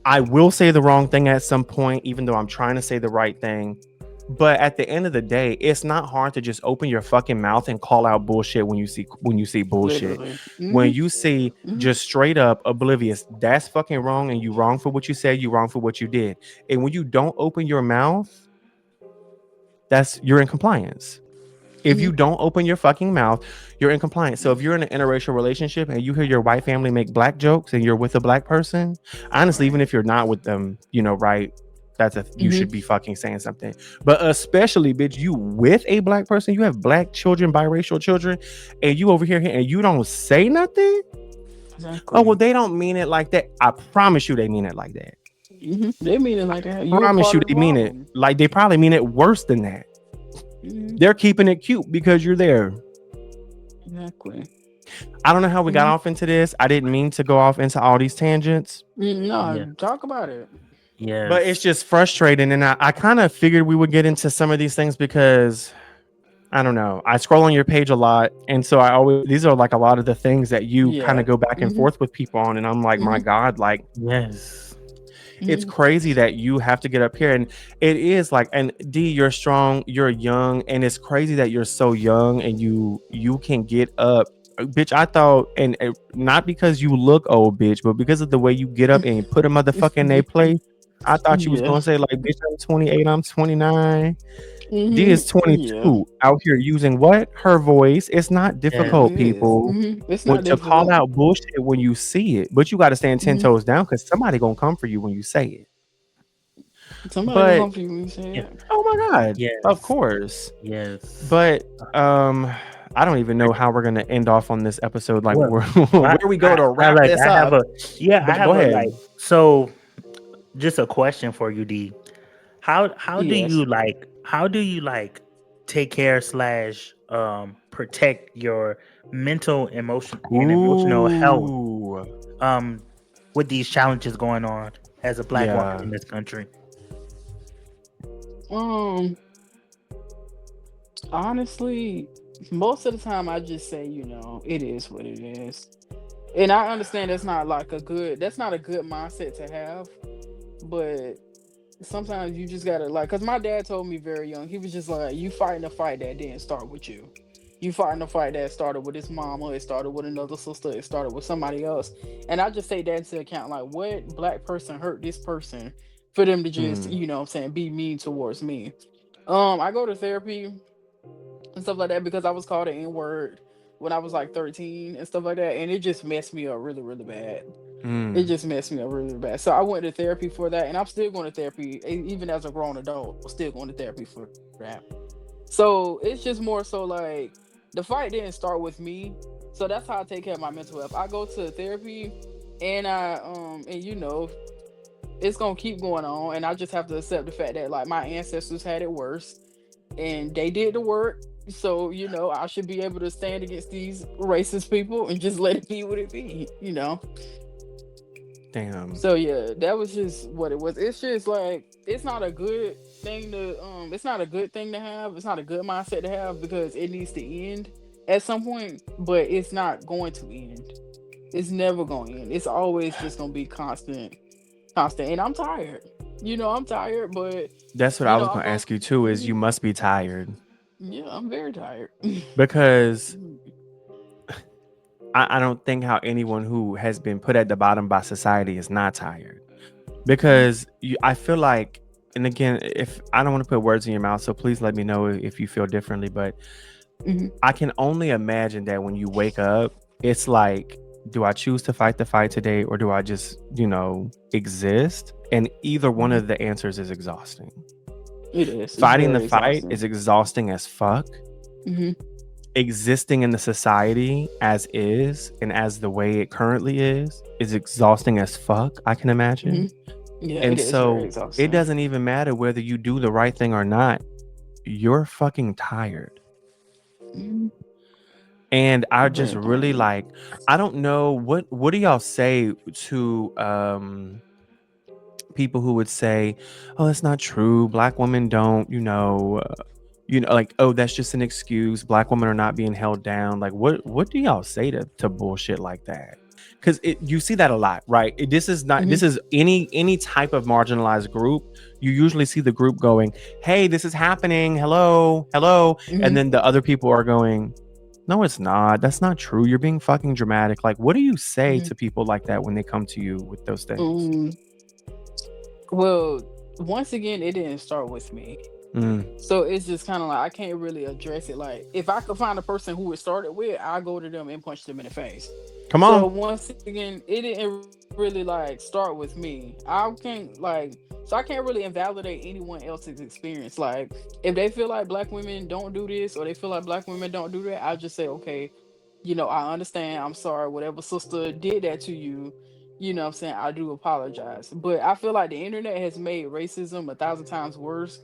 B: I will say the wrong thing at some point, even though I'm trying to say the right thing. But at the end of the day, it's not hard to just open your fucking mouth and call out bullshit when you see bullshit.
A: Literally.
B: When
A: Hmm.
B: you see
A: Hmm.
B: just straight up oblivious, that's fucking wrong, and you wrong for what you said, you wrong for what you did. And when you don't open your mouth, you're in compliance. If
A: Hmm.
B: you don't open your fucking mouth, you're in compliance. So if you're in an interracial relationship and you hear your white family make black jokes and you're with a black person, honestly, even if you're not with them, right, you
A: Hmm.
B: should be fucking saying something. But especially, bitch, you with a black person, you have black children, biracial children, and you over here and you don't say nothing. Oh well,
A: Exactly.
B: they don't mean it like that. I promise you, they mean it like that.
A: They mean it like that. You're a
B: Promise
A: part
B: you,
A: of the
B: they mean it
A: problem.
B: like they probably mean it worse than that.
A: Hmm.
B: They're keeping it cute because you're there.
A: Exactly.
B: I don't know how we got
A: Hmm.
B: off into this. I didn't mean to go off into all these tangents,
C: Yeah.
A: No, talk about it.
B: but it's
C: Yes.
B: just frustrating. And I kind of figured we would get into some of these things because I don't know. I scroll on your page a lot. And so these are like a lot of the things that you kind
A: Yeah.
B: of go back and
A: Hmm.
B: forth with people on. And I'm like, my
A: Hmm.
B: God, like,
C: Yes.
B: it's
A: Hmm.
B: crazy that you have to get up here. And it is like, and D, you're strong, you're young, and it's crazy that you're so young and you can get up. Bitch, I thought, and not because you look old, bitch, but because of the way you get up and put a motherfucker in their place. I thought you was
A: Yeah.
B: gonna say like, bitch, I'm 28, I'm 29. D
A: Hmm.
B: is
A: Yeah.
B: 22, out here using what? Her voice. It's not
C: Yes.
B: difficult,
A: It is.
B: people.
A: It's
B: When
A: not
B: to call
A: difficult.
B: out bullshit when you see it, but you got to stand 10
A: Hmm.
B: toes down because somebody gonna come for you when you say it.
A: Somebody gonna
B: But
A: come for you when you say
C: Yeah.
A: it.
B: oh my God, of
C: Yes.
B: course.
C: Yes.
B: But I don't even know how we're gonna end off on this episode. Like
C: Well,
B: where we go to
C: I
B: wrap
C: like.
B: this
C: I have
B: up.
C: a. Yeah. I
B: But go
C: have a
B: ahead.
C: like. So, just a question for you, D. How do
A: Yes.
C: you like? How do you like take care slash protect your mental emotion and emotional health
B: Ooh,
C: um with these challenges going on as a black woman
B: yeah.
C: in this country?
A: Um. Honestly, most of the time I just say, it is what it is. And I understand that's not a good mindset to have, but sometimes you just gotta cause my dad told me very young, he was just like, you fighting a fight that didn't start with you. You fighting a fight that started with his mama, it started with another sister, it started with somebody else. And I just take that into account, like what black person hurt this person for them to just,
B: Mm,
A: what I'm saying, be mean towards me. I go to therapy and stuff like that because I was called an N word when I was like 13 and stuff like that, and it just messed me up really, really bad. It
B: mm,
A: just messed me up really, really bad. So I went to therapy for that, and I'm still going to therapy even as a grown adult. Still going to therapy for that. So it's just more so like the fight didn't start with me. So that's how I take care of my mental health. I go to therapy, and and it's gonna keep going on, and I just have to accept the fact that like my ancestors had it worse, and they did the work. So I should be able to stand against these racist people and just let it be what it be.
B: Damn.
A: So yeah, that was just what it was. It's just like it's not a good thing to have. It's not a good mindset to have because it needs to end at some point, but it's not going to end. It's never going to end. It's always just going to be constant. And I'm tired. I'm tired, but
B: That's what I was
A: I'm
B: going to
A: going
B: ask you too. Is you
A: to
B: must be tired
A: yeah, I'm very tired.
B: because I don't think how anyone who has been put at the bottom by society is not tired. Because I feel like, and again, if I don't want to put words in your mouth, so please let me know if you feel differently. But
A: Mhm.
B: I can only imagine that when you wake up, it's like, do I choose to fight the fight today, or do I just, exist? And either one
A: Mhm.
B: of the answers is exhausting.
A: It is. It's
B: Fighting the
A: very
B: fight
A: exhausting.
B: is exhausting as fuck.
A: Hmm.
B: Existing in the society as is and as the way it currently is exhausting as fuck, I can imagine.
A: Hmm. Yeah,
B: And
A: it is very
B: so it
A: exhausting.
B: doesn't even matter whether you do the right thing or not. You're fucking tired.
A: Mhm.
B: And I just
A: Very
B: really
A: tired.
B: like, I don't know what do y'all say to people who would say, "Oh, that's not true. Black women don't, like, oh, that's just an excuse. Black women are not being held down." Like, what do y'all say to bullshit like that? Because you see that a lot, right?
A: Hmm.
B: This is any type of marginalized group. You usually see the group going, "Hey, this is happening. Hello, hello," and
A: Hmm.
B: then the other people are going, "No, it's not. That's not true. You're being fucking dramatic." Like, what do you say
A: Hmm.
B: to people like that when they come to you with those things?
A: Um, well, once again, it didn't start with me.
B: Mm,
A: So it's just kind of like I can't really address it. Like if I could find a person who it started with, I go to them and punch them in the face.
B: come
A: So
B: on.
A: once again, it didn't really like start with me. I can't really invalidate anyone else's experience. Like if they feel like black women don't do this or they feel like black women don't do that, I just say okay, I understand. I'm sorry. Whatever sister did that to you, what I'm saying, I do apologize. But I feel like the internet has made racism a thousand times worse.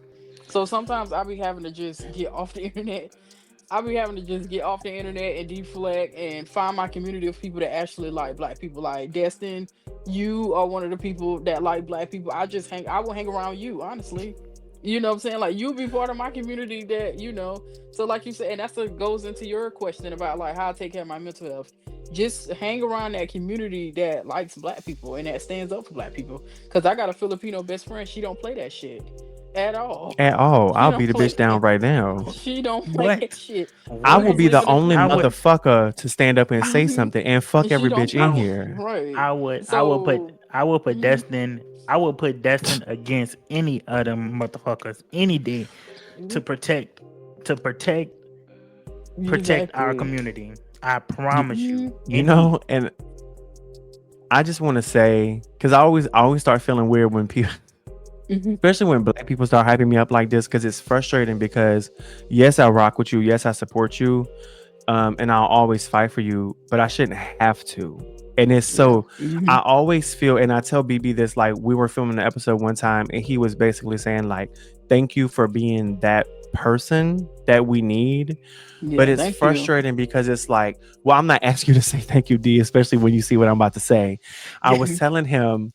A: So sometimes I be having to just get off the internet. I be having to just get off the internet and deflect and find my community of people that actually like black people. Like Destin, you are one of the people that like black people. I will hang around you, honestly. You know what I'm saying? Like you'll be part of my community that. So like you said, and that's what goes into your question about like how I take care of my mental health. Just hang around that community that likes black people and that stands up for black people. Cause I got a Filipino best friend. She don't play that shit at all.
B: At all.
A: She
B: I'll
A: don't
B: beat the bitch
A: play.
B: down right now.
A: She don't play that
C: What?
A: shit.
B: I
A: She
B: will
C: What?
A: was
B: be the
A: living in
B: only
C: I would.
B: motherfucker to stand up and say
A: Mhm.
B: something and fuck
A: And she
B: every
A: don't
B: bitch in
C: I,
A: play
B: here.
A: right.
C: I would.
A: So
C: I would put
A: mhm.
C: Destin. I would put Destin against any other motherfuckers any day to
A: Mhm.
C: protect to protect protect our
A: Exactly.
C: community. I
B: You,
C: promise you.
A: Mhm.
C: Any.
B: and I just want to say, because I always start feeling weird when people,
A: Mhm.
B: especially when black people start hyping me up like this, because it's frustrating. Because yes, I rock with you. Yes, I support you. And I'll always fight for you, but I shouldn't have to. And it's
A: Yeah.
B: so I
A: Mhm.
B: always feel, and I tell BB this, like we were filming an episode one time, and he was basically saying like, "Thank you for being that person that we need." But
A: Yeah.
B: it's
A: Thank you.
B: frustrating because it's like, well, I'm not asking you to say thank you, D, especially when you see what I'm about to say. I was telling him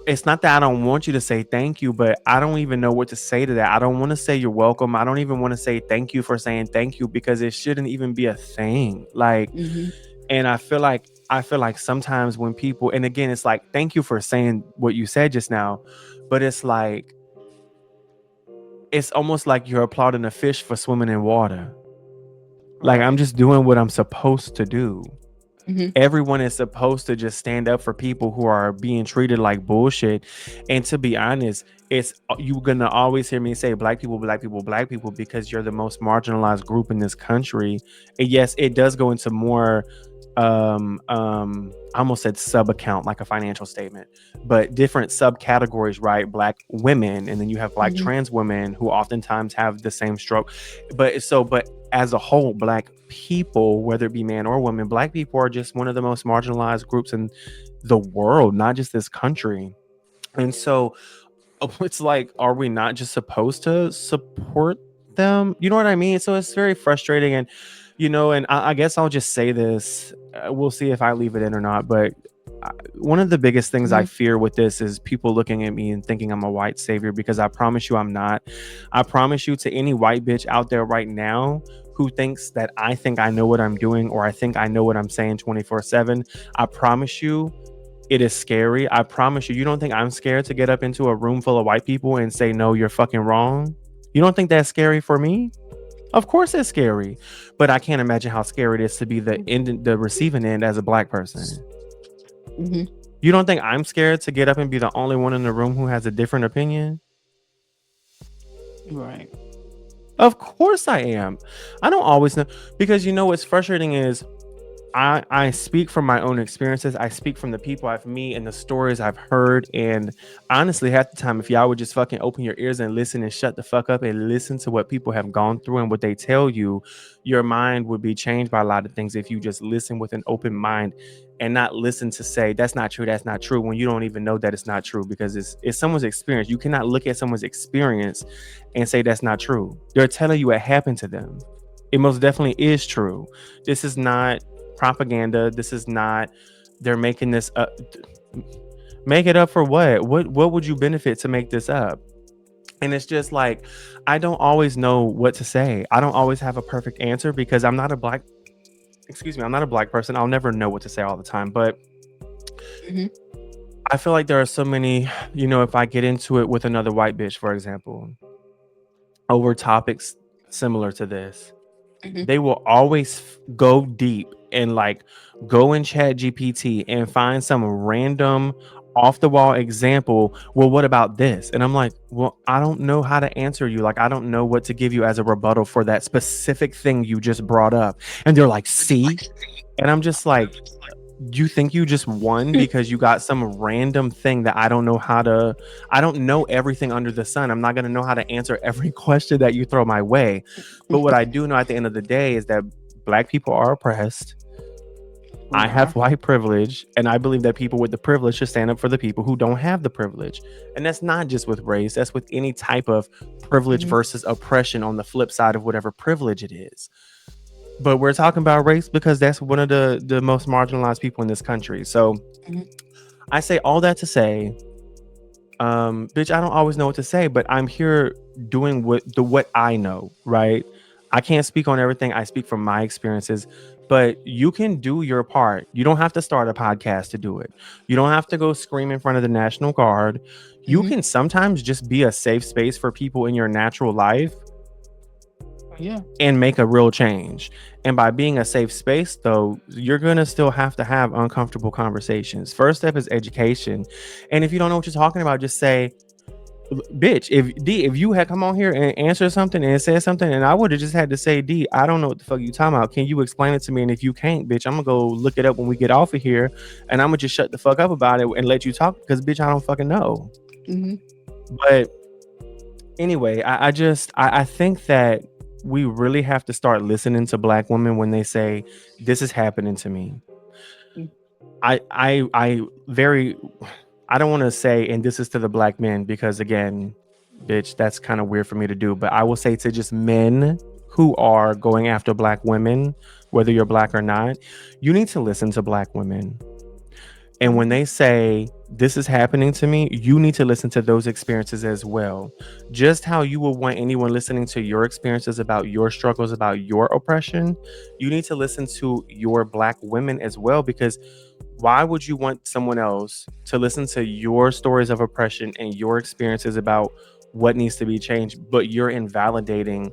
B: it's not that I don't want you to say thank you, but I don't even know what to say to that. I don't want to say you're welcome. I don't even want to say thank you for saying thank you because it shouldn't even be a thing. Like,
A: Mhm.
B: and I feel like sometimes when people, and again, it's like, thank you for saying what you said just now, but it's like, it's almost like you're applauding a fish for swimming in water. Like, I'm
A: Right.
B: just doing what I'm supposed to do.
A: Mhm.
B: Everyone is supposed to just stand up for people who are being treated like bullshit. And to be honest, it's you're gonna always hear me say black people, black people, black people, because you're the most marginalized group in this country. And yes, it does go into more I almost said sub account, like a financial statement, but different subcategories, right? Black women, and then you have black
A: Hmm.
B: trans women who oftentimes have the same stroke. But as a whole, black people, whether it be man or woman, black people are just one of the most marginalized groups in the world, not just this country. And so it's like, are we not just supposed to support them? You know what I mean? So it's very frustrating. And, and I guess I'll just say this. We'll see if I leave it in or not. But one of the biggest things I
A: Hmm.
B: fear with this is people looking at me and thinking I'm a white savior, because I promise you I'm not. I promise you, to any white bitch out there right now who thinks that I think I know what I'm doing, or I think I know what I'm saying 24/7, I promise you it is scary. I promise you, you don't think I'm scared to get up into a room full of white people and say, no, you're fucking wrong? You don't think that's scary for me? Of course it's scary. But I can't imagine how scary it is to be the receiving end as a black person.
A: Hmm.
B: You don't think I'm scared to get up and be the only one in the room who has a different opinion?
A: Right.
B: Of course I am. I don't always know, because what's frustrating is I speak from my own experiences. I speak from the people I've met and the stories I've heard. And honestly, half the time, if y'all would just fucking open your ears and listen and shut the fuck up and listen to what people have gone through and what they tell you, your mind would be changed by a lot of things if you just listen with an open mind and not listen to say, that's not true, that's not true, when you don't even know that it's not true, because it's someone's experience. You cannot look at someone's experience and say that's not true. They're telling you it happened to them. It most definitely is true. This is not propaganda. This is not, they're making this up. Make it up for what would you benefit to make this up? And it's just like, I don't always know what to say. I don't always have a perfect answer, because I'm not a black person. I'll never know what to say all the time. But
A: Hmm.
B: I feel like there are so many, if I get into it with another white bitch, for example, over topics similar to this,
A: Hmm.
B: they will always go deep and like go in chat GPT and find some random off the wall example. Well, what about this? And I'm like, well, I don't know how to answer you. Like, I don't know what to give you as a rebuttal for that specific thing you just brought up. And they're like, see? And I'm just like, you think you just won because you got some random thing that I don't know everything under the sun. I'm not going to know how to answer every question that you throw my way. But what I do know at the end of the day is that black people are oppressed.
A: We
B: I have
A: are.
B: white privilege, and I believe that people with the privilege should stand up for the people who don't have the privilege. And that's not just with race, that's with any type of privilege
A: Hmm.
B: versus oppression on the flip side of whatever privilege it is. But we're talking about race because that's one of the most marginalized people in this country. So
A: Hmm.
B: I say all that to say, bitch, I don't always know what to say, but I'm here doing what I know, right? I can't speak on everything. I speak from my experiences, but you can do your part. You don't have to start a podcast to do it. You don't have to go scream in front of the National Guard. You
A: Hmm.
B: can sometimes just be a safe space for people in your natural life
A: Yeah.
B: and make a real change. And by being a safe space, though, you're going to still have to have uncomfortable conversations. First step is education. And if you don't know what you're talking about, just say, bitch, if you had come on here and answered something and said something, and I would have just had to say, D, I don't know what the fuck you talking about. Can you explain it to me? And if you can't, bitch, I'm gonna go look it up when we get off of here, and I'm gonna just shut the fuck up about it and let you talk, because bitch, I don't fucking know.
A: Hmm.
B: But anyway, I think that we really have to start listening to black women when they say, this is happening to me. I very, I don't want to say, and this is to the black men, because again, bitch, that's kind of weird for me to do, but I will say to just men who are going after black women, whether you're black or not, you need to listen to black women. And when they say, this is happening to me, you need to listen to those experiences as well. Just how you will want anyone listening to your experiences about your struggles, about your oppression, you need to listen to your black women as well. Because why would you want someone else to listen to your stories of oppression and your experiences about what needs to be changed, but you're invalidating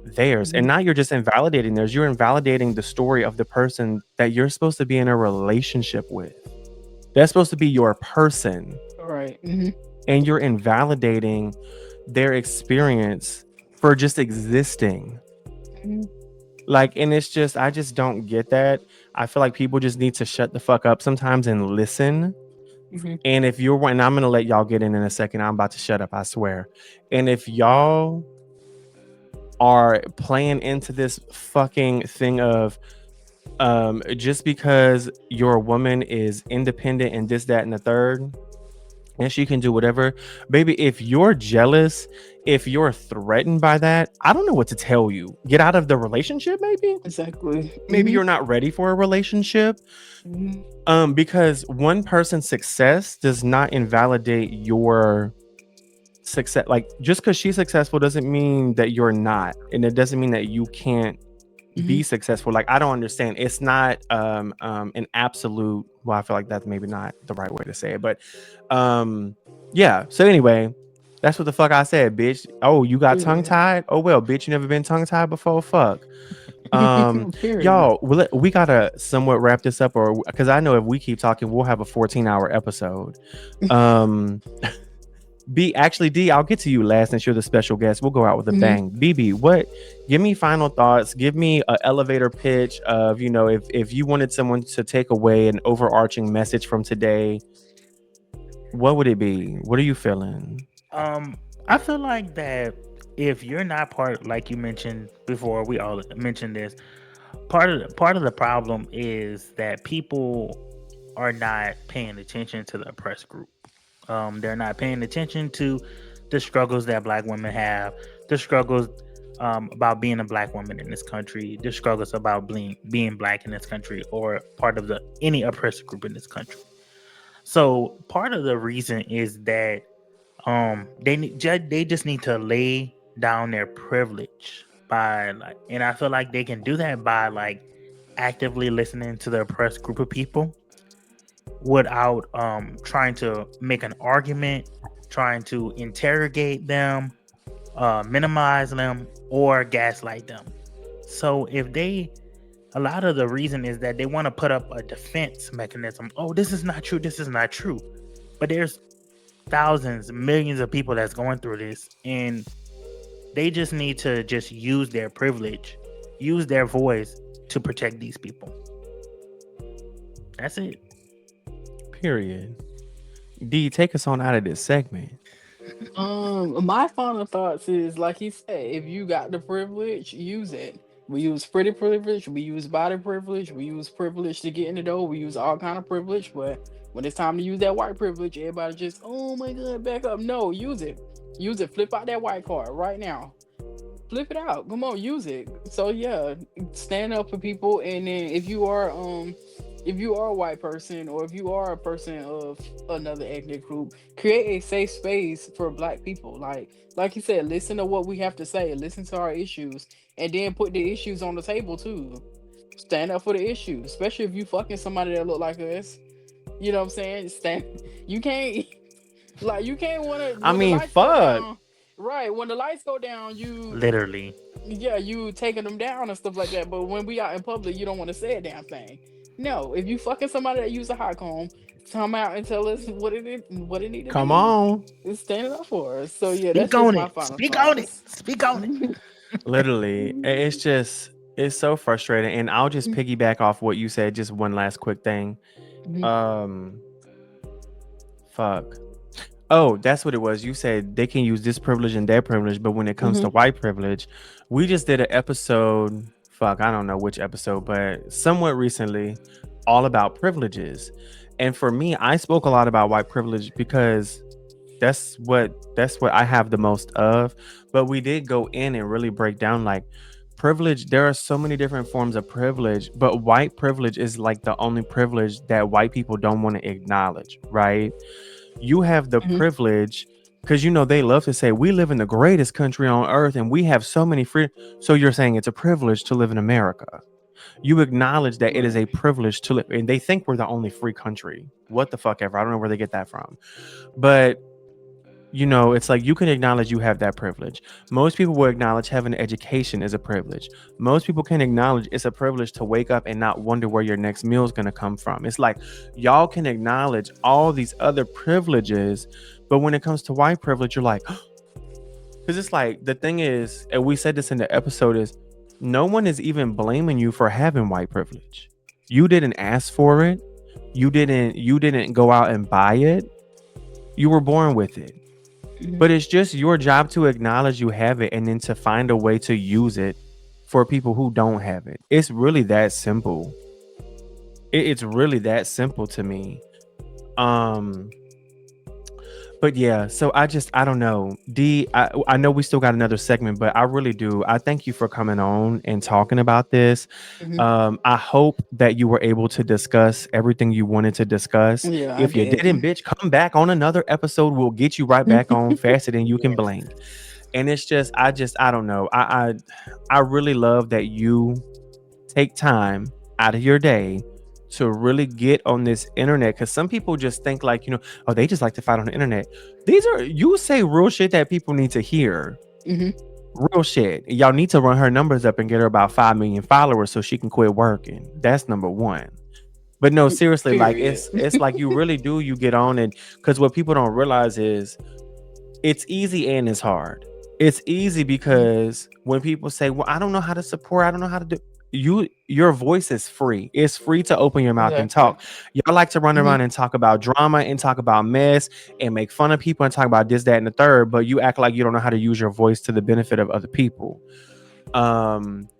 B: theirs? And
A: Hmm.
B: not you're just invalidating theirs, you're invalidating the story of the person that you're supposed to be in a relationship with. That's supposed to be your person,
A: Right. Hmm.
B: and you're invalidating their experience for just existing.
A: Hmm.
B: Like, and it's just, I just don't get that. I feel like people just need to shut the fuck up sometimes and listen.
A: Mhm.
B: And if you're, and I'm gonna let y'all get in a second. I'm about to shut up, I swear. And if y'all are playing into this fucking thing of just because your woman is independent and this, that, and the third, and she can do whatever, baby, if you're jealous, if you're threatened by that, I don't know what to tell you. Get out of the relationship,
A: Exactly.
B: maybe you're not ready for a relationship.
A: Mhm.
B: Because one person's success does not invalidate your success. Like, just because she's successful doesn't mean that you're not, and it doesn't mean that you can't be
A: Mhm.
B: successful. Like, I don't understand. It's not an absolute, well, I feel like that's maybe not the right way to say it, but yeah. So anyway, that's what the fuck I said, bitch. Oh, you got tongue
A: Period.
B: tied? Oh well, bitch, you never been tongue tied before. Fuck.
A: Period.
B: Y'all, we gotta somewhat wrap this up, or because I know if we keep talking, we'll have a 14-hour episode. um D, I'll get to you last since you're the special guest. We'll go out with a
A: Mhm.
B: bang. BB, give me final thoughts. Give me an elevator pitch of, if you wanted someone to take away an overarching message from today, what would it be? What are you feeling?
C: I feel like that if you're not part, like you mentioned before, we all mentioned this. Part of the problem is that people are not paying attention to the oppressed group. They're not paying attention to the struggles that Black women have, the struggles about being a Black woman in this country, the struggles about being Black in this country, or part of the any oppressed group in this country. So part of the reason is that they just need to lay down their privilege by, like, and I feel like they can do that by, like, actively listening to the oppressed group of people without trying to make an argument, trying to interrogate them, minimize them, or gaslight them. So if they, a lot of the reason is that they want to put up a defense mechanism. Oh, this is not true, this is not true. But there's thousands, millions of people that's going through this, and they just need to just use their privilege, use their voice to protect these people. That's it.
B: Period. D, take us on out of this segment.
A: My final thoughts is like he said, if you got the privilege, use it. We use pretty privilege, we use body privilege, we use privilege to get in the door, we use all kind of privilege, but when it's time to use that white privilege, everybody just, oh my god, back up. No, use it. Use it. Flip out that white card right now. Flip it out. Come on, use it. So yeah, stand up for people. And then if you are a white person, or if you are a person of another ethnic group, create a safe space for Black people. Like you said, listen to what we have to say, listen to our issues, and then put the issues on the table too. Stand up for the issues, especially if you fucking somebody that look like us. You know what I'm saying? Stand. You can't you can't want to
B: I
A: when the
B: mean,
A: lights go
B: fuck.
A: down. Right, when the lights go down,
C: Literally.
A: yeah, you taking them down and stuff like that. But when we out in public, you don't want to say a damn thing. No, if you fucking somebody that use a hot comb, come out and tell us what it is, what it need to
B: Come
A: be.
B: on.
A: It's standing up for us. So yeah, that's
C: Speak
A: just
C: on
A: my
C: it.
A: final
C: Speak on it.
A: thoughts.
C: Speak on it.
B: Literally, it's so frustrating. And I'll just piggyback off what you said. Just one last quick thing. Um, fuck. Oh, that's what it was. You said they can use this privilege and that privilege, but when it comes to white privilege, we just did an episode. Fuck, I don't know which episode, but somewhat recently, all about privileges. And for me, I spoke a lot about white privilege because that's what I have the most of. But we did go in and really break down, like, privilege. There are so many different forms of privilege, but white privilege is like the only privilege that white people don't want to acknowledge, right? You have the privilege because they love to say we live in the greatest country on earth and we have so many free. So you're saying it's a privilege to live in America. You acknowledge that it is a privilege to live, and they think we're the only free country. What the fuck ever. I don't know where they get that from. But it's like you can acknowledge you have that privilege. Most people will acknowledge having an education is a privilege. Most people can acknowledge it's a privilege to wake up and not wonder where your next meal is going to come from. It's like y'all can acknowledge all these other privileges, but when it comes to white privilege, you're like, because it's like the thing is, and we said this in the episode, is no one is even blaming you for having white privilege. You didn't ask for it. You didn't go out and buy it. You were born with it.
A: Mhm.
B: But it's just your job to acknowledge you have it and then to find a way to use it for people who don't have it. It's really that simple. It's really that simple to me. Um but yeah, so I don't know. I know we still got another segment, but I really do. I thank you for coming on and talking about this.
A: Mhm.
B: I hope that you were able to discuss everything you wanted to discuss.
A: Yeah, I
B: If you didn't,
A: did.
B: bitch, come back on another episode. We'll get you right back on faster than you can
C: Yes.
B: blink. And it's just I don't know. I really love that you take time out of your day to really get on this internet, because some people just think like, oh, they just like to fight on the internet. These are, you say real shit that people need to hear.
A: Mhm.
B: Real shit. Y'all need to run her numbers up and get her about 5 million followers so she can quit working. That's number one. But no, seriously, like
A: Period.
B: it's like you really do, you get on. And because what people don't realize is it's easy and it's hard. It's easy because when people say, well, I don't know how to support, I don't know how to do, your voice is free. It's free to open your mouth and
A: Exactly.
B: talk. Y'all like to run
A: Mhm.
B: around and talk about drama and talk about mess and make fun of people and talk about this, that, and the third, but you act like you don't know how to use your voice to the benefit of other people.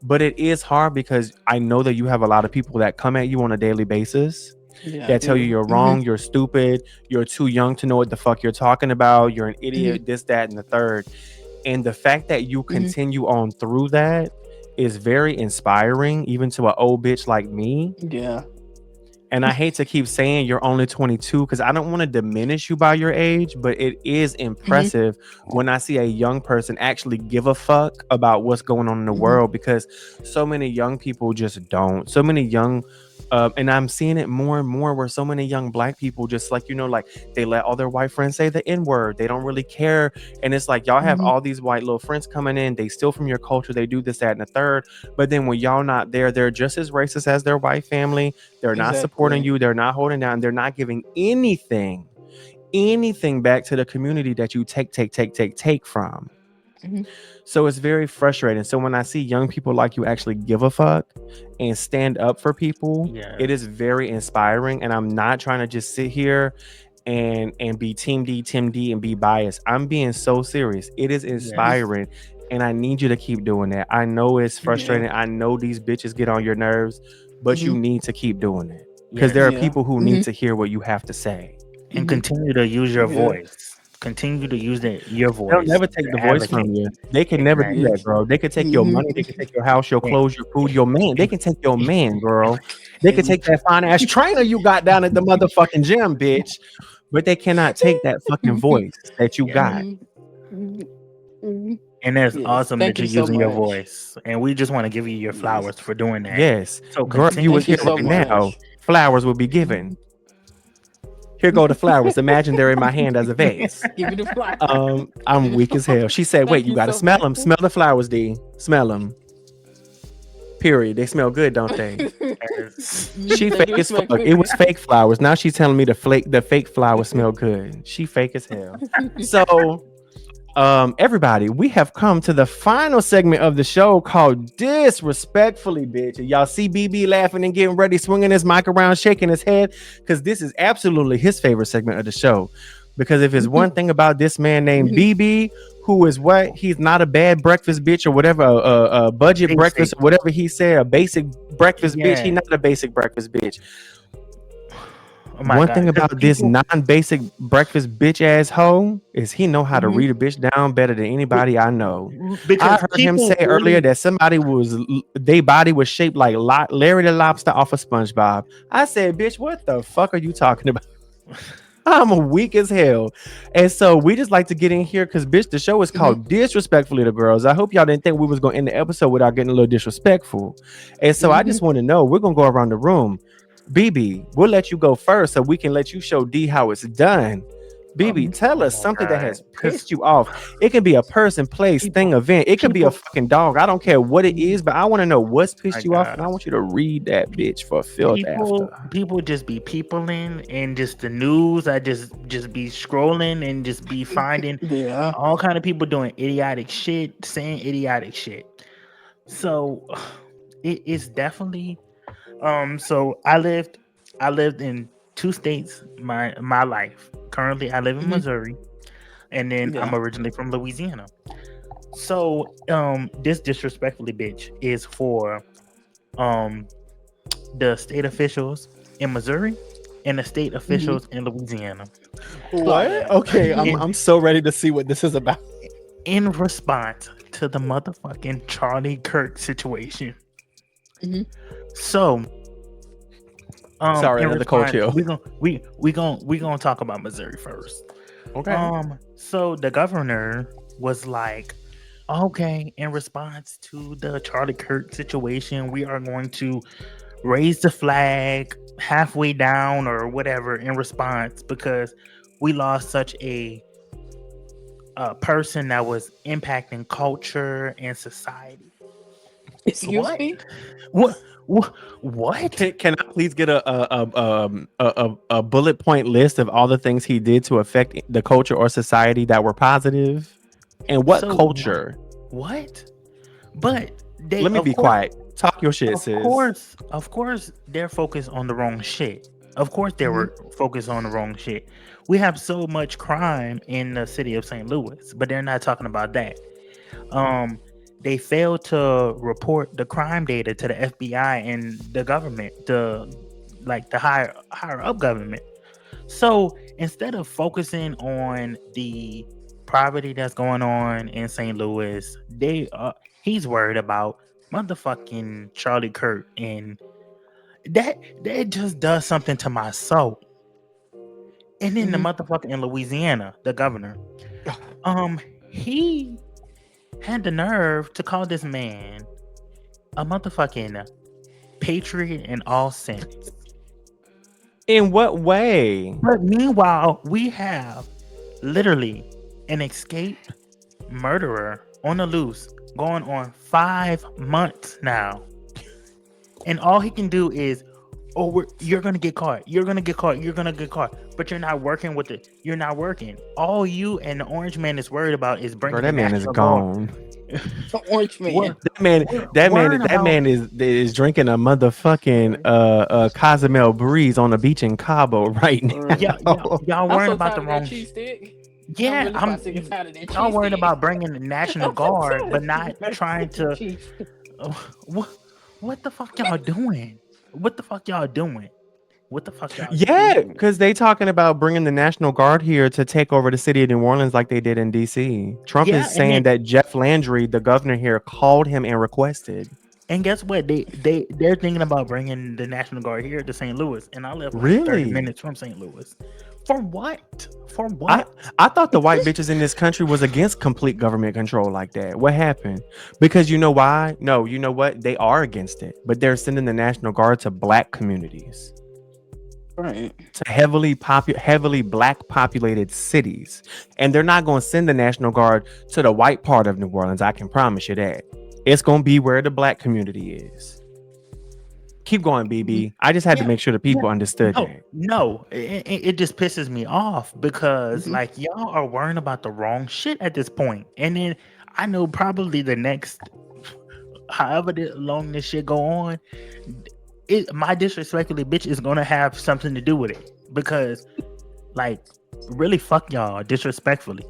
B: But it is hard because I know that you have a lot of people that come at you on a daily basis
A: Yeah, I
B: that tell you
A: do.
B: you're
A: Mhm.
B: wrong, you're stupid, you're too young to know what the fuck you're talking about, you're an
A: Mhm.
B: idiot, this, that, and the third. And the fact that you
A: Mhm.
B: continue on through that is very inspiring, even to an old bitch like me.
A: Yeah.
B: And I hate to keep saying you're only 22 because I don't want to diminish you by your age, but it is
A: Mhm.
B: impressive when I see a young person actually give a fuck about what's going on in the
A: Mhm.
B: world, because so many young people just don't. So many young, and I'm seeing it more and more where so many young black people just like, like they let all their white friends say the N word. They don't really care. And it's like y'all have
A: Mhm.
B: all these white little friends coming in. They steal from your culture. They do this, that, and the third. But then when y'all not there, they're just as racist as their white family. They're not supporting
A: Exactly.
B: you. They're not holding down. They're not giving anything back to the community that you take from.
A: Mhm.
B: So it's very frustrating. So when I see young people like you actually give a fuck and stand up for people, it is
C: Yes.
B: very inspiring. And I'm not trying to just sit here and be Tim D and be biased. I'm being so serious. It is
A: Mhm.
C: Yes.
B: inspiring. And I need you to keep doing that. I know it's
A: Yeah.
B: frustrating. I know these bitches get on your nerves, but you
A: Mhm.
B: need to keep doing it. Because there are
C: Yes.
A: Yeah.
B: people who need
A: Mhm.
B: to hear what you have to say.
C: And
A: Mhm.
C: continue to use your
A: Yeah.
C: voice. Continue to use your
B: They'll
C: voice
B: never take
C: to
B: the voice from
C: advocate.
B: you. They can never do
C: Exactly.
A: Yeah.
B: that, girl. They could take your
A: Mhm.
B: money. They could take your house, your
C: And,
B: clothes, your food, your man. They
C: and,
B: can take your
C: and,
B: man, girl. They could
A: And
B: take that fine ass trainer you got down at the motherfucking gym, bitch. But they cannot take that fucking voice that you
C: yes.
B: got.
A: Mhm. Mhm. Mhm.
C: And that's
A: Yes.
C: awesome
A: Thank
C: that
A: you
C: you're
A: so
C: using your
A: much.
C: voice. And we just want to give you your
A: Yes.
C: flowers for doing that.
B: Yes.
C: So
B: Girl, if you
C: continue
B: was
A: Thank you
B: here
C: to
A: so
B: right now,
A: much.
B: flowers would be given.
A: Mhm.
B: Here go the flowers. Imagine they're in my hand as a vase.
A: Give me the flower.
B: I'm weak as hell. She said, wait,
A: Thank
B: you
A: you
B: gotta
A: so
B: smell
A: much.
B: them. Smell the flowers, D. Smell them. Period. They smell good, don't they?
C: Yes.
B: She
A: They
B: fake
A: do
B: as
A: smell
B: fuck. It
A: good.
B: was fake flowers. Now she's telling me the fake flowers smell good. She fake as hell. So everybody, we have come to the final segment of the show called Disrespectfully, bitch. And y'all see BB laughing and getting ready, swinging his mic around, shaking his head, because this is absolutely his favorite segment of the show. Because if it's one thing about this man named
A: Mhm.
B: BB, who is what? He's not a bad breakfast bitch or whatever, a budget
C: Basic.
B: breakfast or whatever he said, a basic breakfast bitch. He
C: Yeah.
B: not a basic breakfast bitch.
C: Oh my
B: One
C: God.
B: thing
C: Because
B: about this
C: people,
B: non-basic breakfast bitch ass hoe is he know how to
A: Mhm.
B: read a bitch down better than anybody I know. I
C: because
B: heard him say
C: people
B: earlier
C: really,
B: that somebody was they body was shaped like Larry the Lobster off of SpongeBob. I said, bitch, what the fuck are you talking about? I'm weak as hell. And so we just like to get in here because bitch, the show is
A: Mhm.
B: called Disrespectfully the Girls. I hope y'all didn't think we was gonna end the episode without getting a little disrespectful. And so I
A: Mhm.
B: just want to know, we're gonna go around the room. BB, we'll let you go first so we can let you show D how it's done. BB,
A: Mhm.
B: tell
C: oh
B: us
C: my
B: something that
C: God.
B: has
C: Because
B: pissed you off. It can be a person, place, thing,
C: people,
B: event. It could be a
C: people,
B: fucking dog. I don't care what it
A: Mhm.
B: is, but I want to know what's
C: my
B: pissed you off, and
C: God.
B: I want you to read that
C: Pe-
B: bitch for filth
C: people
B: after.
C: people just be peopling and just the news. I just be scrolling and just be finding
A: Yeah.
C: all kind of people doing idiotic shit, saying idiotic shit. So it's definitely so I lived in two states my life. Currently I live in
A: Hmm.
C: Missouri, and then I'm
A: Yeah.
C: originally from Louisiana. So this disrespectfully bitch is for um the state officials in Missouri and the state
A: Hmm.
C: officials in Louisiana.
A: Clock
B: What?
A: that.
B: Okay, I'm
C: In
B: I'm so ready to see what this is about.
C: in response to the motherfucking Charlie Kirk situation.
A: Hmm.
C: So
B: Sorry,
C: in
B: another cold
C: response,
B: chill.
C: we gonna talk about Missouri first.
B: Okay.
C: So the governor was like, okay, in response to the Charlie Kirk situation, we are going to raise the flag halfway down or whatever in response because we lost such a person that was impacting culture and society.
A: Excuse
C: What?
A: me.
C: What? What?
B: Can I please get a bullet point list of all the things he did to affect the culture or society that were positive? And what
C: So
B: culture?
C: what? But they,
B: Let me
C: of
B: be
C: course,
B: quiet. Talk your shit, sis.
C: of course, they're focused on the wrong shit. Of course, they
A: Hmm.
C: were focused on the wrong shit. We have so much crime in the city of St. Louis, but they're not talking about that. Um, they failed to report the crime data to the FBI and the government, the higher up government. So instead of focusing on the poverty that's going on in St. Louis, he's worried about motherfucking Charlie Kirk, and that just does something to my soul. And then the
A: Hmm.
C: motherfucker in Louisiana, the governor, he had the nerve to call this man a motherfucking patriot in all sense.
B: In what way?
C: But meanwhile, we have literally an escaped murderer on the loose going on 5 months now. And all he can do is, oh, you're going to get caught. You're going to get caught. You're going to get caught. But you're not working with it. You're not working. All you and the orange man is worried about is
B: Bro,
C: bringing the
B: that man is
C: National Guard.
B: gone.
A: The orange man.
C: We're,
B: That man, that man,
C: worrying
B: that
C: about
B: man is drinking a motherfucking Cozumel breeze on the beach in Cabo right
A: Right.
B: now.
C: y'all
A: I'm
C: worrying
A: so
C: about
A: tired
C: the
A: of that
C: wrong
A: cheesesteak. I'm
C: Yeah,
A: really
C: I'm
A: quite sick and tired of that
C: y'all worried
A: cheesesteak.
C: about bringing the National
A: I'm so
C: Guard, but
A: tired
C: not
A: of
C: trying to.
A: cheesesteak.
C: Uh, what what the fuck y'all doing? What the fuck y'all doing? What the fuck y'all doing?
B: Yeah, because they talking about bringing the National Guard here to take over the city of New Orleans like they did in DC. Trump
C: Yeah,
B: is saying that Jeff Landry, the governor here, called him and requested.
C: and guess what? They're thinking about bringing the National Guard here to St. Louis, and I live like 30
B: Really?
C: minutes from St. Louis. For what? For
B: I
C: what?
B: I thought the white bitches in this country was against complete government control like that. What happened? Because you know why? No, you know what? They are against it, but they're sending the National Guard to black communities,
A: Right.
B: to heavily black populated cities, and they're not going to send the National Guard to the white part of New Orleans. I can promise you that. It's going to be where the black community is. Keep going, BB. I just had to
C: Yeah,
B: make sure the
C: yeah.
B: people understood
C: No,
B: that.
C: no, it just pisses me off because
A: Hmm.
C: like y'all are worrying about the wrong shit at this point. And then I know probably the next however long this shit go on, my disrespectfully bitch is gonna have something to do with it because like really fuck y'all disrespectfully,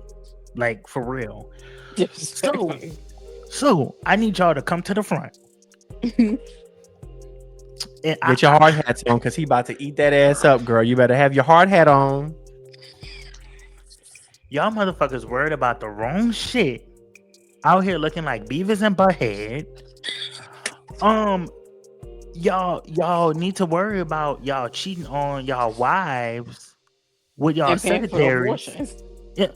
C: like for real. So so I need y'all to come to the front. And
B: Get your hard hats on, because he about to eat that ass up, girl. You better have your hard hat on.
C: y'all motherfuckers worried about the wrong shit out here looking like Beavis and Butthead. Y'all need to worry about y'all cheating on y'all wives with y'all
A: And paying for
C: secretaries.
A: abortions.
C: Yeah,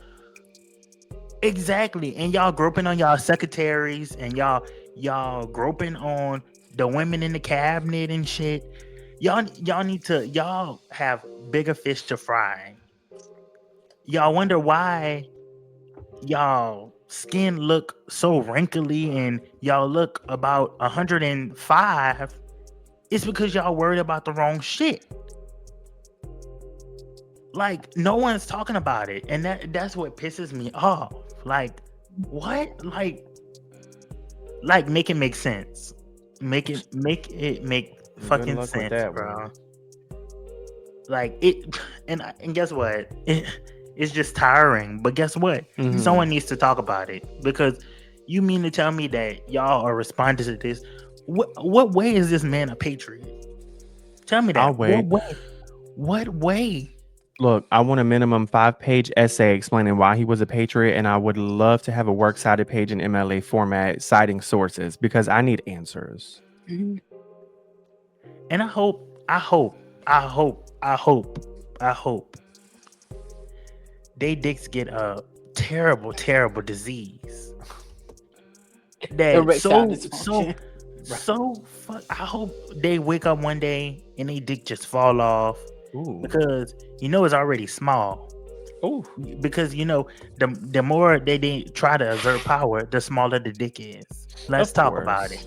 C: exactly. And y'all groping on y'all secretaries, and y'all groping on the women in the cabinet and shit. Y'all have bigger fish to fry. Y'all wonder why y'all skin look so wrinkly and y'all look about 105. It's because y'all worried about the wrong shit. Like no one's talking about it, and that's what pisses me off. Like what? Like Like, make it make sense. Make it make
B: Good
C: fucking
B: luck with
C: sense,
B: that
C: bro.
B: one.
C: Like it, and guess what? It's just tiring. But guess what?
B: Mhm.
C: Someone needs to talk about it, because you mean to tell me that y'all are responding to this? What way is this man a patriot? Tell me that.
B: I'll wait.
C: What way?
B: Look, I want a minimum 5-page essay explaining why he was a patriot, and I would love to have a works cited page in MLA format citing sources because I need answers.
A: Mhm.
C: And I hope they dicks get a terrible, terrible disease. That
A: Erectile
C: so
A: dysfunction.
C: fuck. I hope they wake up one day and they dick just fall off,
B: Ooh.
C: because it's already small.
B: Ooh.
C: Because the more they try to exert power, the smaller the dick is. Let's
B: Of
C: talk
B: course.
C: about it.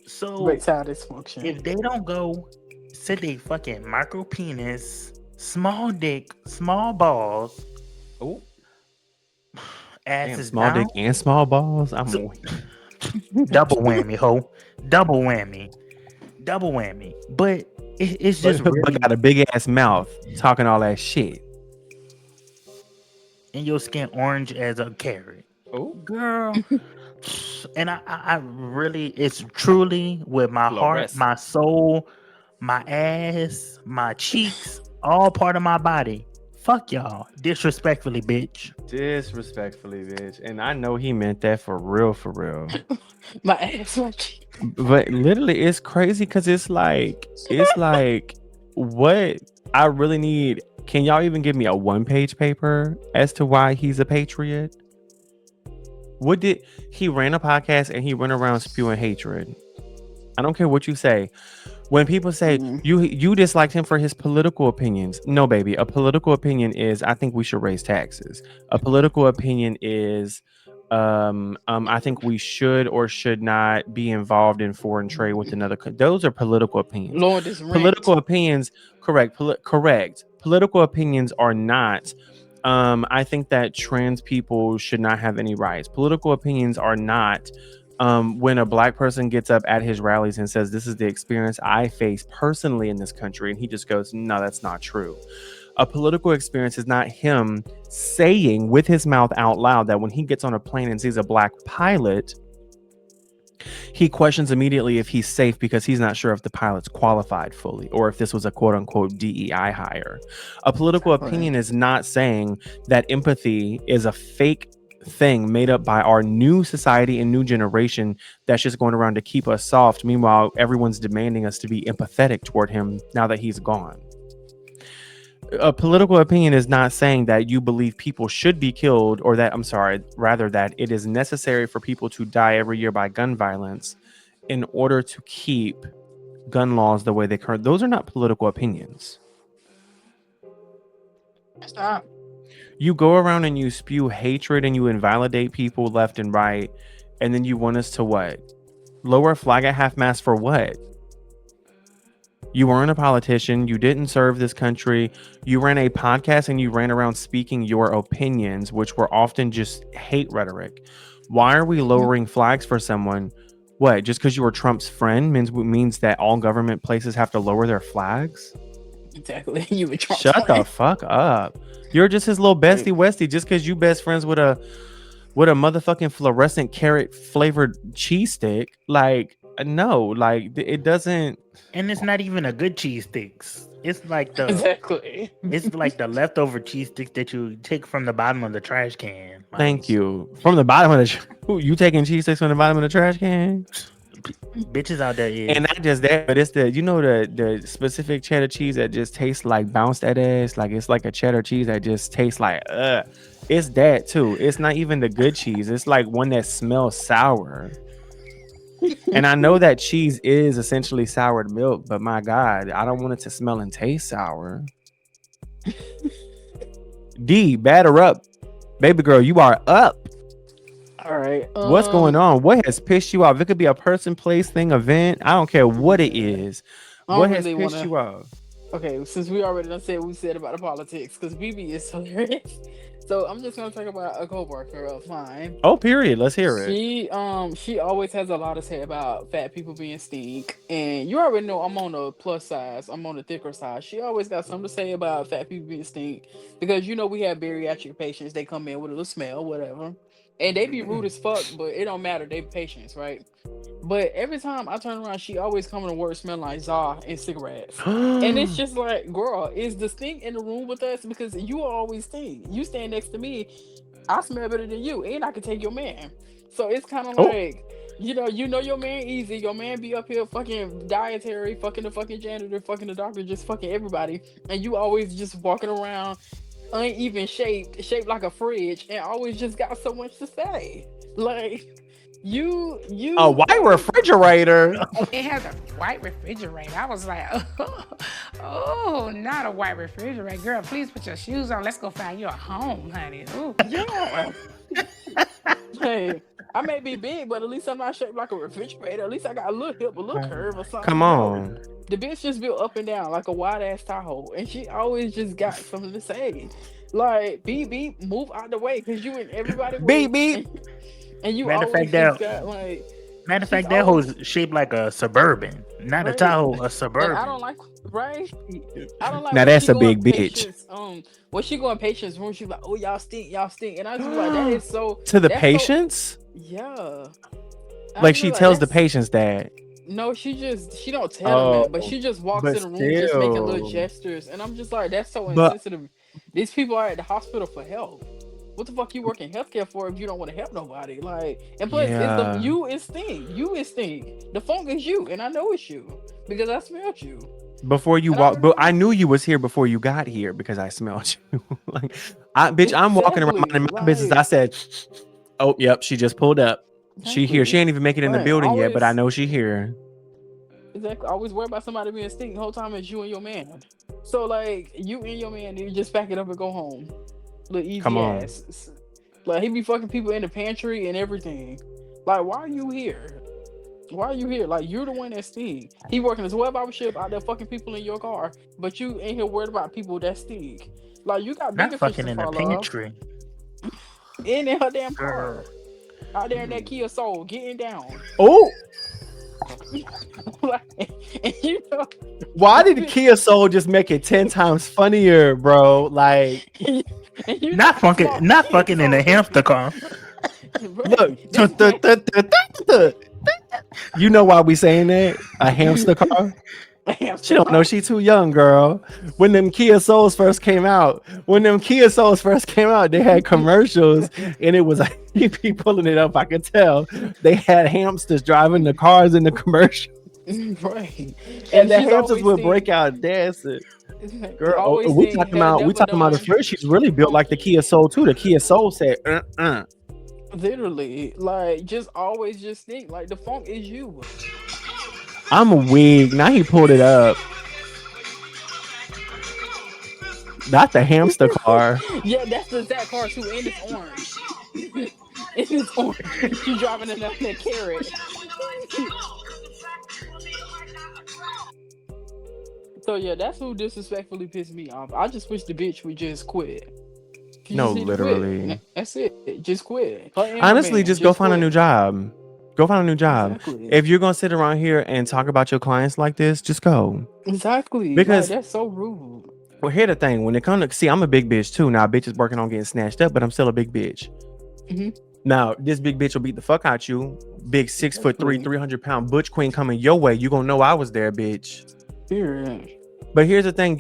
C: So
A: Erectile dysfunction.
C: if they don't go set they fucking micro penis, small dick, small balls,
B: Ooh.
C: ass
B: Damn,
C: is
B: small
C: down,
B: dick and small balls. I'm
C: So- double whammy, ho, double whammy. But it's just
B: but
C: really,
B: got a big ass mouth talking all that shit.
C: and your skin orange as a carrot.
B: Oh,
C: Girl. And I really, it's truly with my heart,
B: Fluorescent.
C: my soul, my ass, my cheeks, all part of my body. Fuck y'all. Disrespectfully, bitch.
B: disrespectfully, bitch. And I know he meant that for real, for real.
A: My ass, my cheek.
B: But literally, it's crazy because it's like what I really need. Can y'all even give me a 1-page paper as to why he's a patriot? What did he ran a podcast and he went around spewing hatred? I don't care what you say. When people say you disliked him for his political opinions, no, baby. A political opinion is I think we should raise taxes. A political opinion is I think we should or should not be involved in foreign trade with another country. Those are political opinions.
A: Lord, this rent.
B: Political opinions, correct. Correct. Political opinions are not. I think that trans people should not have any rights. Political opinions are not. When a black person gets up at his rallies and says, "This is the experience I face personally in this country," and he just goes, "No, that's not true." A political experience is not him saying with his mouth out loud that when he gets on a plane and sees a black pilot, he questions immediately if he's safe because he's not sure if the pilot's qualified fully or if this was a quote unquote DEI hire. A political opinion is not saying that empathy is a fake thing made up by our new society and new generation that's just going around to keep us soft. Meanwhile, everyone's demanding us to be empathetic toward him now that he's gone. A political opinion is not saying that you believe people should be killed or that, rather that it is necessary for people to die every year by gun violence in order to keep gun laws the way they current. Those are not political opinions.
A: Stop.
B: You go around and you spew hatred and you invalidate people left and right. And then you want us to what? Lower a flag at half-mast for what? You weren't a politician. You didn't serve this country. You ran a podcast and you ran around speaking your opinions, which were often just hate rhetoric. Why are we lowering flags for someone? What? Just because you were Trump's friend means that all government places have to lower their flags?
A: Exactly. You were Trump's
B: Shut
A: friend.
B: the fuck up. You're just his little bestie westie just because you best friends with a motherfucking fluorescent carrot flavored cheese stick. Like, no, like it doesn't.
C: And it's not even a good cheese sticks. It's like the
A: Exactly.
C: it's like the leftover cheese sticks that you take from the bottom of the trash can. Like,
B: Thank you. From the bottom of the you taking cheese sticks from the bottom of the trash can?
C: Bitches out there is.
B: And not just that, but it's the specific cheddar cheese that just tastes like bounced at ass. Like it's like a cheddar cheese that just tastes like It's that too. It's not even the good cheese. It's like one that smells sour. And I know that cheese is essentially soured milk, but my God, I don't want it to smell and taste sour. D, batter up. Baby girl, you are up.
A: All right.
B: What's going on? What has pissed you off? It could be a person, place, thing, event. I don't care what it is.
A: I
B: What
A: don't
B: has
A: really
B: pissed
A: wanna-
B: you off?
A: Okay, since we already done said what we said about the politics, because BB is hilarious. So I'm just gonna talk about a coworker of mine.
B: Oh, period. Let's hear it.
A: She always has a lot to say about fat people being stink. And you already know I'm on the plus size, I'm on the thicker side. She always got something to say about fat people being stink. Because you know we have bariatric patients, they come in with a little smell, whatever. And they be rude as fuck, but it don't matter, they patients, right? But every time I turn around, she always coming to work smelling like Za and cigarettes. And it's just like, girl, is the stink in the room with us? Because you always stink. You stand next to me, I smell better than you, and I can take your man. So it's kind of
B: Oh.
A: like, you know your man easy. Your man be up here fucking dietary, fucking the fucking janitor, fucking the doctor, just fucking everybody, and you always just walking around uneven shaped like a fridge, and always just got so much to say. Like you
B: A white refrigerator.
E: It has a white refrigerator. I was like, oh, not a white refrigerator. Girl, please put your shoes on. Let's go find you a home, honey. Ooh.
A: Yeah. Hey, I may be big, but at least I'm not shaped like a refrigerator. At least I got a little hip, a little curve or something.
B: Come on.
A: The bitch just built up and down like a wide ass Tahoe, and she always just got something to say. Like, beep beep, move out the way, cause you and everybody
B: Beep, beep.
A: and you
C: Matter of
A: always
C: fact,
A: just
C: that-
A: got like.
C: Matter of
A: She's
C: fact, that
A: always-
C: hoe's shaped like a Suburban, not a
A: Right.
C: Tahoe, a
A: And
C: Suburban.
A: I don't like, right? I don't like.
B: Now
A: when
B: that's
A: she
B: a
A: go in
B: big bitch.
A: patients, when she go in patients' room, she's like, "Oh, y'all stink, and I just be like, "That is so."
B: To the
A: that's so-
B: patients?
A: Yeah. I
B: Like
A: just
B: she
A: be
B: tells the
A: that's-
B: patients that.
A: No, she don't tell them that, but
B: Oh,
A: she just walks
B: but
A: in the room just making little
B: still.
A: gestures, and I'm just like, that's so
B: But-
A: insensitive. These people are at the hospital for help. What the fuck you working healthcare for if you don't want to help nobody? Like, and plus,
B: Yeah.
A: you is stink. You is stink. The funk is you, and I know it's you because I smelled you.
B: Before you
A: And I
B: walk, but I
A: remember-
B: knew you was here before you got here because I smelled you. Like, I'm walking around
A: Exactly,
B: minding my business. I
A: like-
B: said, "Oh, yep, she just pulled up. She here.
A: Exactly.
B: She ain't even make it in the
A: Right,
B: building yet, but I
A: always-
B: know she here."
A: Exactly. Always worry about somebody being stink. The whole time it's you and your man. So like you and your man, you just pack it up and go home. Little easy
B: Come on.
A: ass. Like he be fucking people in the pantry and everything. Like why are you here? Why are you here? Like you're the one that stink. He working his 12-hour shift out there fucking people in your car, but you ain't here worried about people that stink. Like you got bigger
C: Not
A: fish
C: fucking
A: to
C: in the
A: fall off.
C: pantry.
A: In her damn car.
C: Girl.
A: Out there in that Kia Soul, getting down.
B: Oh,
A: Like, and you know,
B: why did Kia Soul just make it 10 times funnier, bro? Like,
A: and you
C: Not
A: know,
C: fucking,
A: small
C: not
A: Kia
C: fucking in the
A: Soul.
C: hamster car.
A: Right.
B: look. You know why we saying that? A hamster car? She don't know she too young, girl. When them Kia Souls first came out, they had commercials and it was like he pulling it up. I could tell they had hamsters driving the cars in the commercial,
A: Right.
B: and the
A: she's
B: hamsters
A: always
B: would
A: seen-
B: break out dancing. Girl,
A: always
B: we
A: seen
B: talking
A: Hell
B: about
A: Never
B: we talking about a
A: Done.
B: first. She's really built like the Kia Soul too. The Kia Soul said,
A: Literally, like just always just think like the funk is you.
B: I'm a wig. Now he pulled it up. Not the hamster car.
A: Yeah, that's the exact car too, and it's orange. It is orange. She's driving another carrot. So yeah, that's who disrespectfully pissed me off. I just wish the bitch would just quit. She
B: No,
A: just need to quit.
B: literally.
A: That's it. Just quit. Her and her
B: Honestly,
A: man,
B: just go find a
A: quit.
B: new job. Go find a new job.
A: Exactly.
B: If you're gonna sit around here and talk about your clients like this, just go.
A: Exactly.
B: Because-
A: Like, that's so rude.
B: Well, here's the thing. When it comes to see, I'm a big bitch too. Now, a bitch is working on getting snatched up, but I'm still a big bitch.
A: Mhm.
B: Now, this big bitch will beat the fuck out you. Big 6'3",
A: Exactly.
B: 300-pound butch queen coming your way. You gonna know I was there, bitch.
A: Period.
B: But here's the thing,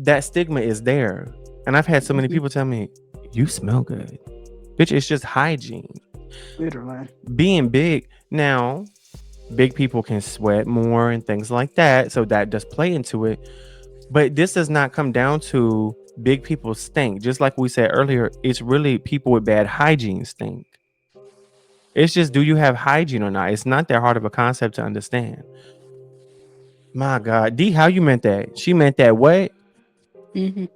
B: that stigma is there, and I've had so many
A: Mhm.
B: people tell me, "You smell good, bitch." It's just hygiene.
A: Literally.
B: Being big now, big people can sweat more and things like that, so that does play into it. But this does not come down to big people stink. Just like we said earlier, it's really people with bad hygiene stink. It's just, do you have hygiene or not? It's not that hard of a concept to understand. My God, D, how you meant that? She meant that what?
A: Mm-hmm.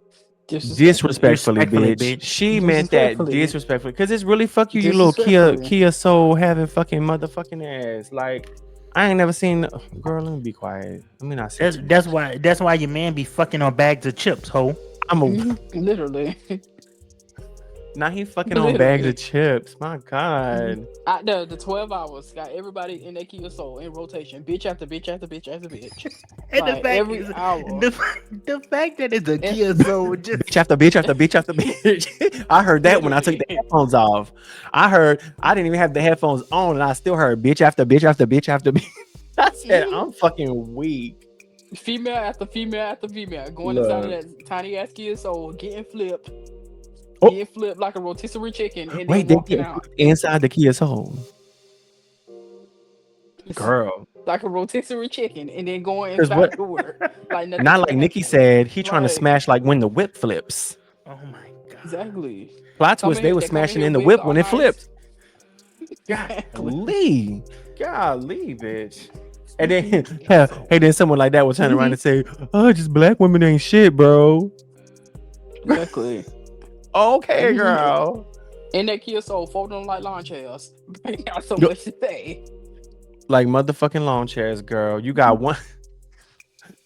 B: Disrespectfully,
C: Disrespectfully,
B: bitch.
C: bitch.
B: She meant that
A: Disrespectfully.
B: disrespectfully, because it's really fuck you, you little Kia
A: Disrespectfully.
B: Soul having fucking motherfucking ass. Like, I ain't never seen. Girl, let me be quiet. Let me not say.
C: That's why your man be fucking on bags of chips, ho.
B: I'm a.
A: Mhm. Literally.
B: Now he fucking on bags of chips. My
A: Mhm.
B: God.
A: The 12 hours got everybody in their Kia Soul in rotation, bitch after bitch after bitch after bitch,
C: And the
A: like
C: fact
A: every
C: is,
A: hour.
C: the fact that it's a
A: And
C: Kia Soul just
B: Bitch after bitch after bitch after bitch. I heard that when I took the
A: literally,
B: headphones off. I didn't even have the headphones on, and I still heard bitch after bitch after bitch after bitch. I said,
A: mhm.
B: I'm fucking weak.
A: Female after female after female going inside of
B: Look.
A: that tiny ass Kia Soul,
B: Oh,
A: getting flipped like a rotisserie chicken, and then
B: wait, they
A: walking
B: getting
A: out
B: flipped inside the Kia Soul. Girl.
A: like a rotisserie chicken, and then going
B: Because what?
A: inside to work like nothing
B: Not
A: ever
B: like Nikki
A: happened.
B: said, he trying to
A: Like
B: smash like when the whip flips.
C: oh my god.
A: exactly.
B: Plot twist, they was
A: They come in
B: smashing
A: here
B: in the
A: wigs
B: whip
A: all
B: when it
A: nice.
B: flipped.
A: Exactly.
B: Golly. Golly, bitch. And then,
C: Stupid Kia
B: hell,
C: Soul.
B: hey, then someone like that will turn around
A: Mhm.
B: and say, oh, just black women ain't shit, bro.
A: Exactly.
B: Okay,
A: Mhm.
B: girl.
A: And that Kia Soul folding them like lawn chairs. They got so
B: Yo,
A: much to say.
B: like motherfucking lawn chairs, girl. You got one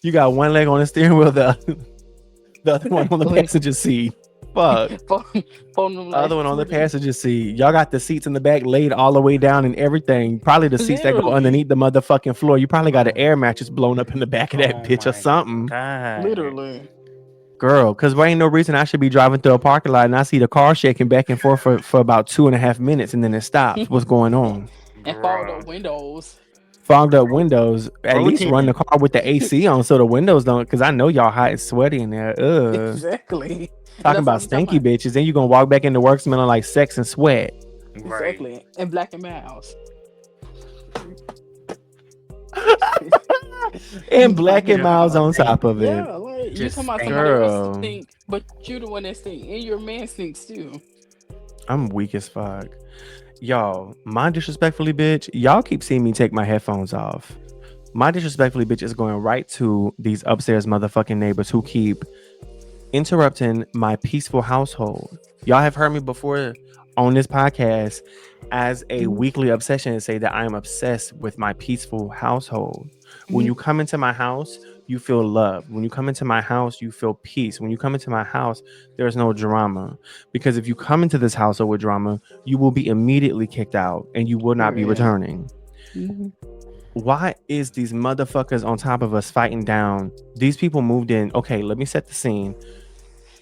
B: leg on the steering wheel, the other one on the
A: Exactly.
B: passenger seat. Fuck.
A: Folding them
B: Other
A: like
B: one on the
A: freaking
B: passenger seat. Y'all got the seats in the back laid all the way down and everything. Probably the seats that go
A: literally.
B: underneath the motherfucking floor. You probably got an
C: Oh,
B: air mattress blown up in the back of that
C: oh
B: bitch or
C: my
B: something.
C: god.
A: Literally.
B: Girl, because there ain't no reason I should be driving through a parking lot and I see the car shaking back and forth for about 2.5 minutes and then it stops. What's going on?
A: And fogged
C: Bruh.
A: up windows.
B: Fogged up windows. At least run the
C: Rotating.
B: car with the AC on so the windows don't, because I know y'all hot and sweaty in there.
A: Exactly. And
B: Talking
A: that's what
B: about
A: I'm talking
B: stinky
A: about.
B: bitches. Then you going to walk back into work smelling like sex and sweat.
C: Right.
A: Exactly. And Black and Mouse.
B: And
A: Black
B: black
A: and
B: and miles
A: Mouse.
B: on top of it.
A: Yeah, like you
C: Just
A: talking about
C: thank
A: somebody else
B: Girl,
A: stink, but you the one that stink. And your man stinks too.
B: I'm weak as fuck. Y'all, my disrespectfully bitch, y'all keep seeing me take my headphones off. My disrespectfully bitch is going right to these upstairs motherfucking neighbors who keep interrupting my peaceful household. Y'all have heard me before on this podcast as a
A: Mhm.
B: weekly obsession and say that I am obsessed with my peaceful household. When
A: Mhm.
B: you come into my house, you feel love. When you come into my house, you feel peace. When you come into my house, there's no drama. Because if you come into this household with drama, you will be immediately kicked out and you will not be
A: Period.
B: returning.
A: Mhm.
B: Why is these motherfuckers on top of us fighting down? These people moved in. Okay, let me set the scene.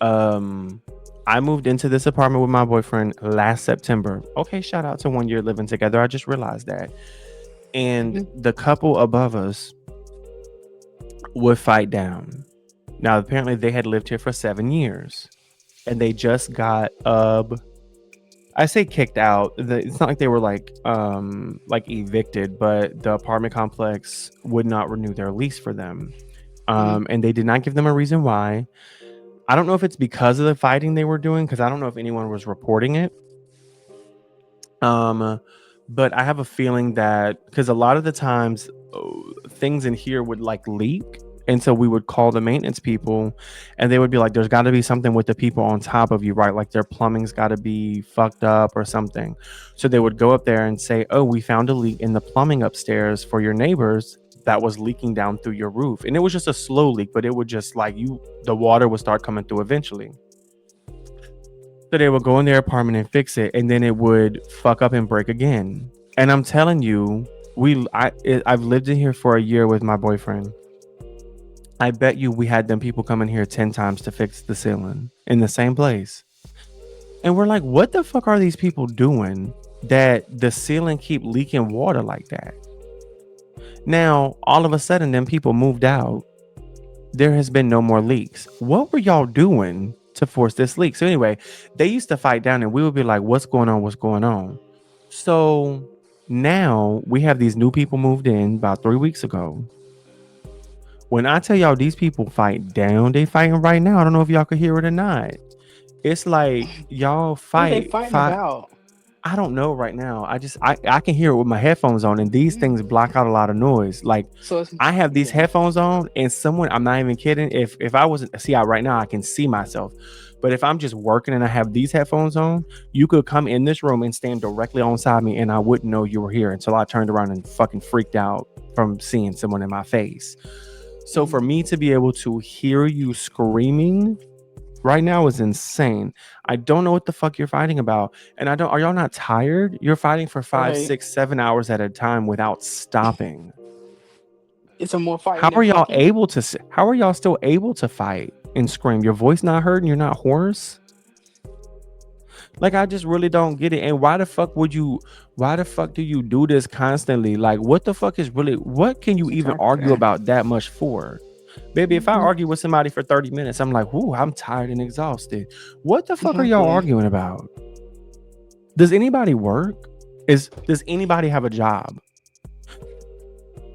B: I moved into this apartment with my boyfriend last September. Okay, shout out to 1 year living together. I just realized that. And
A: Mhm.
B: the couple above us would fight down. Now, apparently, they had lived here for 7 years, and they just got I say kicked out. It's not like they were like evicted, but the apartment complex would not renew their lease for them,
A: Mhm.
B: and they did not give them a reason why. I don't know if it's because of the fighting they were doing, because I don't know if anyone was reporting it. But I have a feeling that because a lot of the times things in here would like leak. And so we would call the maintenance people and they would be like, there's got to be something with the people on top of you, right? Like their plumbing's got to be fucked up or something. So they would go up there and say, oh, we found a leak in the plumbing upstairs for your neighbors that was leaking down through your roof. And it was just a slow leak, but it would just like the water would start coming through eventually. So they would go in their apartment and fix it, and then it would fuck up and break again. And I'm telling you, I've lived in here for a year with my boyfriend. I bet you we had them people come in here 10 times to fix the ceiling in the same place. And we're like, what the fuck are these people doing that the ceiling keep leaking water like that? Now, all of a sudden, them people moved out. There has been no more leaks. What were y'all doing to force this leak? So anyway, they used to fight down and we would be like, what's going on? What's going on? So now we have these new people moved in about 3 weeks ago. When I tell y'all these people fight down, they fighting right now. I don't know if y'all could hear it or not. It's like y'all
A: What are they
B: fight.
A: fighting about?
B: I don't know right now. I can hear it with my headphones on, and these things block out a lot of noise. Like
A: So it's
B: I have these
A: yeah.
B: headphones on, and someone, I'm not even kidding. If I wasn't see out right now, I can see myself. But if I'm just working and I have these headphones on, you could come in this room and stand directly onside me, and I wouldn't know you were here until I turned around and fucking freaked out from seeing someone in my face. So for me to be able to hear you screaming right now is insane. I don't know what the fuck you're fighting about. And I don't, are y'all not tired? You're fighting for 5,
A: Right.
B: 6, 7 hours at a time without stopping.
A: It's a more
B: How
A: fighting than
B: are y'all
A: fucking.
B: able to, how are y'all still able to fight and scream? Your voice not hurting? You're not hoarse? Like, I just really don't get it. And why the fuck do you do this constantly? Like, what the fuck is really, what can you even argue
A: Exactly.
B: about that much for? Baby, if I
A: Mhm.
B: argue with somebody for 30 minutes, I'm like, whoo, I'm tired and exhausted. What the fuck are y'all
A: Exactly.
B: arguing about? Does anybody work? Does anybody have a job?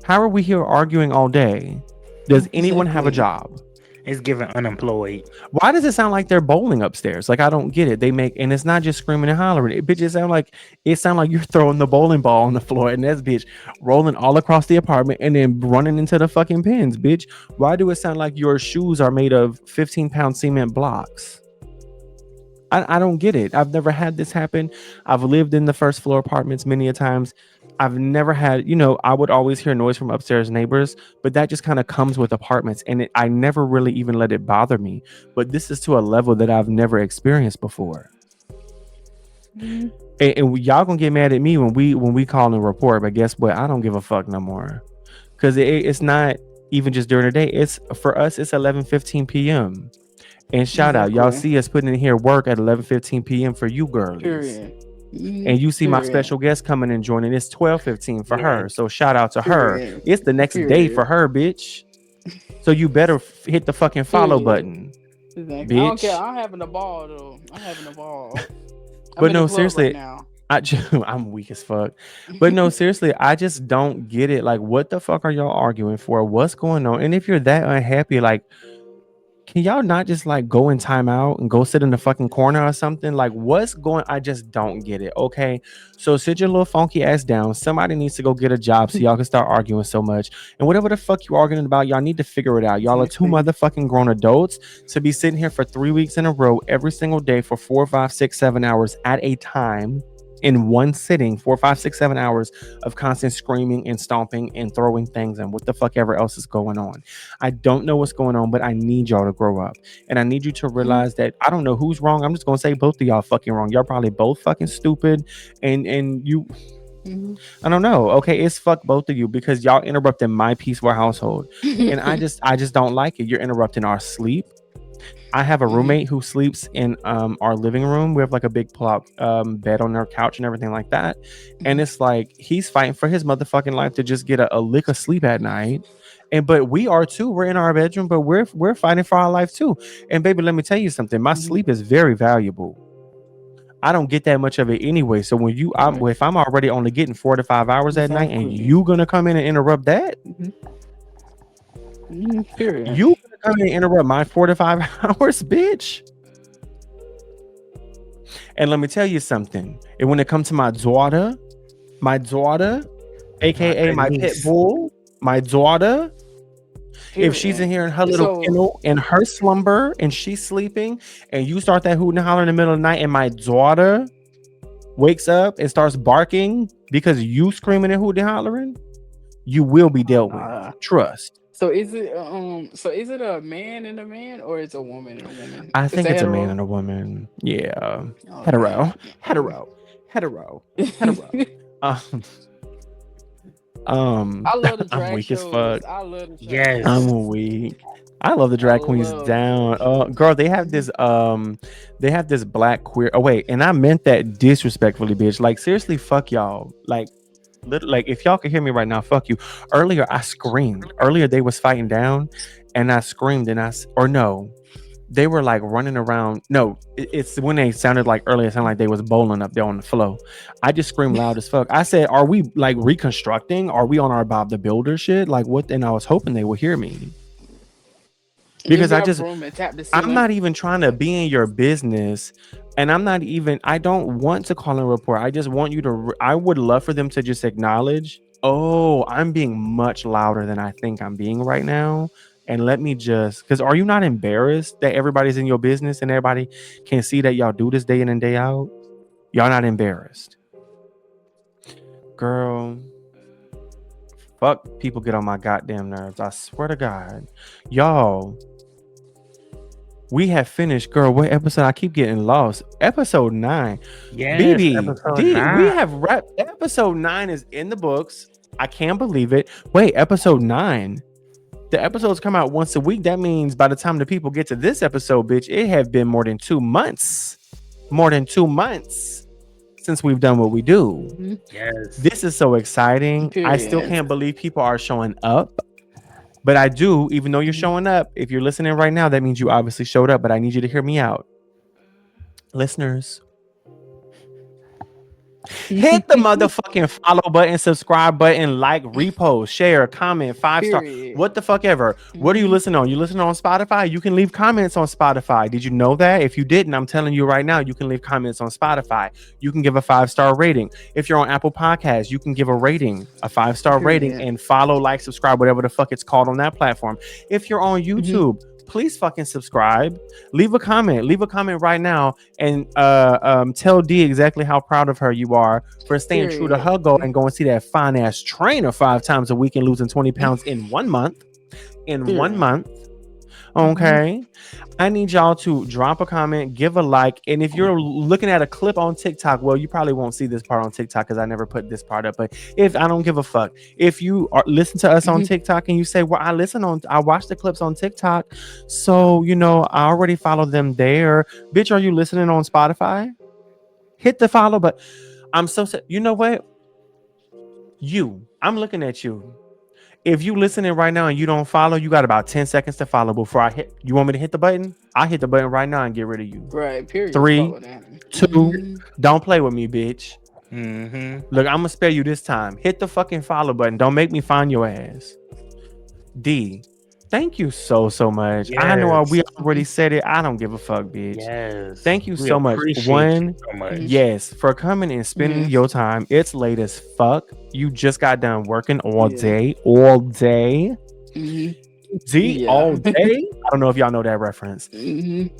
B: How are we here arguing all day? Does anyone have a
A: Exactly.
B: job?
C: It's giving unemployed.
B: Why does it sound like they're bowling upstairs? Like, I don't get it. They make, and it's not just screaming and hollering. It bitches sound like you're throwing the bowling ball on the floor and that's bitch rolling all across the apartment and then running into the fucking pins, bitch. Why do it sound like your shoes are made of 15-pound cement blocks? I don't get it. I've never had this happen. I've lived in the first floor apartments many a times. I've never had, I would always hear noise from upstairs neighbors, but that just kind of comes with apartments. And I never really even let it bother me. But this is to a level that I've never experienced before.
A: Mhm.
B: And y'all gonna get mad at me when we call and report, but guess what? I don't give a fuck no more. Because it's not even just during the day. It's for us, it's 11:15 p.m. And shout out, y'all
A: Exactly.
B: see us putting in here work at 11:15 p.m. for you girlies.
A: Period. Mhm.
B: And you see my
A: Period.
B: special guest coming and joining. It's 12:15 for her.
C: Yes.
B: So shout out to her.
A: Period.
B: It's the next day for
A: Period.
B: her, bitch. So you better hit the fucking follow
A: Period.
B: button,
A: Exactly. I don't care.
B: bitch.
A: I'm having a ball though. I'm having a ball. I'm
B: But
A: in the
B: no,
A: club right
B: seriously,
A: now.
B: I'm weak as fuck. But no, seriously, I just don't get it. Like, what the fuck are y'all arguing for? What's going on? And if you're that unhappy, like, can y'all not just like go in timeout and go sit in the fucking corner or something? Like, what's going? I just don't get it. Okay, so sit your little funky ass down. Somebody needs to go get a job so y'all can start arguing so much. And whatever the fuck you arguing about, y'all need to figure it out. Y'all are two
A: Exactly.
B: motherfucking grown adults to be sitting here for 3 weeks in a row every single day for 4, 5, 6, 7 hours at a time. In one sitting, 4, 5, 6, 7 hours of constant screaming and stomping and throwing things and what the fuck ever else is going on. I don't know what's going on, but I need y'all to grow up. And I need you to
A: Mhm.
B: realize that I don't know who's wrong. I'm just gonna say both of y'all fucking wrong. Y'all probably both fucking stupid. And you,
A: Mhm.
B: I don't know. Okay, it's fuck both of you because y'all interrupting my peaceful household. And I just don't like it. You're interrupting our sleep. I have a
A: Mhm.
B: roommate who sleeps in our living room. We have like a big pull-out bed on our couch and everything like that. And
A: Mhm.
B: it's like he's fighting for his motherfucking life to just get a lick of sleep at night. And but we are too. We're in our bedroom, but we're fighting for our life too. And baby, let me tell you something. My
A: Mhm.
B: sleep is very valuable. I don't get that much of it anyway. So
A: Right.
B: if I'm already only getting 4 to 5 hours at night, and
A: Exactly.
B: you gonna come in and interrupt that,
A: Mhm. Mhm. Period.
B: you gonna come in and interrupt my 4 to 5 hours, bitch. And let me tell you something. And when it comes to my daughter, aka
C: Her
B: my pit
C: niece.
B: bull, my daughter, if she's in
A: Period.
B: here in her little
A: So
B: kennel in her slumber and she's sleeping, and you start that hooting and hollering in the middle of the night, and my daughter wakes up and starts barking because you screaming and hooting and hollering, you will be dealt with.
A: nah.
B: Trust.
A: So is it a man and a man or is it a woman and a woman?
B: I
A: Is
B: think
A: that
B: it's a man
A: hetero?
B: and a woman. Yeah.
A: Okay.
B: Hetero. Hetero. Hetero. Hetero. Um,
A: I love the
B: I'm
A: drag
B: weak as
A: shows.
B: fuck.
A: I love the drag
C: Yes.
B: I'm
A: shows.
B: weak. I love the
A: I
B: drag queens
A: love the
B: down.
A: drag shows.
B: Girl,
A: Mhm.
B: they have this black queer. Oh wait, and I meant that disrespectfully, bitch. Like seriously, fuck y'all. Like if y'all can hear me right now, fuck you. Earlier I screamed. Earlier they was fighting down, and I screamed, and or no, they were like running around. No, it's when they sounded like earlier, it sounded like they was bowling up there on the flow. I just screamed loud as fuck. I said, "Are we like reconstructing? Are we on our Bob the Builder shit? Like what?" And I was hoping they would hear me
A: Just
B: because
A: get a broom and tap the
B: I'm
A: ceiling.
B: not even trying to be in your business, and I don't want to call and report. I just want you to. I would love for them to just acknowledge. Oh, I'm being much louder than I think I'm being right now. And let me just, because are you not embarrassed that everybody's in your business and everybody can see that y'all do this day in and day out? Y'all not embarrassed, girl. Fuck, people get on my goddamn nerves. I swear to God, y'all. We have finished, girl. What episode? I keep getting lost. Episode 9.
C: Yes,
B: BB
C: episode
B: D. We
C: 9.
B: have wrapped. Episode 9 is in the books. I can't believe it. Wait, episode 9. The episodes come out once a week. That means by the time the people get to this episode, bitch, it have been more than 2 months. More than 2 months since we've done what we do.
A: Mhm.
C: Yes.
B: This is so exciting. I still
A: Period.
B: can't believe people are showing up. But I do, even though you're
A: Mhm.
B: showing up, if you're listening right now, that means you obviously showed up. But I need you to hear me out. Listeners, hit the motherfucking follow button, subscribe button, like, repost, share, comment, 5-star,
A: Period.
B: what the fuck ever. What are you
A: Mhm.
B: listening on? You listening on Spotify? You can leave comments on Spotify. Did you know that? If you didn't, I'm telling you right now, you can leave comments on Spotify. You can give a 5-star rating. If you're on Apple Podcasts, you can give a rating, a 5-star rating,
A: Period.
B: and follow, like, subscribe, whatever the fuck it's called on that platform. If you're on
A: Mhm.
B: YouTube, please fucking subscribe. Leave a comment. Leave a comment right now and tell D exactly how proud of her you are for staying true to
A: Period.
B: her goal and go and see that fine ass trainer 5 times a week and losing 20 pounds in 1 month. In 1
A: Period.
B: month.
A: Mhm.
B: Okay. I need y'all to drop a comment, give a like. And if you're looking at a clip on TikTok, well, you probably won't see this part on TikTok because I never put this part up. But if I don't give a fuck, if you are listen to us on
A: Mhm.
B: TikTok and you say, well, I watch the clips on TikTok. So, I already follow them there. Bitch, are you listening on Spotify? Hit the follow, but I'm so sad. You know what? I'm looking at you. If you listening right now and you don't follow, you got about 10 seconds to follow before I hit. You want me to hit the button? I'll hit the button right now and get rid of you.
A: Right. Period.
B: 3,
A: Follow that.
B: 2,
A: Mhm.
B: don't play with me, bitch.
C: Mm-hmm.
B: Look, I'm gonna spare you this time. Hit the fucking follow button. Don't make me find your ass. D, thank you so much. I know we
C: Yes.
B: already said it. I don't give a fuck, bitch.
C: Yes.
B: Thank you
C: We
B: so much.
C: appreciate you so much.
A: Mhm.
B: Yes, for coming and spending
A: Mhm.
B: your time. It's late as fuck. You just got done working all
A: Yeah.
B: day. All day.
A: Mhm.
B: D
A: Yeah.
B: all day. I don't know if y'all know that reference.
A: Mhm.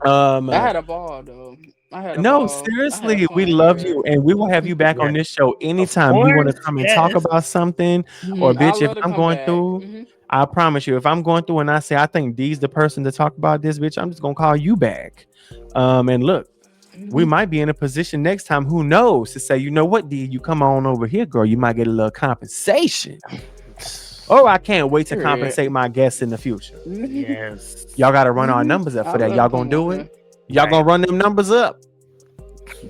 B: Um
A: I had a ball though. I had a
B: no,
A: ball. I had
B: seriously, we
A: fun,
B: love
A: girl.
B: you and we will have you back
C: Yes.
B: on this show
C: Of
B: anytime you want to
C: course.
B: come and talk
C: Yes.
B: about something. Or
A: Mhm. I
B: bitch, if
A: love to
B: I'm
A: come
B: going
A: back.
B: through,
A: Mhm.
B: I promise you, if I'm going through and I say I think D's the person to talk about this, bitch, I'm just gonna call you back. And look, we
A: Mhm.
B: might be in a position next time, who knows, to say, you know what, D, you come on over here, girl, you might get a little compensation. Oh, I can't wait to
A: Period.
B: compensate my guests in the future.
A: Mhm.
C: Yes.
B: Y'all gotta run our
A: Mhm.
B: numbers up
A: I
B: for that.
A: love
B: Y'all
A: to
B: gonna
A: come
B: do
A: over.
B: it? Y'all gonna run them numbers up?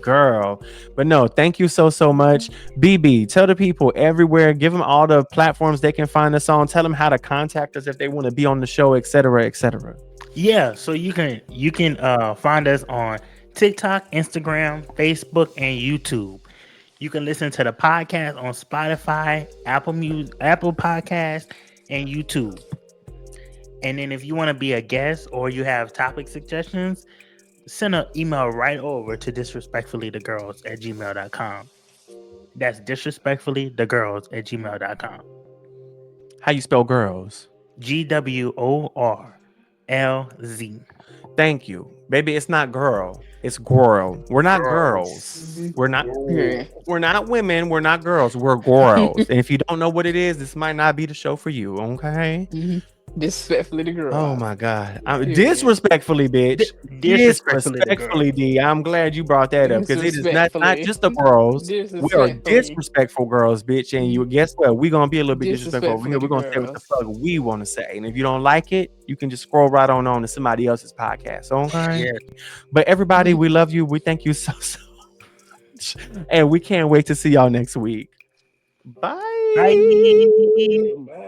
B: Girl. But no, thank you so much. BB, tell the people everywhere, give them all the platforms they can find us on, tell them how to contact us if they want to be on the show, etc., etc.
C: Yeah. So you can find us on TikTok, Instagram, Facebook, and YouTube. You can listen to the podcast on Spotify, Apple Podcast, and YouTube. And then if you want to be a guest or you have topic suggestions, send an email right over to disrespectfullythegirls@gmail.com. That's disrespectfullythegirls@gmail.com.
B: How you spell girls?
C: GWORLZ.
B: Thank you. Baby, it's not girl. It's Gworlz. We're not girls.
A: Mhm.
B: We're not
A: Period.
B: we're not women. We're not girls. We're Gworlz. And if you don't know what it is, this might not be the show for you. Okay.
A: Mhm. Disrespectfully the girl.
B: Oh my God.
A: Period.
B: Disrespectfully, bitch.
C: Disrespectfully the
B: Disrespectfully, D. I'm glad you brought that up because it is not
A: Disrespectfully.
B: just the girls. We are
A: Disrespectfully.
B: disrespectful girls, bitch. And you guess what? We're gonna be a little bit disrespectful over here.
A: Disrespectfully
B: We're
A: the
B: gonna say what the
A: girls.
B: fuck we want to say. And if you don't like it, you can just scroll right on to somebody else's podcast. Okay.
C: Yes.
B: But everybody,
A: Mhm.
B: we love you. We thank you so much. And we can't wait to see y'all next week. Bye.
C: Bye.
A: Bye.